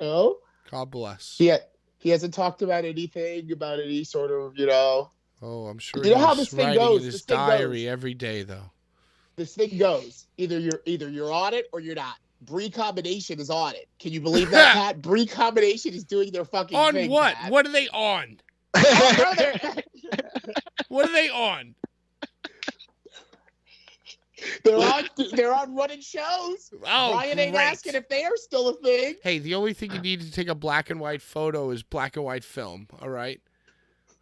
Speaker 3: God bless.
Speaker 4: He hasn't talked about anything, about any sort of,
Speaker 3: Oh, I'm sure
Speaker 4: You know how
Speaker 3: he's
Speaker 4: this thing
Speaker 3: writing
Speaker 4: goes,
Speaker 3: in his
Speaker 4: this thing
Speaker 3: diary
Speaker 4: goes.
Speaker 3: every day, though.
Speaker 4: This thing goes. Either you're on it or you're not. Bri Combination is on it. Can you believe that, Pat? Bri Combination is doing their fucking
Speaker 3: On
Speaker 4: thing,
Speaker 3: what?
Speaker 4: Pat.
Speaker 3: What are they on?
Speaker 4: Oh, brother.
Speaker 3: What are they on?
Speaker 4: They're on running shows.
Speaker 3: Oh,
Speaker 4: Brian ain't
Speaker 3: great.
Speaker 4: asking if they are still a thing.
Speaker 3: Hey, the only thing you need to take a black and white photo is black and white film, all right?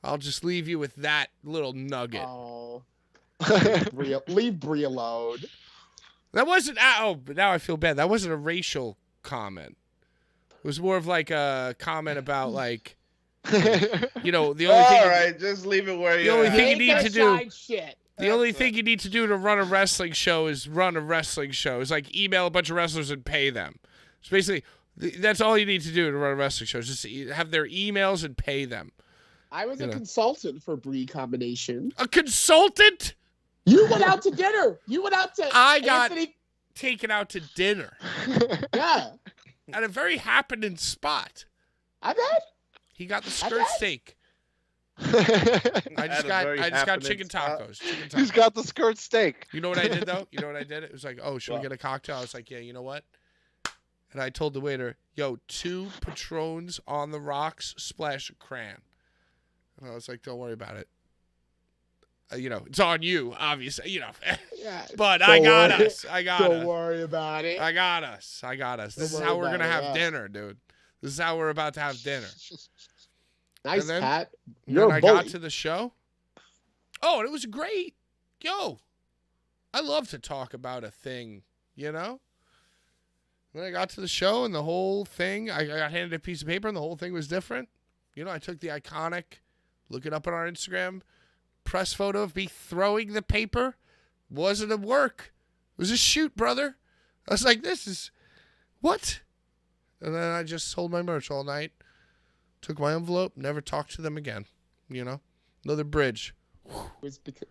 Speaker 3: I'll just leave you with that little nugget.
Speaker 4: Oh. Leave Bri alone.
Speaker 3: That wasn't, but now I feel bad. That wasn't a racial comment. It was more of like a comment about like, the only thing.
Speaker 6: All right, just leave it where
Speaker 3: The
Speaker 6: you're
Speaker 3: only
Speaker 6: at.
Speaker 3: thing you
Speaker 4: Ain't
Speaker 3: need
Speaker 4: gonna
Speaker 3: to do.
Speaker 4: shine shit.
Speaker 3: The only thing you need to do to run a wrestling show is run a wrestling show. It's like email a bunch of wrestlers and pay them. It's basically, that's all you need to do to run a wrestling show. Is just have their emails and pay them.
Speaker 4: I was a consultant for Bri Combination.
Speaker 3: A consultant?
Speaker 4: You went out to dinner. You went out to
Speaker 3: I got
Speaker 4: Anthony.
Speaker 3: taken out to dinner
Speaker 4: Yeah.
Speaker 3: at a very happening spot.
Speaker 4: I bet.
Speaker 3: He got the
Speaker 4: I
Speaker 3: skirt
Speaker 4: bet.
Speaker 3: steak. I
Speaker 6: At
Speaker 3: just
Speaker 6: a
Speaker 3: got
Speaker 6: very
Speaker 3: chicken
Speaker 6: happening spot.
Speaker 3: tacos. Chicken
Speaker 5: He's
Speaker 3: tacos.
Speaker 5: got the skirt steak.
Speaker 3: You know what I did though? You know what I did? It was like, oh, should we
Speaker 6: What?
Speaker 3: get a cocktail? I was like, yeah, you know what? And I told the waiter, yo, 2 Patrons on the rocks, splash a cran. And I was like, don't worry about it. It's on you, obviously,
Speaker 4: Yeah.
Speaker 3: But
Speaker 4: Don't
Speaker 3: I got
Speaker 4: worry.
Speaker 3: us. I got
Speaker 4: Don't
Speaker 3: us.
Speaker 4: worry about it.
Speaker 3: I got us. This is
Speaker 4: Don't
Speaker 3: how
Speaker 4: worry
Speaker 3: we're going to
Speaker 4: about
Speaker 3: have
Speaker 4: it,
Speaker 3: dinner, dude. This is how we're about to have dinner.
Speaker 4: Nice,
Speaker 3: And then-
Speaker 4: Pat.
Speaker 3: And
Speaker 4: You're
Speaker 3: then
Speaker 4: a
Speaker 3: I
Speaker 4: bully.
Speaker 3: got to the show. Oh, and it was great. Yo, I love to talk about a thing, Then I got to the show and the whole thing, I got handed a piece of paper and the whole thing was different. I took the iconic, look it up on our Instagram, press photo of me throwing the paper. Wasn't a work. It was a shoot, brother. I was like, this is, what? And then I just sold my merch all night. Took my envelope, never talked to them again. Another bridge.
Speaker 4: It was because,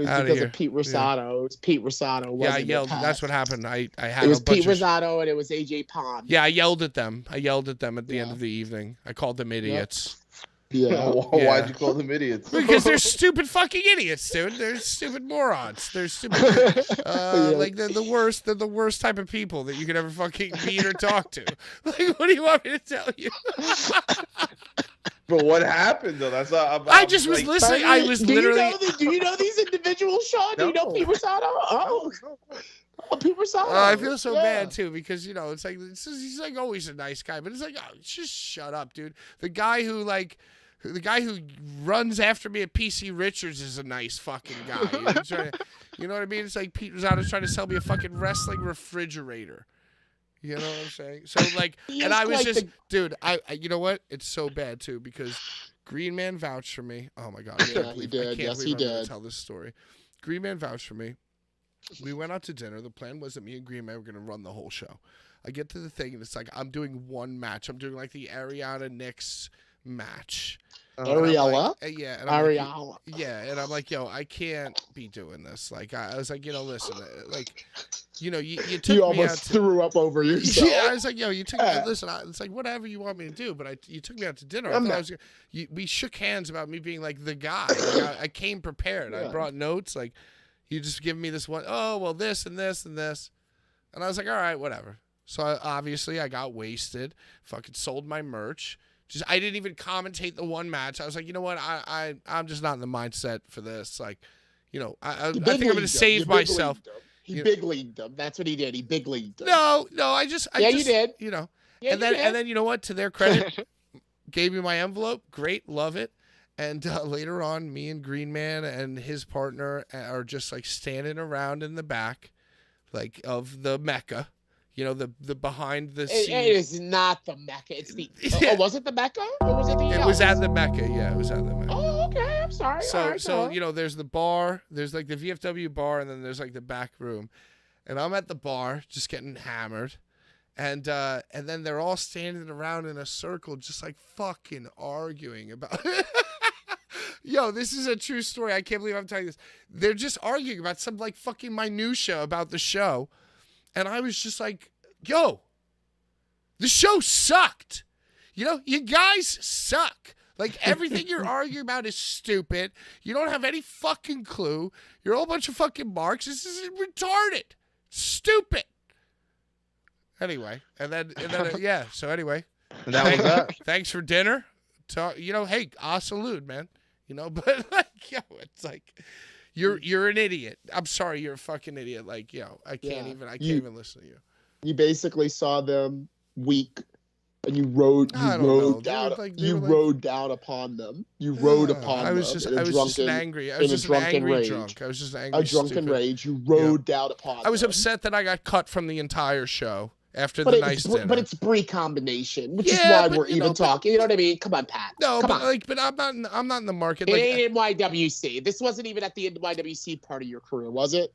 Speaker 3: Outta here.
Speaker 4: of Pete Rosato. It was Pete Rosato.
Speaker 3: Yeah, I
Speaker 4: wasn't it,
Speaker 3: yelled.
Speaker 4: Pat?
Speaker 3: That's what happened. I had
Speaker 4: It was
Speaker 3: a bunch
Speaker 4: Pete
Speaker 3: of.
Speaker 4: Rosato and it was AJ Pond.
Speaker 3: Yeah, I yelled at them. at the end
Speaker 4: Yeah.
Speaker 3: of the evening. I called them idiots.
Speaker 4: Yeah.
Speaker 6: Why'd you call them idiots?
Speaker 3: Because they're stupid fucking idiots, dude. They're stupid morons. They're stupid. Like they're the worst. They're the worst type of people that you could ever fucking meet or talk to. Like, what do you want me to tell you?
Speaker 6: But what happened though? That's
Speaker 3: I just was listening. I was literally.
Speaker 4: Do you know these individuals, Sean? Do you know
Speaker 6: No.
Speaker 4: Pete Rosato? Oh, Pete Rosato.
Speaker 3: I feel so
Speaker 4: Yeah.
Speaker 3: bad too because it's like he's like always a nice guy, but it's like just shut up, dude. The guy who runs after me at PC Richards is a nice fucking guy. You know what I mean? It's like Pete Rosato's trying to sell me a fucking wrestling refrigerator. You know what I'm saying? So like,
Speaker 4: He
Speaker 3: and
Speaker 4: is
Speaker 3: I was
Speaker 4: quite
Speaker 3: just,
Speaker 4: the-
Speaker 3: dude, I you know what? It's so bad too because Green Man vouched for me. Oh my god, I
Speaker 4: Yeah,
Speaker 3: can't
Speaker 4: he
Speaker 3: believe,
Speaker 4: did. Yes,
Speaker 3: I'm
Speaker 4: he
Speaker 3: gonna
Speaker 4: did.
Speaker 3: tell this story. Green Man vouched for me. We went out to dinner. The plan was that me and Green Man were gonna run the whole show. I get to the thing and it's like I'm doing one match. I'm doing like the Ariana Nix match. And I'm like,
Speaker 4: Ariella?
Speaker 3: yeah, and I'm like,
Speaker 4: Ariella.
Speaker 3: yeah, and I'm like, yo, I can't be doing this. Like, I was like, listen, like, you took
Speaker 4: You
Speaker 3: me out
Speaker 4: almost
Speaker 3: to,
Speaker 4: threw up over yourself.
Speaker 3: yeah, I was like, yo, you took
Speaker 4: Yeah.
Speaker 3: listen, it's like whatever you want me to do, but you took me out to dinner. I
Speaker 4: I'm
Speaker 3: thought
Speaker 4: not-
Speaker 3: I was, we shook hands about me being like the guy. Like, I came prepared. I
Speaker 4: Yeah.
Speaker 3: brought notes. Like, you just give me this one. Oh, well, this and this and this, and I was like, all right, whatever. So obviously I got wasted. Fucking sold my merch. Just I didn't even commentate the one match. I was like, you know what? I'm just not in the mindset for this. Like, I think I'm gonna save myself.
Speaker 4: He big leagued them. That's what he did. He big leagued them.
Speaker 3: No, I
Speaker 4: you
Speaker 3: just
Speaker 4: did.
Speaker 3: Yeah,
Speaker 4: and
Speaker 3: then you know what? To their credit, gave me my envelope. Great, love it. And later on, me and Green Man and his partner are just like standing around in the back, like of the Mecca. The behind the scenes.
Speaker 4: It is not the Mecca. It's the.
Speaker 3: Yeah.
Speaker 4: Oh, was it the Mecca or was it the?
Speaker 3: It was at the Mecca. Yeah, it was at the Mecca.
Speaker 4: Oh, okay. I'm sorry.
Speaker 3: So,
Speaker 4: All right,
Speaker 3: so
Speaker 4: go on.
Speaker 3: there's the bar, there's like the VFW bar, and then there's like the back room, and I'm at the bar just getting hammered, and then they're all standing around in a circle, just like fucking arguing about. Yo, this is a true story. I can't believe I'm telling you this. They're just arguing about some like fucking minutia about the show, and I was just like, yo, the show sucked. You guys suck. Like, everything you're arguing about is stupid. You don't have any fucking clue. You're all a bunch of fucking marks. This is retarded. Stupid. Anyway, and then yeah, so anyway.
Speaker 6: And that was that.
Speaker 3: Thanks for dinner. Hey, I salute, man. But like, yo, it's like you're an idiot. I'm sorry, you're a fucking idiot. Like, I can't even listen to you.
Speaker 4: You basically saw them weak, and you rode down upon them. You rode upon them.
Speaker 3: I was just angry. I was just an angry drunk. I was just angry.
Speaker 4: A drunken rage. You rode down upon them.
Speaker 3: I was upset that I got cut from the entire show after the nice dinner.
Speaker 4: But it's Bri combination, which is why we're even talking. You know what I mean? Come on, Pat.
Speaker 3: No,
Speaker 4: Come on.
Speaker 3: but I'm not in the market.
Speaker 4: It ain't NYWC. This wasn't even at the NYWC part of your career, was it?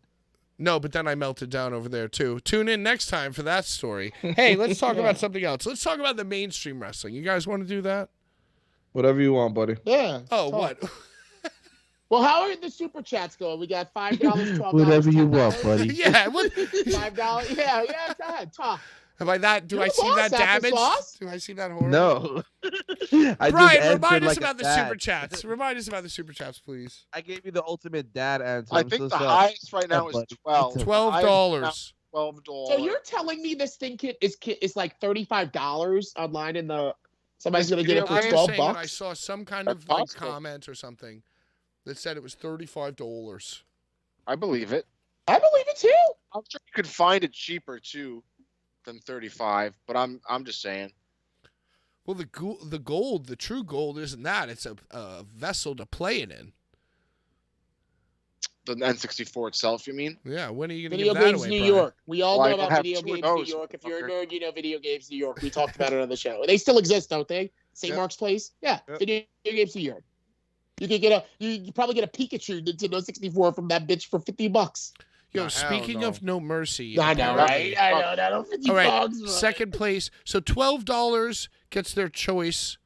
Speaker 3: No, but then I melted down over there too. Tune in next time for that story. Hey, let's talk about something else. Let's talk about the mainstream wrestling. You guys want to do that?
Speaker 6: Whatever you want, buddy.
Speaker 4: Yeah.
Speaker 3: Oh, what?
Speaker 4: Well, how are the super chats going? We got $5, $12.
Speaker 6: Whatever you
Speaker 4: $10.
Speaker 6: want, buddy.
Speaker 3: Yeah. What?
Speaker 4: $5. Yeah. Go ahead. Talk.
Speaker 3: Am I that? Do I seem that damaged? Do I seem that horrible?
Speaker 6: No.
Speaker 3: Brian, remind us about the super chats. Remind us about the super chats, please.
Speaker 6: I gave you the ultimate dad answer.
Speaker 5: I think the highest right now is 12.
Speaker 3: $12.
Speaker 5: $12.
Speaker 4: So you're telling me this thing is like $35 online in the somebody's gonna get it for
Speaker 3: I am
Speaker 4: $12
Speaker 3: saying that I
Speaker 4: bucks?
Speaker 3: saw some kind
Speaker 5: That's
Speaker 3: of like
Speaker 5: possible.
Speaker 3: comment or something that said it was $35.
Speaker 5: I believe it.
Speaker 4: I believe it too.
Speaker 5: I'm sure you could find it cheaper too than 35, but I'm just saying.
Speaker 3: Well, the gold, the true gold isn't that. It's a vessel to play it in.
Speaker 5: The N64 itself, you mean?
Speaker 3: Yeah, when are you going to
Speaker 4: Video
Speaker 3: give that
Speaker 4: Games
Speaker 3: away,
Speaker 4: New
Speaker 3: Brian?
Speaker 4: York. We all
Speaker 5: Well, I
Speaker 4: know
Speaker 5: don't
Speaker 4: about
Speaker 5: have
Speaker 4: Video
Speaker 5: two of
Speaker 4: Games New
Speaker 5: those,
Speaker 4: York. If you're a
Speaker 5: fucker.
Speaker 4: nerd, you know Video Games New York. We talked about it on the show. They still exist, don't they? St.
Speaker 6: Yep.
Speaker 4: Mark's Place? Yeah.
Speaker 6: Yep.
Speaker 4: Video Games New York. You could get you probably get a Pikachu Nintendo 64 from that bitch for $50.
Speaker 3: Yo,
Speaker 6: Hell
Speaker 3: speaking
Speaker 6: no.
Speaker 3: of No Mercy.
Speaker 4: I know, right? I know that. $50.
Speaker 3: All right,
Speaker 4: Right?
Speaker 3: second place. So $12 gets their choice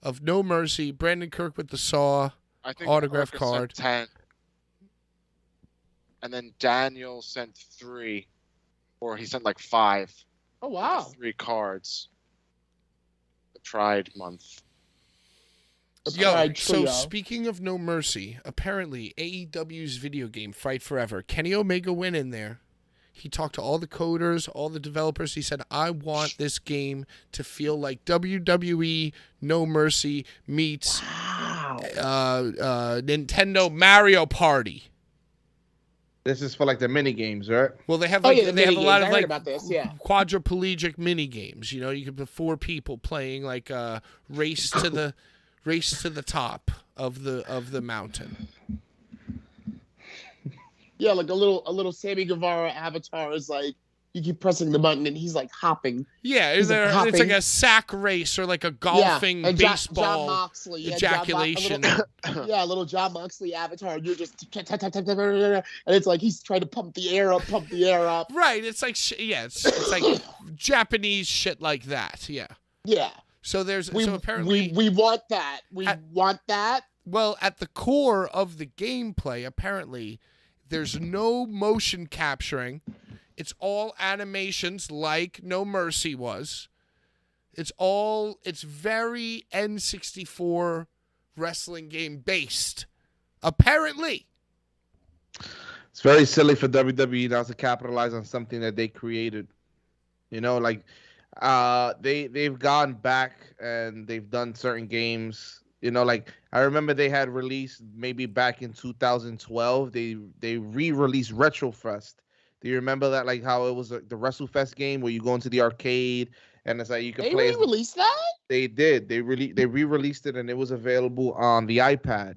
Speaker 3: of No Mercy. Brandon Kirk with the saw.
Speaker 5: I think
Speaker 3: Autograph
Speaker 5: Erica sent
Speaker 3: card.
Speaker 5: 10. And then Daniel sent 3. Or he sent like 5.
Speaker 4: Oh wow.
Speaker 5: 3 cards. The Pride Month.
Speaker 3: Yo,
Speaker 4: Pride
Speaker 3: so
Speaker 4: Trio.
Speaker 3: speaking of No Mercy, apparently AEW's video game Fight Forever, Kenny Omega went in there. He talked to all the coders, all the developers. He said, I want this game to feel like WWE No Mercy meets Nintendo Mario Party.
Speaker 6: This is for like the mini games, right?
Speaker 3: Well, they have
Speaker 4: Oh,
Speaker 3: like
Speaker 4: yeah, the
Speaker 3: they have a
Speaker 4: mini
Speaker 3: lot
Speaker 4: games.
Speaker 3: of
Speaker 4: I heard
Speaker 3: like
Speaker 4: about this, yeah.
Speaker 3: quadriplegic mini games. You know, you could put 4 people playing like a race to the top of the mountain.
Speaker 4: Yeah, like a little Sammy Guevara avatar is like You keep pressing the button, and he's like hopping.
Speaker 3: Yeah,
Speaker 4: He's
Speaker 3: it's
Speaker 4: hopping.
Speaker 3: like a sack race or like a golfing
Speaker 4: and
Speaker 3: baseball
Speaker 4: John Moxley,
Speaker 3: ejaculation.
Speaker 4: A little John Moxley avatar. And you're just and it's like he's trying to pump the air up.
Speaker 3: Right. It's like it's like Japanese shit like that. Yeah.
Speaker 4: Yeah.
Speaker 3: So apparently
Speaker 4: we want that. We want that.
Speaker 3: Well, at the core of the gameplay, apparently, there's no motion capturing. It's all animations like No Mercy was. It's very N64 wrestling game based. Apparently.
Speaker 6: It's very silly for WWE now to capitalize on something that they created. You know, like they've gone back and they've done certain games. You know, like I remember they had released maybe back in 2012. They re-released Retrofest. Do you remember that? Like how it was the WrestleFest game where you go into the arcade and it's like you can play.
Speaker 4: They re-released that?
Speaker 6: They did. They re-released it and it was available on the iPad.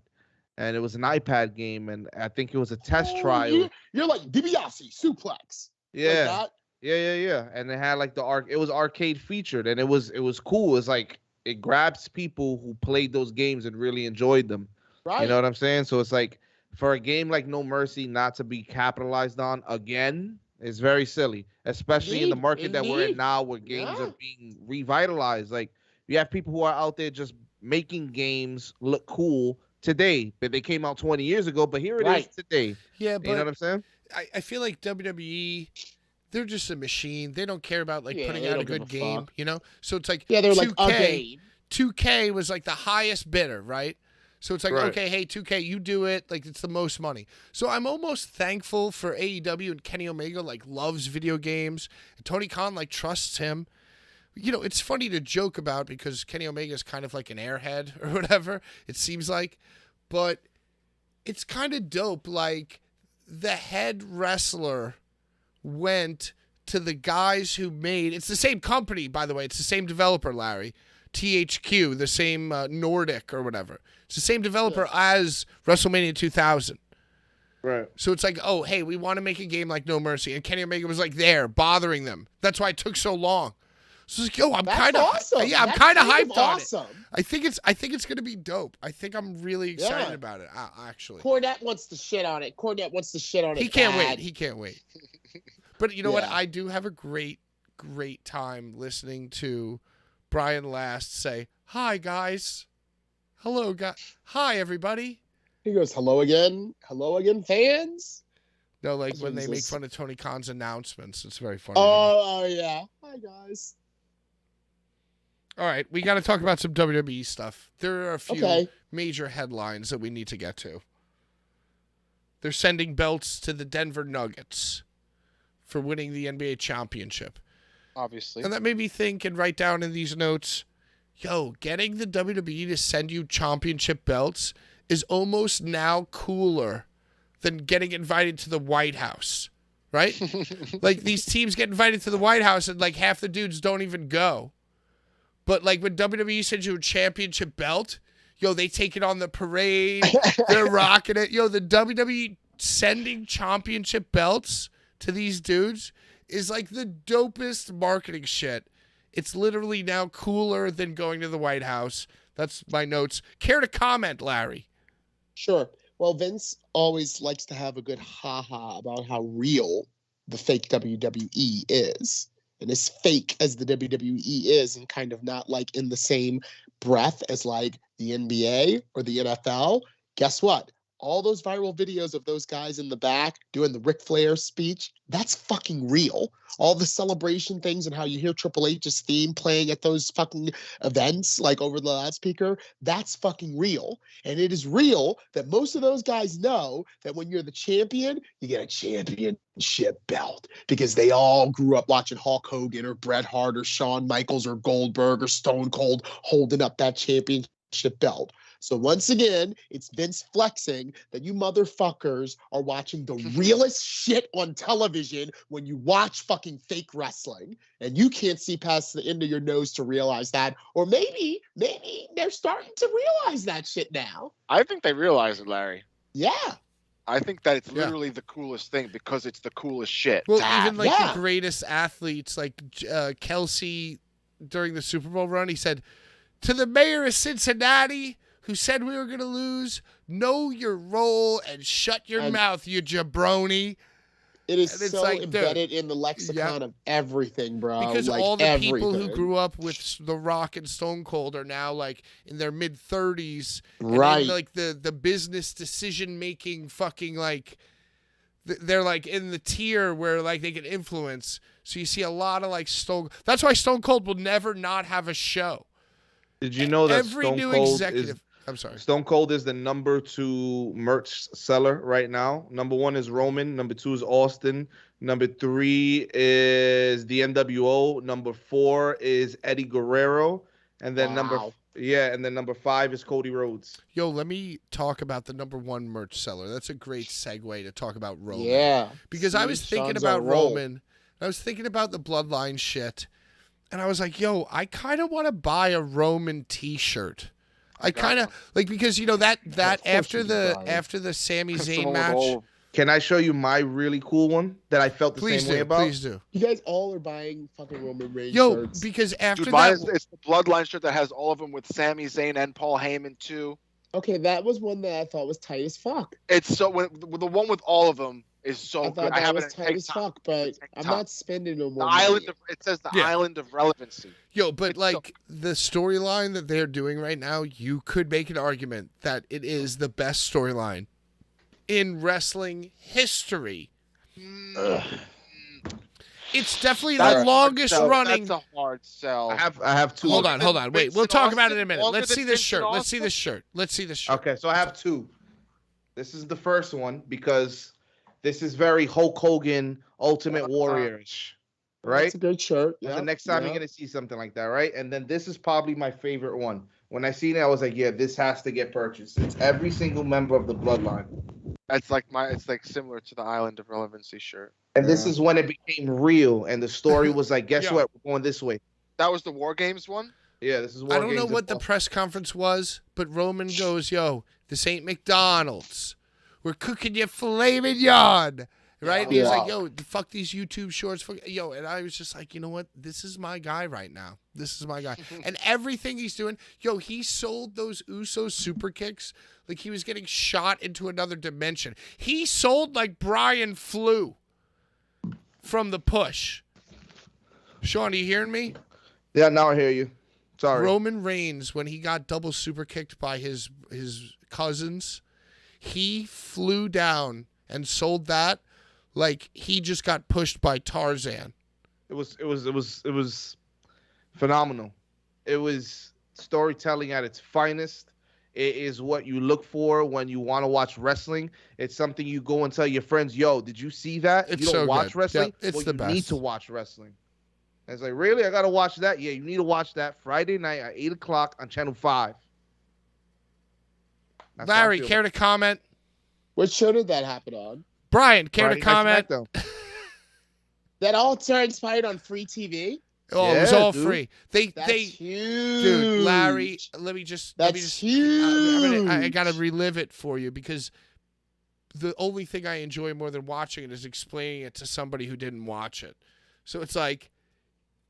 Speaker 6: And it was an iPad game, and I think it was a test trial.
Speaker 4: You're like DiBiase suplex.
Speaker 6: Yeah.
Speaker 4: Like
Speaker 6: Yeah. And it had like it was arcade featured, and it was cool. It's like it grabs people who played those games and really enjoyed them.
Speaker 4: Right.
Speaker 6: You know what I'm saying? So it's like for a game like No Mercy not to be capitalized on again is very silly, especially in the market that we're in now, where games are being revitalized. Like you have people who are out there just making games look cool today, but they came out 20 years ago, but here it is today.
Speaker 3: Yeah, but
Speaker 6: you know what I'm saying?
Speaker 3: I feel like WWE, they're just a machine. They don't care about putting out a good game, you know? So it's like
Speaker 4: they're
Speaker 3: 2K,
Speaker 4: like a game.
Speaker 3: 2K was like the highest bidder, right? So it's like, okay, hey, 2K, you do it. Like, it's the most money. So I'm almost thankful for AEW and Kenny Omega, loves video games. And Tony Khan, trusts him. You know, it's funny to joke about because Kenny Omega is kind of like an airhead or whatever, it seems like. But it's kind of dope. Like, the head wrestler went to the guys who made... It's the same company, by the way. It's the same developer, Larry. THQ, the same Nordic or whatever. It's the same developer as WrestleMania 2000.
Speaker 6: Right.
Speaker 3: So it's like, oh, hey, we want to make a game like No Mercy. And Kenny Omega was there, bothering them. That's why it took so long. So it's like, yo, I'm kind of
Speaker 4: awesome.
Speaker 3: I'm kind of hyped
Speaker 4: awesome.
Speaker 3: on it. I think it's gonna be dope. I think I'm really excited about it. Actually,
Speaker 4: Cornette wants to shit on it.
Speaker 3: He can't wait. He can't wait. But you know what?
Speaker 4: Yeah.
Speaker 3: I do have a great time listening to Brian Last say, "Hi guys, hello guys, hi everybody."
Speaker 4: He goes, "Hello again, fans."
Speaker 3: No, when they make fun of Tony Khan's announcements, it's very funny.
Speaker 4: Oh yeah, hi guys.
Speaker 3: All right, we got to talk about some WWE stuff. There are a few
Speaker 4: Okay.
Speaker 3: major headlines that we need to get to. They're sending belts to the Denver Nuggets for winning the NBA championship.
Speaker 5: Obviously.
Speaker 3: And that made me think and write down in these notes, yo, getting the WWE to send you championship belts is almost now cooler than getting invited to the White House, right? These teams get invited to the White House and half the dudes don't even go. But when WWE sends you a championship belt, yo, they take it on the parade. They're rocking it. Yo, the WWE sending championship belts to these dudes is the dopest marketing shit. It's literally now cooler than going to the White House. That's my notes. Care to comment, Larry?
Speaker 4: Sure. Well, Vince always likes to have a good ha-ha about how real the fake WWE is. And as fake as the WWE is, and kind of not in the same breath as the NBA or the NFL, guess what? All those viral videos of those guys in the back doing the Ric Flair speech, that's fucking real. All the celebration things and how you hear Triple H's theme playing at those fucking events, over the loudspeaker, that's fucking real. And it is real that most of those guys know that when you're the champion, you get a championship belt because they all grew up watching Hulk Hogan or Bret Hart or Shawn Michaels or Goldberg or Stone Cold holding up that championship belt. So once again, it's Vince flexing that you motherfuckers are watching the realest shit on television when you watch fucking fake wrestling. And you can't see past the end of your nose to realize that. Or maybe they're starting to realize that shit now.
Speaker 5: I think they realize it, Larry.
Speaker 4: Yeah.
Speaker 5: I think that it's literally the coolest thing because it's the coolest shit.
Speaker 3: Well,
Speaker 5: to have.
Speaker 3: even like the greatest athletes, like Kelsey during the Super Bowl run, he said, "To the mayor of Cincinnati, who said we were going to lose, know your role and shut your mouth, you jabroni."
Speaker 4: It is
Speaker 3: And it's
Speaker 4: so
Speaker 3: like,
Speaker 4: embedded in the lexicon of everything, bro.
Speaker 3: Because
Speaker 4: like,
Speaker 3: all the
Speaker 4: everything.
Speaker 3: people who grew up with The Rock and Stone Cold are now like in their mid-30s.
Speaker 4: Right.
Speaker 3: And in, like the business decision-making fucking like, they're like in the tier where like they can influence. So you see a lot of like Stone. That's why Stone Cold will never not have a show.
Speaker 6: Did you know that
Speaker 3: every
Speaker 6: Stone
Speaker 3: new
Speaker 6: Cold
Speaker 3: executive? I'm sorry.
Speaker 6: Stone Cold is the number 2 merch seller right now. Number 1 is Roman. Number 2 is Austin. Number 3 is the NWO. Number 4 is Eddie Guerrero. And then number 5 is Cody Rhodes.
Speaker 3: Yo, let me talk about the number 1 merch seller. That's a great segue to talk about Roman.
Speaker 4: Yeah.
Speaker 3: Because I was thinking about Roman. I was thinking about the bloodline shit. And I was like, yo, I kind of want to buy a Roman t-shirt. I kind of like, because you know that after the Sami Zayn match.
Speaker 6: Can I show you my really cool one that I felt the same way about?
Speaker 3: Please do.
Speaker 4: You guys all are buying fucking Roman Reigns
Speaker 3: Yo,
Speaker 4: shirts.
Speaker 3: because after
Speaker 5: Dude,
Speaker 3: that,
Speaker 5: it's the Bloodline shirt that has all of them with Sami Zayn and Paul Heyman too.
Speaker 4: Okay, that was one that I thought was tight as fuck.
Speaker 5: It's so the one with all of them is so
Speaker 4: I
Speaker 5: good.
Speaker 4: thought
Speaker 5: I
Speaker 4: that
Speaker 5: have
Speaker 4: was
Speaker 5: it
Speaker 4: tight as fuck, but I'm not spending no more.
Speaker 5: The island of it says the island of relevancy.
Speaker 3: Yo, but like the storyline that they're doing right now, you could make an argument that it is the best storyline in wrestling history. It's definitely the longest running.
Speaker 5: That's a hard sell.
Speaker 6: I have 2.
Speaker 3: Hold on. Wait, we'll talk about it in a minute.
Speaker 5: Longer
Speaker 3: Let's see
Speaker 5: than
Speaker 3: this
Speaker 5: Vincent
Speaker 3: shirt. Let's
Speaker 5: Austin?
Speaker 3: see this shirt.
Speaker 6: Okay, so I have 2. This is the first one because this is very Hulk Hogan, Ultimate Warrior-ish, right?
Speaker 4: That's a good shirt.
Speaker 6: Yeah. The next time you're gonna see something like that, right? And then this is probably my favorite one. When I seen it, I was like, yeah, this has to get purchased. It's every single member of the bloodline.
Speaker 5: It's like similar to the Island of Relevancy shirt.
Speaker 6: And this is when it became real, and the story was like, guess what? We're going this way.
Speaker 5: That was the War Games one?
Speaker 6: Yeah, this is War
Speaker 3: I don't know
Speaker 6: Games
Speaker 3: what the press conference was, but Roman goes, yo, this ain't McDonald's. We're cooking you filet mignon. Right? And he's like, yo, fuck these YouTube shorts. Yo, and I was just like, you know what? This is my guy right now. This is my guy. And everything he's doing, yo, he sold those Usos super kicks like he was getting shot into another dimension. He sold like Brian flew from the push. Sean, are you hearing me?
Speaker 6: Yeah, now I hear you. Sorry.
Speaker 3: Roman Reigns, when he got double super kicked by his cousins, he flew down and sold that like he just got pushed by Tarzan.
Speaker 6: It was phenomenal. It was storytelling at its finest. It is what you look for when you want to watch wrestling. It's something you go and tell your friends, yo, did you see that?
Speaker 3: It's
Speaker 6: you don't
Speaker 3: so
Speaker 6: watch
Speaker 3: good.
Speaker 6: wrestling?
Speaker 3: Yeah, it's
Speaker 6: well,
Speaker 3: the
Speaker 6: you
Speaker 3: best.
Speaker 6: need to watch wrestling. And it's like, really? I got to watch that? Yeah, you need to watch that Friday night at 8 o'clock on Channel 5. That's how I
Speaker 3: Larry,
Speaker 6: feel.
Speaker 3: care to comment?
Speaker 4: What show did that happen on?
Speaker 3: Brian, care
Speaker 6: Friday
Speaker 3: to
Speaker 6: Night
Speaker 3: comment?
Speaker 6: SmackDown.
Speaker 4: That all transpired on free TV?
Speaker 3: Oh, it was
Speaker 6: Yeah,
Speaker 3: all
Speaker 6: dude.
Speaker 3: free.
Speaker 4: That's
Speaker 3: They
Speaker 4: huge.
Speaker 3: dude, Larry, let me just
Speaker 4: huge.
Speaker 3: I got to relive it for you because the only thing I enjoy more than watching it is explaining it to somebody who didn't watch it. So it's like,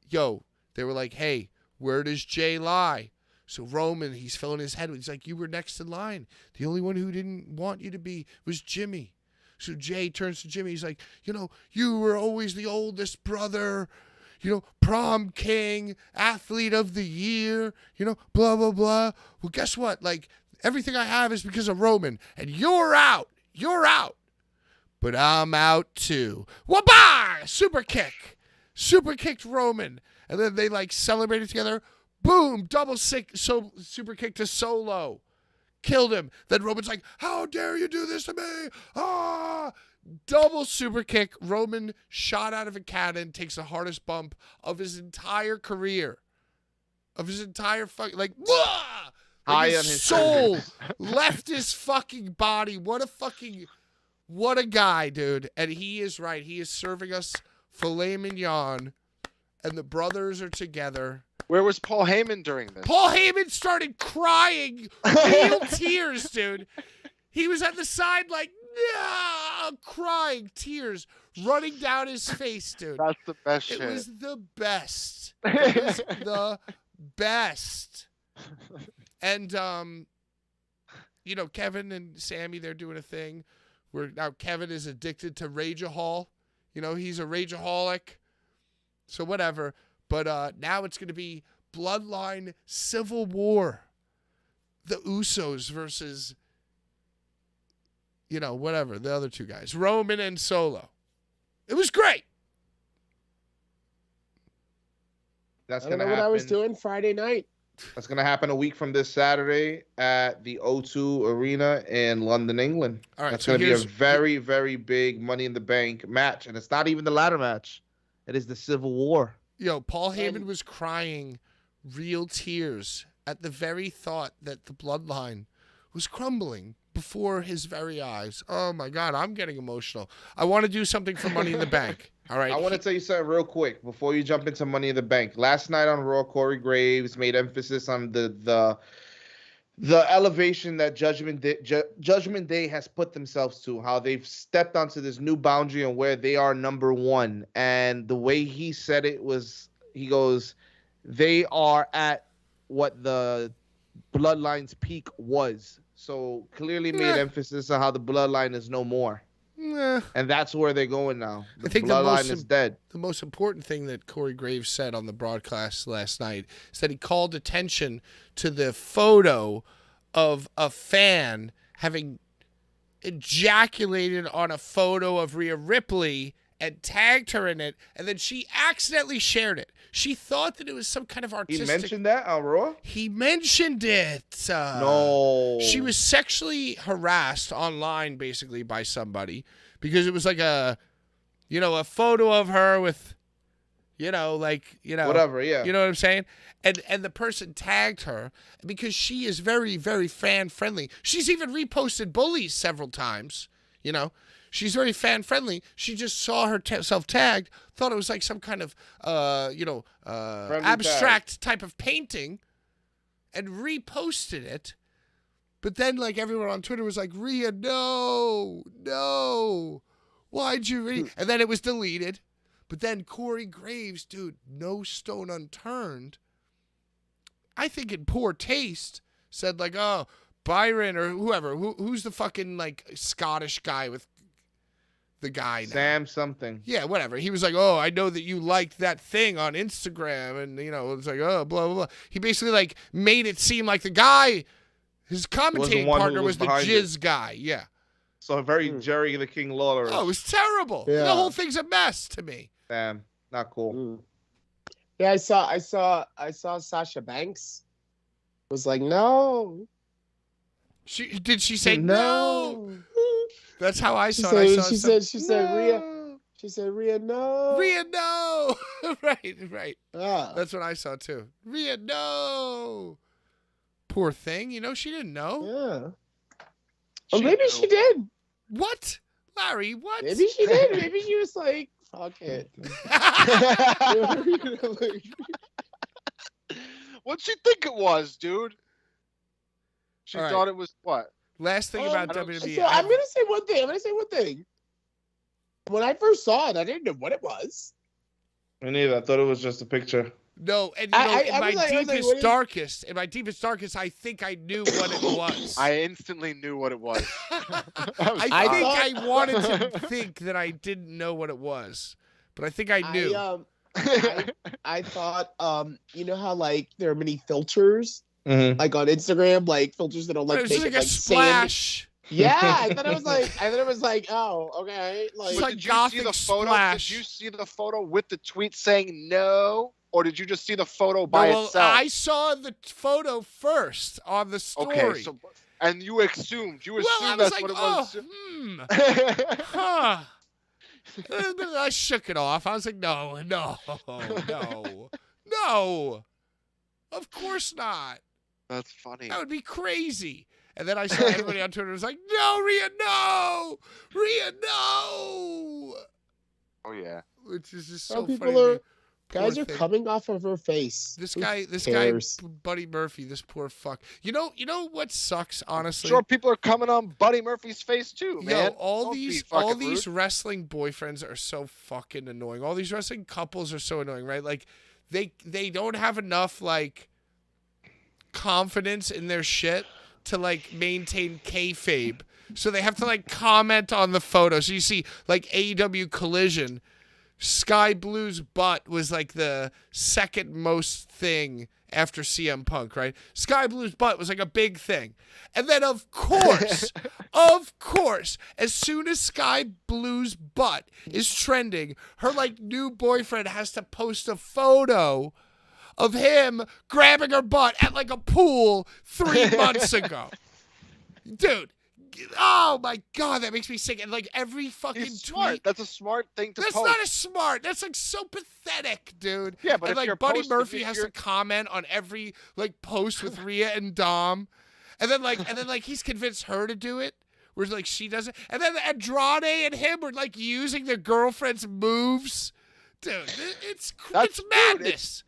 Speaker 3: yo, they were like, hey, where does Jay lie? So Roman, he's filling his head with, he's like, you were next in line. The only one who didn't want you to be was Jimmy. So Jay turns to Jimmy. He's like, you know, you were always the oldest brother, you know, prom king, athlete of the year, you know, blah, blah, blah. Well, guess what? Like, everything I have is because of Roman, and you're out. You're out. But I'm out too. Wah-bah! Super kick. Super kicked Roman. And then they, like, celebrated together. Boom! Super kick to Solo. Killed him. Then Roman's like, how dare you do this to me? Ah! Double super kick. Roman shot out of a cannon, takes the hardest bump of his entire career. Of his entire fucking, like, wah! Like his soul left his fucking body. What a guy, dude. And he is right. He is serving us filet mignon. And the brothers are together.
Speaker 5: Where was Paul Heyman during this?
Speaker 3: Paul Heyman started crying, real tears, dude. He was at the side like, no, crying, tears running down his face, dude.
Speaker 5: That's the best
Speaker 3: It
Speaker 5: shit.
Speaker 3: was the best. It was the best. And you know, Kevin and Sammy, they're doing a thing where now Kevin is addicted to Rageahol. You know, he's a Rageaholic. So whatever. But now it's going to be Bloodline Civil War. The Usos versus, you know, whatever, the other two guys, Roman and Solo. It was great.
Speaker 6: That's
Speaker 4: I
Speaker 6: going
Speaker 4: don't
Speaker 6: to
Speaker 4: know
Speaker 6: happen.
Speaker 4: what I was doing Friday night.
Speaker 6: That's going to happen a week from this Saturday at the O2 Arena in London, England.
Speaker 3: All right,
Speaker 6: That's
Speaker 3: so
Speaker 6: going to be a
Speaker 3: here's-
Speaker 6: very, very big Money in the Bank match. And it's not even the ladder match. It is the Civil War.
Speaker 3: Yo, Paul Heyman was crying real tears at the very thought that the bloodline was crumbling before his very eyes. Oh, my God, I'm getting emotional. I want to do something for Money in the Bank. All right.
Speaker 6: I want to tell you something real quick before you jump into Money in the Bank. Last night on Raw, Corey Graves made emphasis on the elevation that Judgment Day has put themselves to, how they've stepped onto this new boundary and where they are number one. And the way he said it was, he goes, they are at what the Bloodline's peak was. So clearly made emphasis on how the Bloodline is no more. And that's where they're going now. The Bloodline is dead.
Speaker 3: The most important thing that Corey Graves said on the broadcast last night is that he called attention to the photo of a fan having ejaculated on a photo of Rhea Ripley and tagged her in it, and then she accidentally shared it. She thought that it was some kind of artistic...
Speaker 6: He mentioned that on Raw?
Speaker 3: He mentioned it.
Speaker 6: No.
Speaker 3: She was sexually harassed online, basically, by somebody, because it was like a photo of her with,
Speaker 6: whatever, yeah.
Speaker 3: You know what I'm saying? And the person tagged her because she is very, very fan-friendly. She's even reposted Bullies several times, you know. She's very fan-friendly. She just saw herself tagged, thought it was like some kind of, abstract type of painting, and reposted it. But then, like, everyone on Twitter was like, Rhea, no, why'd you And then it was deleted. But then Corey Graves, dude, no stone unturned, I think in poor taste, said, like, oh, Byron or whoever, who's the fucking, like, Scottish guy with the guy now?
Speaker 6: Sam something.
Speaker 3: Yeah, whatever. He was like, oh, I know that you liked that thing on Instagram. And, it's like, oh, blah, blah, blah. He basically, like, made it seem like the guy, his commentating partner was the jizz guy. Yeah.
Speaker 6: So very Jerry the King Lawler.
Speaker 3: Oh, it was terrible.
Speaker 4: Yeah.
Speaker 3: The whole thing's a mess to me.
Speaker 6: Damn, not cool.
Speaker 4: Yeah, I saw Sasha Banks was like, no.
Speaker 3: Did she say no? That's how I saw it.
Speaker 4: She said, Rhea, no.
Speaker 3: Rhea, no. right.
Speaker 4: Ah.
Speaker 3: That's what I saw too. Rhea, no. Poor thing. She didn't know.
Speaker 4: Yeah. Or maybe she did.
Speaker 3: What? Larry, what?
Speaker 4: Maybe she did. Maybe she was like, fuck it.
Speaker 5: What'd she think it was, dude? She
Speaker 3: All right.
Speaker 5: thought it was what?
Speaker 3: Last thing about WWE.
Speaker 4: So I'm gonna say one thing. When I first saw it, I didn't know what it was.
Speaker 6: Me neither. I thought it was just a picture.
Speaker 3: No, and in my deepest darkest, I think I knew what it was.
Speaker 5: I instantly knew what it was.
Speaker 3: I wanted to think that I didn't know what it was, but I think I knew.
Speaker 4: I thought, you know how like there are many filters,
Speaker 6: like
Speaker 4: on Instagram, like filters that don't like
Speaker 3: it was
Speaker 4: make
Speaker 3: like
Speaker 4: it
Speaker 3: a
Speaker 4: like
Speaker 3: splash.
Speaker 4: Sand. Yeah, I thought it was like, oh, okay. Like,
Speaker 3: It's like
Speaker 5: did you see the photo?
Speaker 3: splash.
Speaker 5: Did you see the photo with the tweet saying no, or did you just see the photo by itself?
Speaker 3: I saw the photo first on the story.
Speaker 5: Okay, so and you assumed
Speaker 3: I was
Speaker 5: that's
Speaker 3: like,
Speaker 5: what it
Speaker 3: was. Huh. I shook it off. I was like, no. Of course not.
Speaker 5: That's funny.
Speaker 3: That would be crazy. And then I saw everybody on Twitter was like, no, Rhea, no. Rhea, no.
Speaker 5: Oh, yeah.
Speaker 3: Which is just so funny.
Speaker 4: Guys are
Speaker 3: thing.
Speaker 4: coming off of her face.
Speaker 3: This
Speaker 4: Who
Speaker 3: guy,
Speaker 4: cares?
Speaker 3: Buddy Murphy, this poor fuck. You know what sucks, honestly?
Speaker 5: Sure, people are coming on Buddy Murphy's face too, man.
Speaker 3: All
Speaker 5: Don't be
Speaker 3: these
Speaker 5: fucking rude.
Speaker 3: wrestling boyfriends are so fucking annoying. All these wrestling couples are so annoying, right? Like they don't have enough like confidence in their shit to like maintain kayfabe. So they have to like comment on the photo. So you see like AEW Collision, Sky Blue's butt was like the second most thing after CM Punk, right? Sky Blue's butt was like a big thing. And then of course, as soon as Sky Blue's butt is trending, her like new boyfriend has to post a photo of him grabbing her butt at like a pool 3 months ago. Dude, oh my God, that makes me sick. And like every fucking
Speaker 5: He's smart.
Speaker 3: tweet.
Speaker 5: That's a smart thing to
Speaker 3: That's
Speaker 5: post.
Speaker 3: not a smart. That's like so pathetic, dude.
Speaker 5: Yeah, but
Speaker 3: and
Speaker 5: if
Speaker 3: like
Speaker 5: you're
Speaker 3: Buddy
Speaker 5: posting-
Speaker 3: Murphy
Speaker 5: if
Speaker 3: has
Speaker 5: you're-
Speaker 3: to comment on every like post with Rhea and Dom, and then like he's convinced her to do it, whereas like she doesn't. And then Andrade and him were like using their girlfriend's moves, dude. It's madness.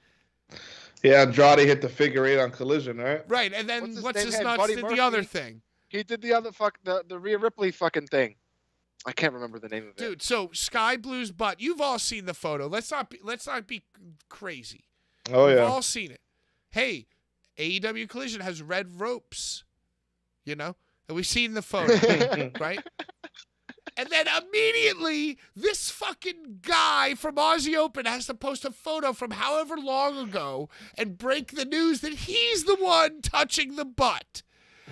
Speaker 7: Yeah, Andrade hit the figure 8 on Collision, right?
Speaker 3: Right, and then
Speaker 5: What's his
Speaker 3: what's
Speaker 5: name?
Speaker 3: his
Speaker 5: Had
Speaker 3: nuts
Speaker 5: Buddy
Speaker 3: did
Speaker 5: Murphy.
Speaker 3: the other thing.
Speaker 5: He did the other the Rhea Ripley fucking thing. I can't remember the name of it.
Speaker 3: Dude, so Sky Blue's butt. You've all seen the photo. Let's not be crazy.
Speaker 7: Oh
Speaker 3: We've
Speaker 7: yeah.
Speaker 3: all seen it. Hey, AEW Collision has red ropes. You know? And we've seen the photo, right? And then immediately, this fucking guy from Aussie Open has to post a photo from however long ago and break the news that he's the one touching the butt.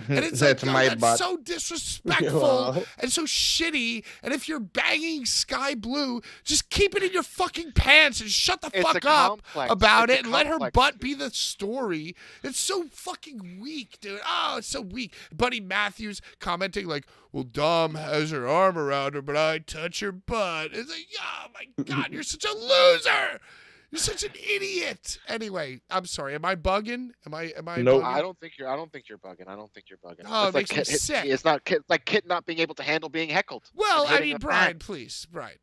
Speaker 3: And it's like,
Speaker 7: That's my
Speaker 3: that's
Speaker 7: butt.
Speaker 3: so disrespectful
Speaker 4: Wow.
Speaker 3: and so shitty. And if you're banging Sky Blue, just keep it in your fucking pants and shut the
Speaker 5: It's
Speaker 3: fuck
Speaker 5: a
Speaker 3: up
Speaker 5: complex.
Speaker 3: about
Speaker 5: It's a
Speaker 3: it and let her
Speaker 5: complex.
Speaker 3: butt be the story. It's so fucking weak, dude. Oh, it's so weak. Buddy Matthews commenting like, well, Dom has her arm around her, but I touch her butt. It's like, oh my God, you're such a loser. You're such an idiot. Anyway, I'm sorry. Am I bugging? Am I
Speaker 7: Nope.
Speaker 3: bugging?
Speaker 5: I don't think you're bugging.
Speaker 3: Oh, it
Speaker 5: It's
Speaker 3: makes me
Speaker 5: Kit-
Speaker 3: sick.
Speaker 5: It's not Kit, like Kit not being able to handle being heckled.
Speaker 3: Well,
Speaker 5: and
Speaker 3: I
Speaker 5: hitting
Speaker 3: mean,
Speaker 5: the
Speaker 3: Brian,
Speaker 5: fan.
Speaker 3: please, Brian.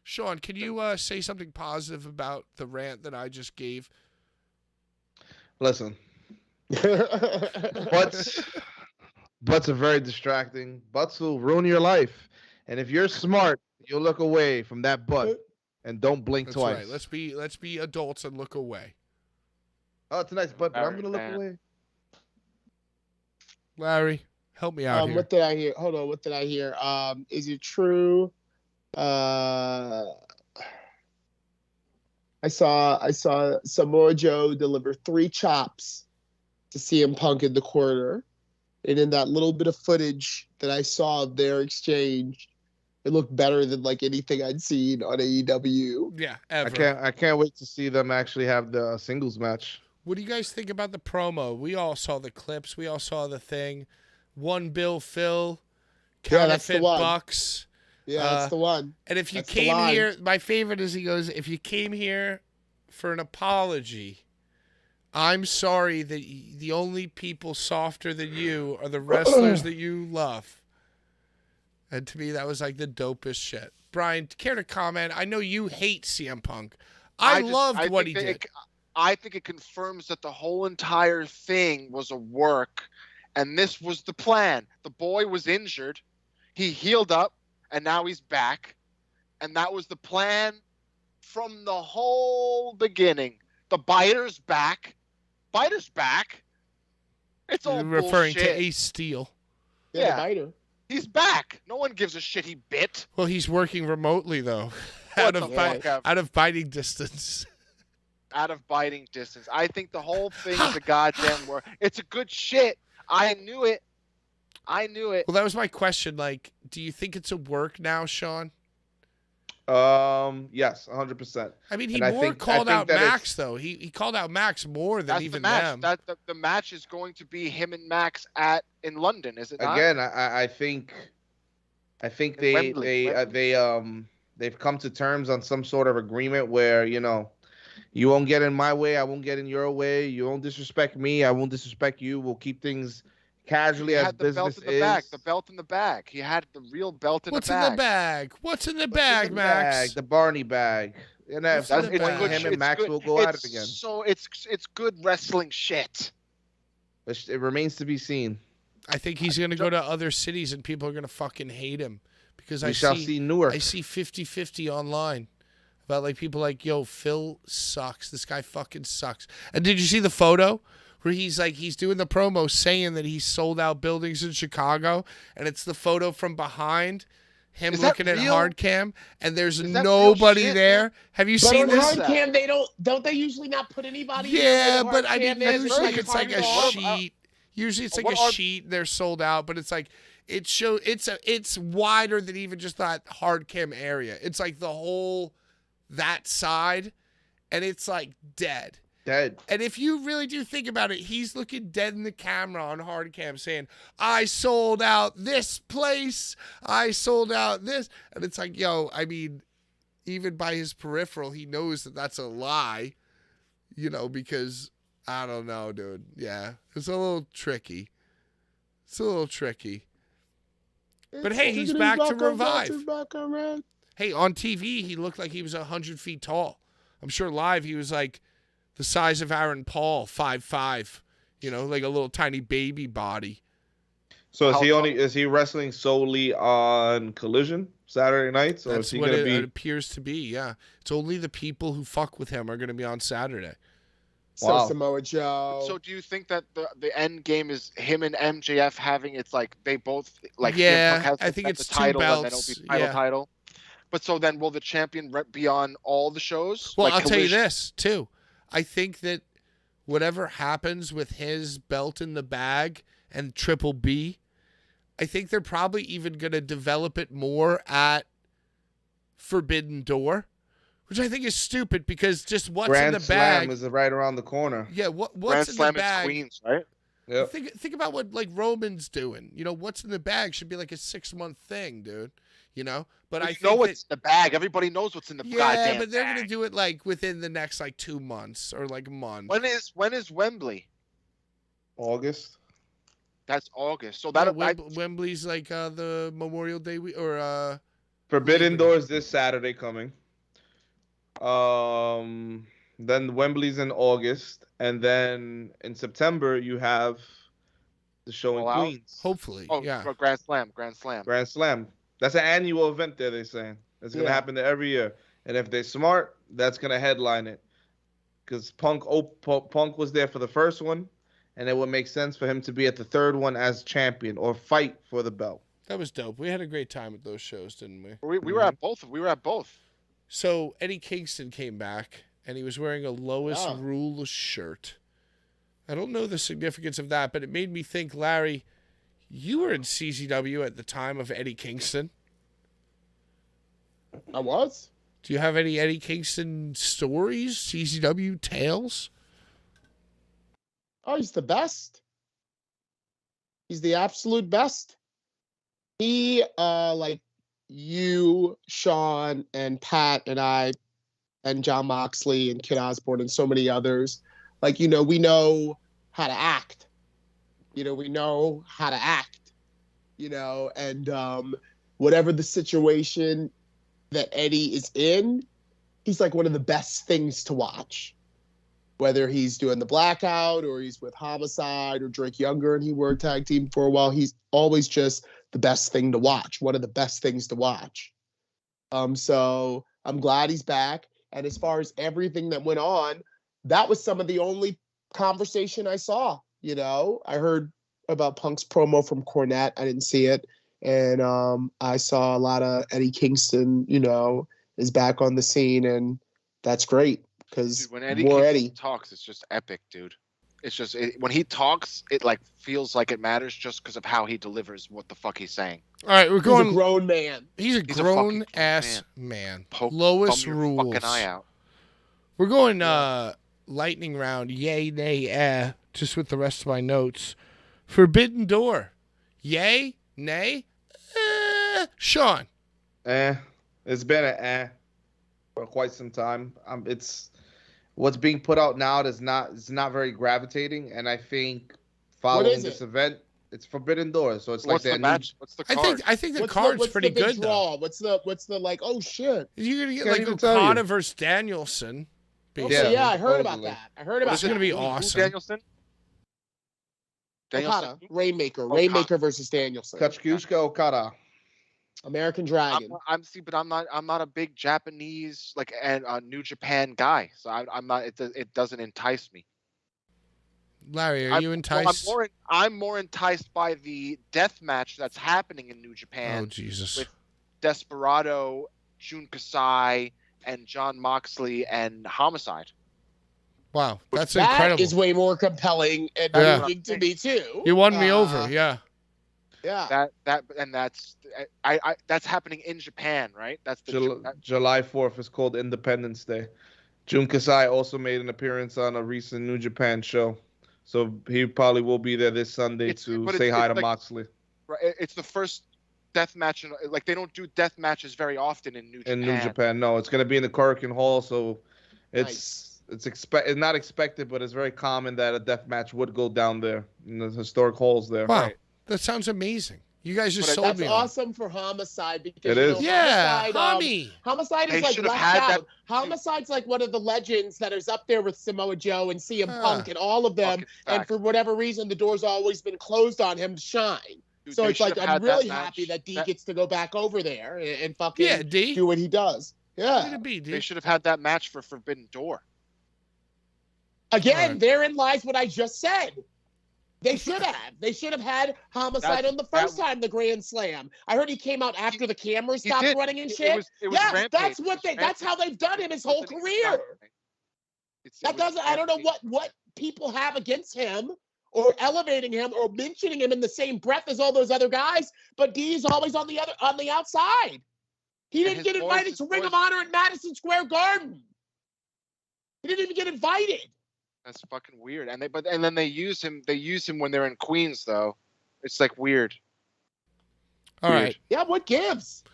Speaker 3: Sean, can you say something positive about the rant that I just gave?
Speaker 7: Listen, butts are very distracting. Butts will ruin your life. And if you're smart, you'll look away from that butt and don't blink
Speaker 3: That's
Speaker 7: twice.
Speaker 3: right. Let's be adults and look away.
Speaker 7: Oh, it's a nice butt, but I'm
Speaker 5: Alright,
Speaker 7: gonna look
Speaker 5: man.
Speaker 7: away.
Speaker 3: Larry, help me out here.
Speaker 4: What did I hear? Hold on. What did I hear? Is it true? I saw Samoa Joe deliver 3 chops to CM Punk in the corner. And in that little bit of footage that I saw of their exchange, it looked better than like anything I'd seen on AEW.
Speaker 3: Yeah, ever.
Speaker 7: I can't wait to see them actually have the singles match.
Speaker 3: What do you guys think about the promo? We all saw the clips. We all saw the thing. One Bill Phil,
Speaker 4: Yeah, that's the
Speaker 3: counterfeit
Speaker 4: one.
Speaker 3: bucks.
Speaker 4: Yeah, that's the one.
Speaker 3: And if you
Speaker 4: That's the
Speaker 3: came
Speaker 4: line.
Speaker 3: here, my favorite is he goes, if you came here for an apology, I'm sorry that the only people softer than you are the wrestlers that you love. And to me, that was like the dopest shit. Brian, care to comment? I know you hate CM Punk. I loved what he
Speaker 5: think that
Speaker 3: did.
Speaker 5: I think it confirms that the whole entire thing was a work, and this was the plan. The boy was injured, he healed up, and now he's back, and that was the plan from the whole beginning. The biter's back. Biter's back. It's all
Speaker 3: Referring
Speaker 5: bullshit.
Speaker 3: to Ace Steel.
Speaker 4: Yeah,
Speaker 5: Yeah.
Speaker 4: Biter.
Speaker 5: He's back. No one gives a shit he bit.
Speaker 3: Well, he's working remotely though,
Speaker 5: What
Speaker 3: out
Speaker 5: the
Speaker 3: of
Speaker 5: fuck ever.
Speaker 3: out of biting distance.
Speaker 5: Out of biting distance. I think the whole thing is a goddamn work. It's a good shit. I knew it.
Speaker 3: Well, that was my question. Like, do you think it's a work now, Sean?
Speaker 7: Yes, 100%.
Speaker 3: I mean, he
Speaker 7: And I
Speaker 3: more
Speaker 7: think- I
Speaker 3: called
Speaker 7: think
Speaker 3: out
Speaker 7: that it's-
Speaker 3: Max though. He called out Max more than
Speaker 5: That's
Speaker 3: even
Speaker 5: the match.
Speaker 3: them.
Speaker 5: The match is going to be him and Max in London, is it not?
Speaker 7: Again, I think
Speaker 5: In Wembley.
Speaker 7: they've come to terms on some sort of agreement where, you know, you won't get in my way, I won't get in your way. You won't disrespect me, I won't disrespect you. We'll keep things casually
Speaker 5: He
Speaker 7: as
Speaker 5: had the belt
Speaker 7: business
Speaker 5: in the
Speaker 7: is.
Speaker 5: bag. The belt in the bag. He had the real belt in
Speaker 3: What's
Speaker 5: the
Speaker 3: in
Speaker 5: bag.
Speaker 3: the bag? What's in the
Speaker 7: What's
Speaker 3: bag,
Speaker 7: in the
Speaker 3: Max?
Speaker 7: bag? The Barney bag.
Speaker 6: And at
Speaker 3: What's
Speaker 6: some
Speaker 3: the
Speaker 6: point,
Speaker 3: bag?
Speaker 6: him and
Speaker 5: It's
Speaker 6: Max
Speaker 5: good-
Speaker 6: will go at it
Speaker 5: it's
Speaker 6: again.
Speaker 5: So it's good wrestling shit.
Speaker 6: It remains to be seen.
Speaker 3: I think he's going to go to other cities and people are going to fucking hate him because
Speaker 6: We shall see Newark.
Speaker 3: I see 50-50 online about like people like, yo, Phil sucks. This guy fucking sucks. And did you see the photo where he's doing the promo saying that he sold out buildings in Chicago, and it's the photo from behind him
Speaker 5: Is that
Speaker 3: looking at
Speaker 5: real?
Speaker 3: hard cam and there's
Speaker 5: Is that
Speaker 3: nobody
Speaker 5: real shit,
Speaker 3: there.
Speaker 5: man?
Speaker 3: Have you
Speaker 4: But
Speaker 3: seen
Speaker 4: on
Speaker 3: this?
Speaker 4: hard cam, don't they usually not put anybody?
Speaker 3: Yeah,
Speaker 4: in
Speaker 3: but I mean,
Speaker 4: hard cam?
Speaker 3: usually
Speaker 4: That's
Speaker 3: it's like a
Speaker 4: hard
Speaker 3: sheet. Usually it's like
Speaker 5: what
Speaker 3: a
Speaker 5: are-
Speaker 3: sheet. They're sold out, but it's like it's wider than even just that hard cam area. It's like the whole that side, and it's like dead.
Speaker 6: Dead.
Speaker 3: And if you really do think about it, he's looking dead in the camera on hard cam saying, I sold out this place. I sold out this. And it's like, yo, I mean, even by his peripheral, he knows that that's a lie, because I don't know, dude. Yeah, it's a little tricky. But hey, he's back to revive. Hey, on TV, he looked like he was 100 feet tall. I'm sure live he was like the size of Aaron Paul, 5'5", like a little tiny baby body.
Speaker 7: So is he wrestling solely on Collision Saturday nights, or
Speaker 3: That's
Speaker 7: is he
Speaker 3: what
Speaker 7: gonna
Speaker 3: it
Speaker 7: be?
Speaker 3: appears to be, yeah. It's only the people who fuck with him are going to be on Saturday.
Speaker 4: So
Speaker 7: Wow.
Speaker 4: Samoa Joe.
Speaker 5: So do you think that the end game is him and MJF having it's like they both like
Speaker 3: Yeah,
Speaker 5: CM Punk has
Speaker 3: I think
Speaker 5: the
Speaker 3: it's two
Speaker 5: title and then
Speaker 3: belts,
Speaker 5: it'll be
Speaker 3: yeah.
Speaker 5: title. But so then will the champion be on all the shows?
Speaker 3: Well,
Speaker 5: Like
Speaker 3: I'll tell you
Speaker 5: Collision?
Speaker 3: this, too. I think that whatever happens with his belt in the bag and Triple B, I think they're probably even going to develop it more at Forbidden Door, which I think is stupid because just what's in
Speaker 7: Grand
Speaker 3: the
Speaker 7: Slam
Speaker 3: bag.
Speaker 7: is right around the corner.
Speaker 3: Yeah, what's
Speaker 5: Grand
Speaker 3: in
Speaker 5: Slam
Speaker 3: the bag?
Speaker 5: is Queens, right?
Speaker 7: Yep.
Speaker 3: Think about what like Roman's doing. What's in the bag should be like a 6-month thing, dude. But I
Speaker 5: You
Speaker 3: think
Speaker 5: know
Speaker 3: that,
Speaker 5: what's in the bag. Everybody knows what's in the
Speaker 3: yeah,
Speaker 5: goddamn
Speaker 3: but they're
Speaker 5: bag.
Speaker 3: gonna do it like within the next like 2 months or like a month.
Speaker 5: When is Wembley?
Speaker 7: August.
Speaker 5: That's August. So
Speaker 3: No,
Speaker 5: that
Speaker 3: Wembley's like the Memorial Day
Speaker 7: Forbidden
Speaker 3: Labor Day.
Speaker 7: Doors this Saturday coming. Then Wembley's in August, and then in September you have the show in
Speaker 5: All Out?
Speaker 7: Queens.
Speaker 3: Hopefully, yeah.
Speaker 5: Grand Slam.
Speaker 7: Grand Slam. That's an annual event there, they're saying. It's going to happen there every year. And if they're smart, that's going to headline it. Because Punk was there for the first one, and it would make sense for him to be at the third one as champion or fight for the belt.
Speaker 3: That was dope. We had a great time at those shows, didn't we?
Speaker 5: We were at both. We were at both.
Speaker 3: So Eddie Kingston came back, and he was wearing a Lois Rules shirt. I don't know the significance of that, but it made me think, Larry, you were in CZW at the time of Eddie Kingston.
Speaker 4: I was.
Speaker 3: Do you have any Eddie Kingston stories, CZW tales?
Speaker 4: Oh, he's the best. He's the absolute best. He, like you, Sean, and Pat, and I, and John Moxley, and Kid Osborne, and so many others, like, we know how to act. We know how to act. And whatever the situation that Eddie is in, he's like one of the best things to watch. Whether he's doing the Blackout or he's with Homicide or Drake Younger and he were a tag team for a while, he's always just the best thing to watch. One of the best things to watch. So I'm glad he's back. And as far as everything that went on, that was some of the only conversation I saw. I heard about Punk's promo from Cornette. I didn't see it. And I saw a lot of Eddie Kingston, is back on the scene. And that's great because
Speaker 5: When Eddie
Speaker 4: more
Speaker 5: Kingston
Speaker 4: Eddie.
Speaker 5: talks, it's just epic, dude. It's just when he talks, it like feels like it matters just because of how he delivers what the fuck he's saying.
Speaker 3: All right, we're
Speaker 4: He's
Speaker 3: going.
Speaker 4: a grown man.
Speaker 3: He's a
Speaker 5: He's a
Speaker 3: grown
Speaker 5: fucking
Speaker 3: ass man.
Speaker 5: Lois
Speaker 3: Lois Rules.
Speaker 5: Fucking eye out.
Speaker 3: We're going lightning round. Yay, nay, just with the rest of my notes. Forbidden Door. Yay, nay, Sean.
Speaker 7: It's been for quite some time. It's what's being put out now is not very gravitating, and I think following this event, It's Forbidden Door, so it's like
Speaker 5: What's the match? What's the card?
Speaker 3: I think the
Speaker 4: What's
Speaker 3: card's
Speaker 4: what's
Speaker 3: pretty
Speaker 4: the big
Speaker 3: good though.
Speaker 4: draw? What's the like? Oh shit!
Speaker 3: You're gonna get
Speaker 7: Can't
Speaker 3: like
Speaker 7: even tell
Speaker 3: Okada
Speaker 7: you.
Speaker 3: versus Danielson.
Speaker 4: Okay,
Speaker 3: basically.
Speaker 4: yeah, I heard about
Speaker 7: supposedly.
Speaker 4: that. I heard about
Speaker 3: It's gonna
Speaker 4: that.
Speaker 3: be
Speaker 5: Who
Speaker 3: awesome.
Speaker 5: Danielson?
Speaker 4: Okada, Rainmaker,
Speaker 5: Okada.
Speaker 4: Rainmaker versus Danielson,
Speaker 7: Katsuyushika Okada.
Speaker 4: American Dragon.
Speaker 5: But I'm not a big Japanese and New Japan guy, so I'm not. It doesn't entice me.
Speaker 3: Larry, are you enticed?
Speaker 5: I'm more enticed by the death match that's happening in New Japan.
Speaker 3: Oh Jesus!
Speaker 5: With Desperado, Jun Kasai, and John Moxley and Homicide.
Speaker 3: Wow, that's
Speaker 4: That
Speaker 3: incredible.
Speaker 4: is way more compelling and
Speaker 3: Yeah.
Speaker 4: intriguing to me too.
Speaker 3: You won me over. Yeah.
Speaker 4: Yeah.
Speaker 5: That's happening in Japan, right? That's
Speaker 7: July 4th is called Independence Day. Jun Kasai also made an appearance on a recent New Japan show, so he probably will be there this Sunday to say hi to Moxley.
Speaker 5: Right, it's the first death match, like they don't do death matches very often in New Japan.
Speaker 7: In New Japan, no, it's gonna be in the Korakuen Hall, so it's not expected, but it's very common that a death match would go down there in the historic halls there.
Speaker 3: Wow,
Speaker 5: Right.
Speaker 3: that sounds amazing. You guys just sold
Speaker 4: That's
Speaker 3: me. on
Speaker 4: awesome for Homicide because
Speaker 7: It is.
Speaker 3: Yeah,
Speaker 4: Homicide, Homicide
Speaker 5: They
Speaker 4: is like
Speaker 5: should have
Speaker 4: left
Speaker 5: had
Speaker 4: out.
Speaker 5: that-
Speaker 4: Homicide's like one of the legends that is up there with Samoa Joe and CM
Speaker 3: Huh.
Speaker 4: Punk and all of them.
Speaker 5: Fucking
Speaker 4: And
Speaker 5: fact.
Speaker 4: for whatever reason, the door's always been closed on him to shine.
Speaker 5: Dude,
Speaker 4: So
Speaker 5: they
Speaker 4: it's like
Speaker 5: should have
Speaker 4: I'm
Speaker 5: had that
Speaker 4: really
Speaker 5: match.
Speaker 4: happy that D
Speaker 5: That-
Speaker 4: gets to go back over there and fucking
Speaker 3: Yeah, D.
Speaker 4: do what he does. Yeah.
Speaker 3: Way to be,
Speaker 5: They
Speaker 3: dude.
Speaker 5: should have had that match for Forbidden Door.
Speaker 4: Again,
Speaker 3: Alright.
Speaker 4: therein lies what I just said. They should have. They should have had Homicide on the first time, the Grand Slam. I heard he came out after the cameras
Speaker 5: He
Speaker 4: stopped
Speaker 5: did.
Speaker 4: running and
Speaker 5: It
Speaker 4: shit.
Speaker 5: was
Speaker 4: Yeah,
Speaker 5: Rampage.
Speaker 4: that's
Speaker 5: It
Speaker 4: what
Speaker 5: was
Speaker 4: they. That's how
Speaker 5: Rampage.
Speaker 4: they've done him his whole career. That doesn't. I don't know what people have against him or elevating him or mentioning him in the same breath as all those other guys. But D's always on the outside. He didn't
Speaker 5: his
Speaker 4: get invited
Speaker 5: voice-
Speaker 4: to Ring of Honor at Madison Square Garden. He didn't even get invited.
Speaker 5: That's fucking weird. And then they use him. They use him when they're in Queens, though. It's like weird.
Speaker 3: All right.
Speaker 4: Yeah, what gives?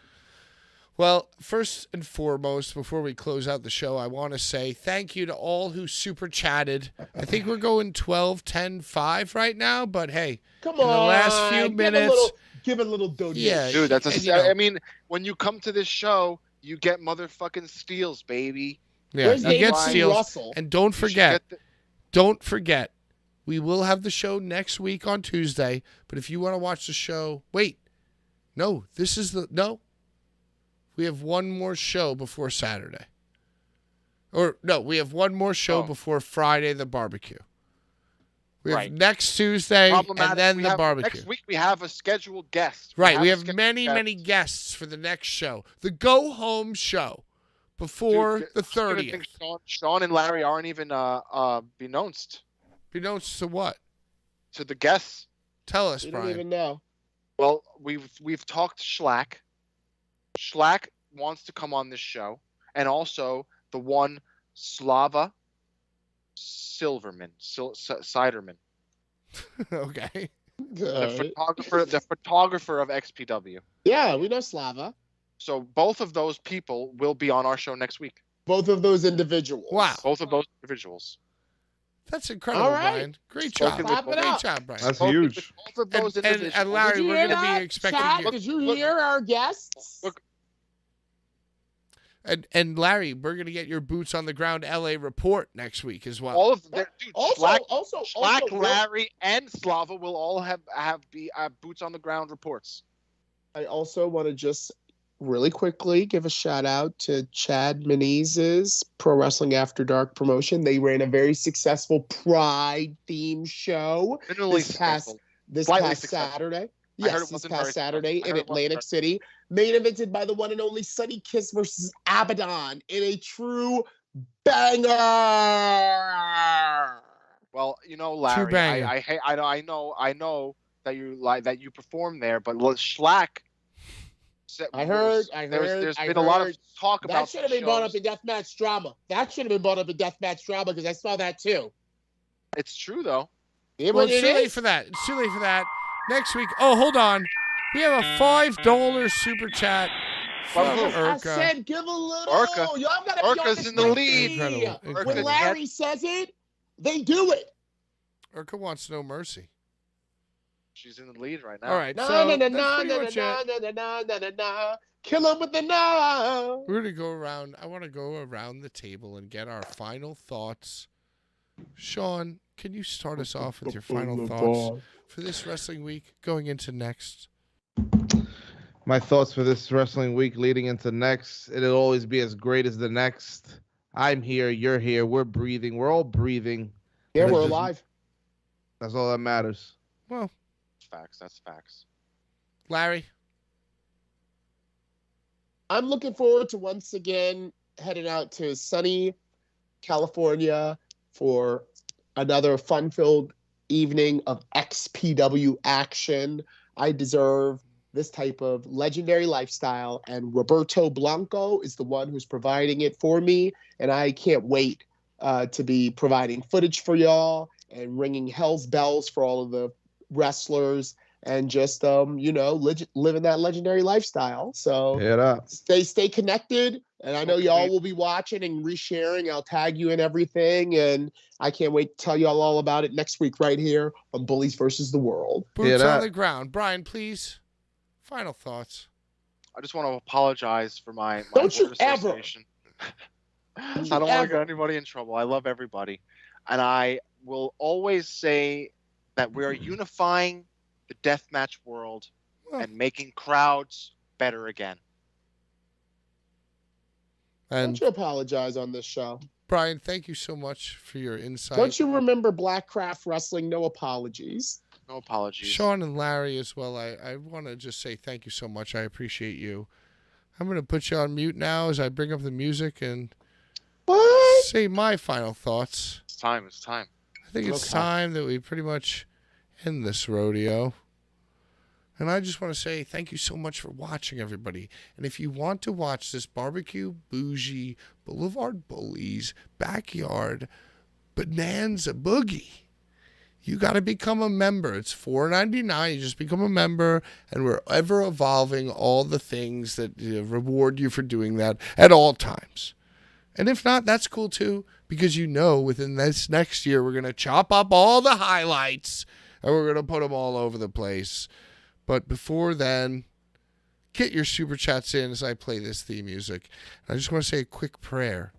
Speaker 3: Well, first and foremost, before we close out the show, I want to say thank you to all who super chatted. I think we're going 12, 10, 5 right now, but hey,
Speaker 4: Come
Speaker 3: in
Speaker 4: on.
Speaker 3: the last few minutes,
Speaker 4: Give it a little donation.
Speaker 3: Yeah,
Speaker 5: Dude, that's
Speaker 3: and, you know-
Speaker 5: I mean, when you come to this show, you get motherfucking steals, baby.
Speaker 3: yeah,
Speaker 4: Where's
Speaker 3: you
Speaker 4: David
Speaker 3: get
Speaker 4: C.
Speaker 3: steals.
Speaker 4: Russell?
Speaker 3: And don't
Speaker 5: You should
Speaker 3: forget,
Speaker 5: get
Speaker 3: don't forget, we will have the show next week on Tuesday. But if you want to watch the show, wait, no, we have one more show before Saturday. Or no, we have one more show
Speaker 5: Oh.
Speaker 3: before Friday, the barbecue. We have
Speaker 5: Right.
Speaker 3: next Tuesday and then
Speaker 5: we
Speaker 3: the
Speaker 5: have-
Speaker 3: barbecue.
Speaker 5: Next week we have a scheduled guest.
Speaker 3: Right, we
Speaker 5: a
Speaker 3: have
Speaker 5: scheduled
Speaker 3: many,
Speaker 5: guest.
Speaker 3: many guests for the next show. The go home show before
Speaker 5: Dude,
Speaker 3: the
Speaker 5: I was gonna
Speaker 3: 30th.
Speaker 5: think Sean and Larry aren't even beknownst
Speaker 3: Beknownst to what?
Speaker 5: to the guests.
Speaker 3: Tell us,
Speaker 4: You don't
Speaker 3: Brian.
Speaker 4: even know.
Speaker 5: Well, we've talked Schlack. Schlack wants to come on this show, and also the one Slava Silverman, Siderman,
Speaker 3: Okay.
Speaker 5: the photographer of XPW.
Speaker 4: Yeah, we know Slava.
Speaker 5: So both of those people will be on our show next week.
Speaker 4: Both of those individuals.
Speaker 3: Wow.
Speaker 5: Both of those individuals.
Speaker 3: That's incredible,
Speaker 4: All right.
Speaker 3: Brian. Great
Speaker 5: Spoken
Speaker 3: job.
Speaker 5: with-
Speaker 3: Great
Speaker 4: Clap it
Speaker 3: job, Brian.
Speaker 7: That's
Speaker 5: Both-
Speaker 7: huge.
Speaker 5: Both of those
Speaker 3: And
Speaker 5: individuals.
Speaker 3: Larry,
Speaker 4: Did you
Speaker 3: we're
Speaker 4: hear
Speaker 3: going to
Speaker 4: that,
Speaker 3: be expecting
Speaker 4: Chad?
Speaker 3: you.
Speaker 4: Did you
Speaker 5: Look-
Speaker 4: hear our guests?
Speaker 5: Look-
Speaker 3: And Larry, we're going to get your boots on the ground LA report next week as well.
Speaker 5: all of their dude,
Speaker 4: Also,
Speaker 5: Schlack,
Speaker 4: also,
Speaker 5: Schlack,
Speaker 4: Will-
Speaker 5: Larry, and Slava will all have boots on the ground reports.
Speaker 4: I also want to just really quickly give a shout out to Chad Menezes Pro Wrestling After Dark promotion. They ran a very successful Pride theme show
Speaker 5: Minimally
Speaker 4: this past
Speaker 5: successful.
Speaker 4: this
Speaker 5: Slightly
Speaker 4: past
Speaker 5: successful.
Speaker 4: Saturday.
Speaker 5: I heard
Speaker 4: Yes,
Speaker 5: it
Speaker 4: this
Speaker 5: wasn't
Speaker 4: past
Speaker 5: very
Speaker 4: Saturday
Speaker 5: successful. I
Speaker 4: in
Speaker 5: heard it wasn't
Speaker 4: Atlantic
Speaker 5: very-
Speaker 4: City. Main evented by the one and only Sonny Kiss versus Abaddon in a true banger.
Speaker 5: Well, you know, Larry,
Speaker 3: banger.
Speaker 5: I know that you perform there, but Schlack.
Speaker 4: I heard.
Speaker 5: There's
Speaker 4: I
Speaker 5: been a lot of
Speaker 4: heard.
Speaker 5: talk
Speaker 4: That
Speaker 5: about
Speaker 4: should have been brought up
Speaker 5: shows.
Speaker 4: in Deathmatch Drama. That should have been brought up in Deathmatch Drama because I saw that too.
Speaker 5: It's true though.
Speaker 3: Well, it's too late for that. It's too late for that. Next week. Oh, hold on. We have a $5 super chat from
Speaker 5: From who?
Speaker 4: I
Speaker 3: Urka.
Speaker 4: said give a little.
Speaker 5: Urka.
Speaker 4: Y'all gotta
Speaker 5: Urka's
Speaker 4: be
Speaker 5: in the lead.
Speaker 3: Incredible.
Speaker 4: When
Speaker 3: Incredible.
Speaker 4: Larry says it, they do it.
Speaker 3: Urka wants no mercy.
Speaker 5: She's in the lead right now.
Speaker 3: All right,
Speaker 4: Na
Speaker 3: so
Speaker 4: na na
Speaker 3: that's
Speaker 4: na
Speaker 3: pretty
Speaker 4: na
Speaker 3: much
Speaker 4: na
Speaker 3: it.
Speaker 4: na na na na na na. Kill him with the na.
Speaker 3: We're going to go around. I want to go around the table and get our final thoughts. Sean, can you start us off with your final thoughts for this wrestling week going into next?
Speaker 6: My thoughts for this wrestling week leading into next. It'll always be as great as the next. I'm here. You're here. We're breathing. We're all breathing.
Speaker 4: Yeah,
Speaker 6: And
Speaker 4: we're
Speaker 6: it's just-
Speaker 4: alive.
Speaker 6: That's all that matters.
Speaker 3: Well,
Speaker 5: Facts. That's facts.
Speaker 3: Larry?
Speaker 4: I'm looking forward to once again heading out to sunny California for another fun-filled evening of XPW action. I deserve this type of legendary lifestyle, and Roberto Blanco is the one who's providing it for me, and I can't wait to be providing footage for y'all and ringing hell's bells for all of the wrestlers and just living that legendary lifestyle. So
Speaker 6: Hit up.
Speaker 4: stay connected, and I know y'all will be watching and resharing. I'll tag you in everything, and I can't wait to tell y'all all about it next week right here on Bullies versus the World.
Speaker 3: Boots on the ground. Brian, please. Final thoughts.
Speaker 5: I just want to apologize for my
Speaker 4: Don't you
Speaker 5: word
Speaker 4: ever.
Speaker 5: association. I don't want to get anybody in trouble. I love everybody. And I will always say that we are unifying the deathmatch world and making crowds better again.
Speaker 3: And
Speaker 4: Don't you apologize on this show.
Speaker 3: Brian, thank you so much for your insight.
Speaker 4: Don't you remember Blackcraft Wrestling? No apologies.
Speaker 5: No apologies.
Speaker 3: Sean and Larry as well, I want to just say thank you so much. I appreciate you. I'm going to put you on mute now as I bring up the music and say my final thoughts.
Speaker 5: It's time. It's time.
Speaker 3: I think it's time that we pretty much end this rodeo. And I just want to say thank you so much for watching, everybody. And if you want to watch this barbecue, bougie, Blvd Bullies, backyard, bonanza boogie, you got to become a member. It's $4.99. You just become a member, and we're ever evolving all the things that reward you for doing that at all times. And if not, that's cool too, because within this next year, we're going to chop up all the highlights, and we're going to put them all over the place. But before then, get your super chats in as I play this theme music. And I just want to say a quick prayer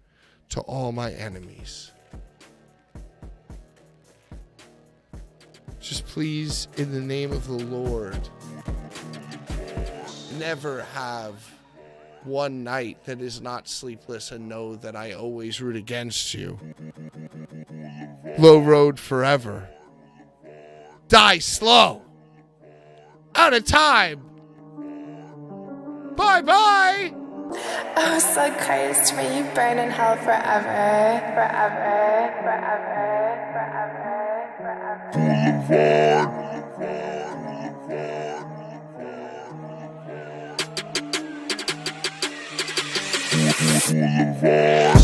Speaker 3: to all my enemies. Just please, in the name of the Lord, never have one night that is not sleepless, and know that I always root against you. Low road forever. Die slow. Out of time. Bye-bye.
Speaker 1: Oh, so Christ, may you burn in hell forever, forever, forever, forever, forever.
Speaker 8: Boulevard.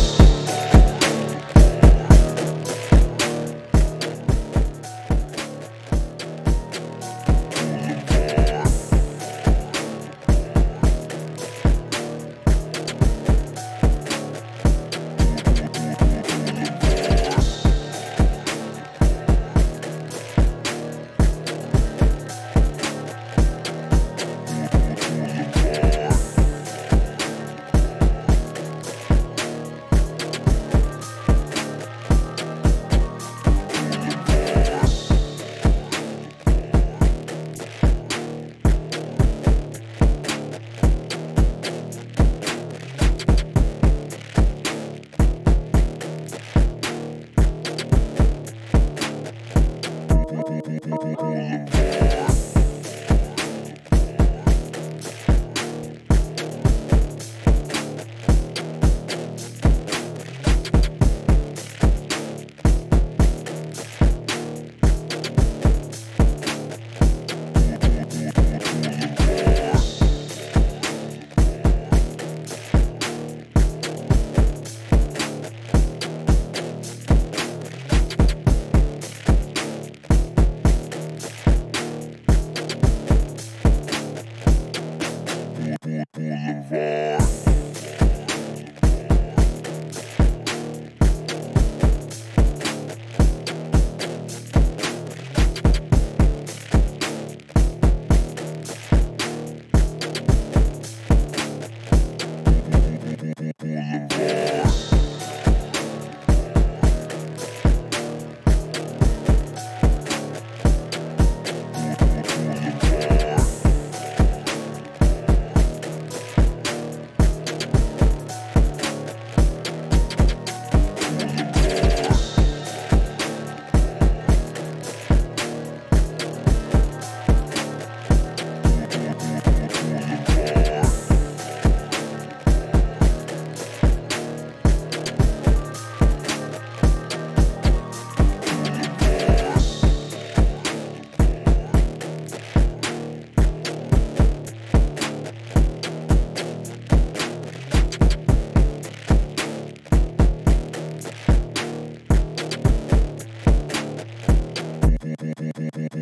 Speaker 1: Bullies.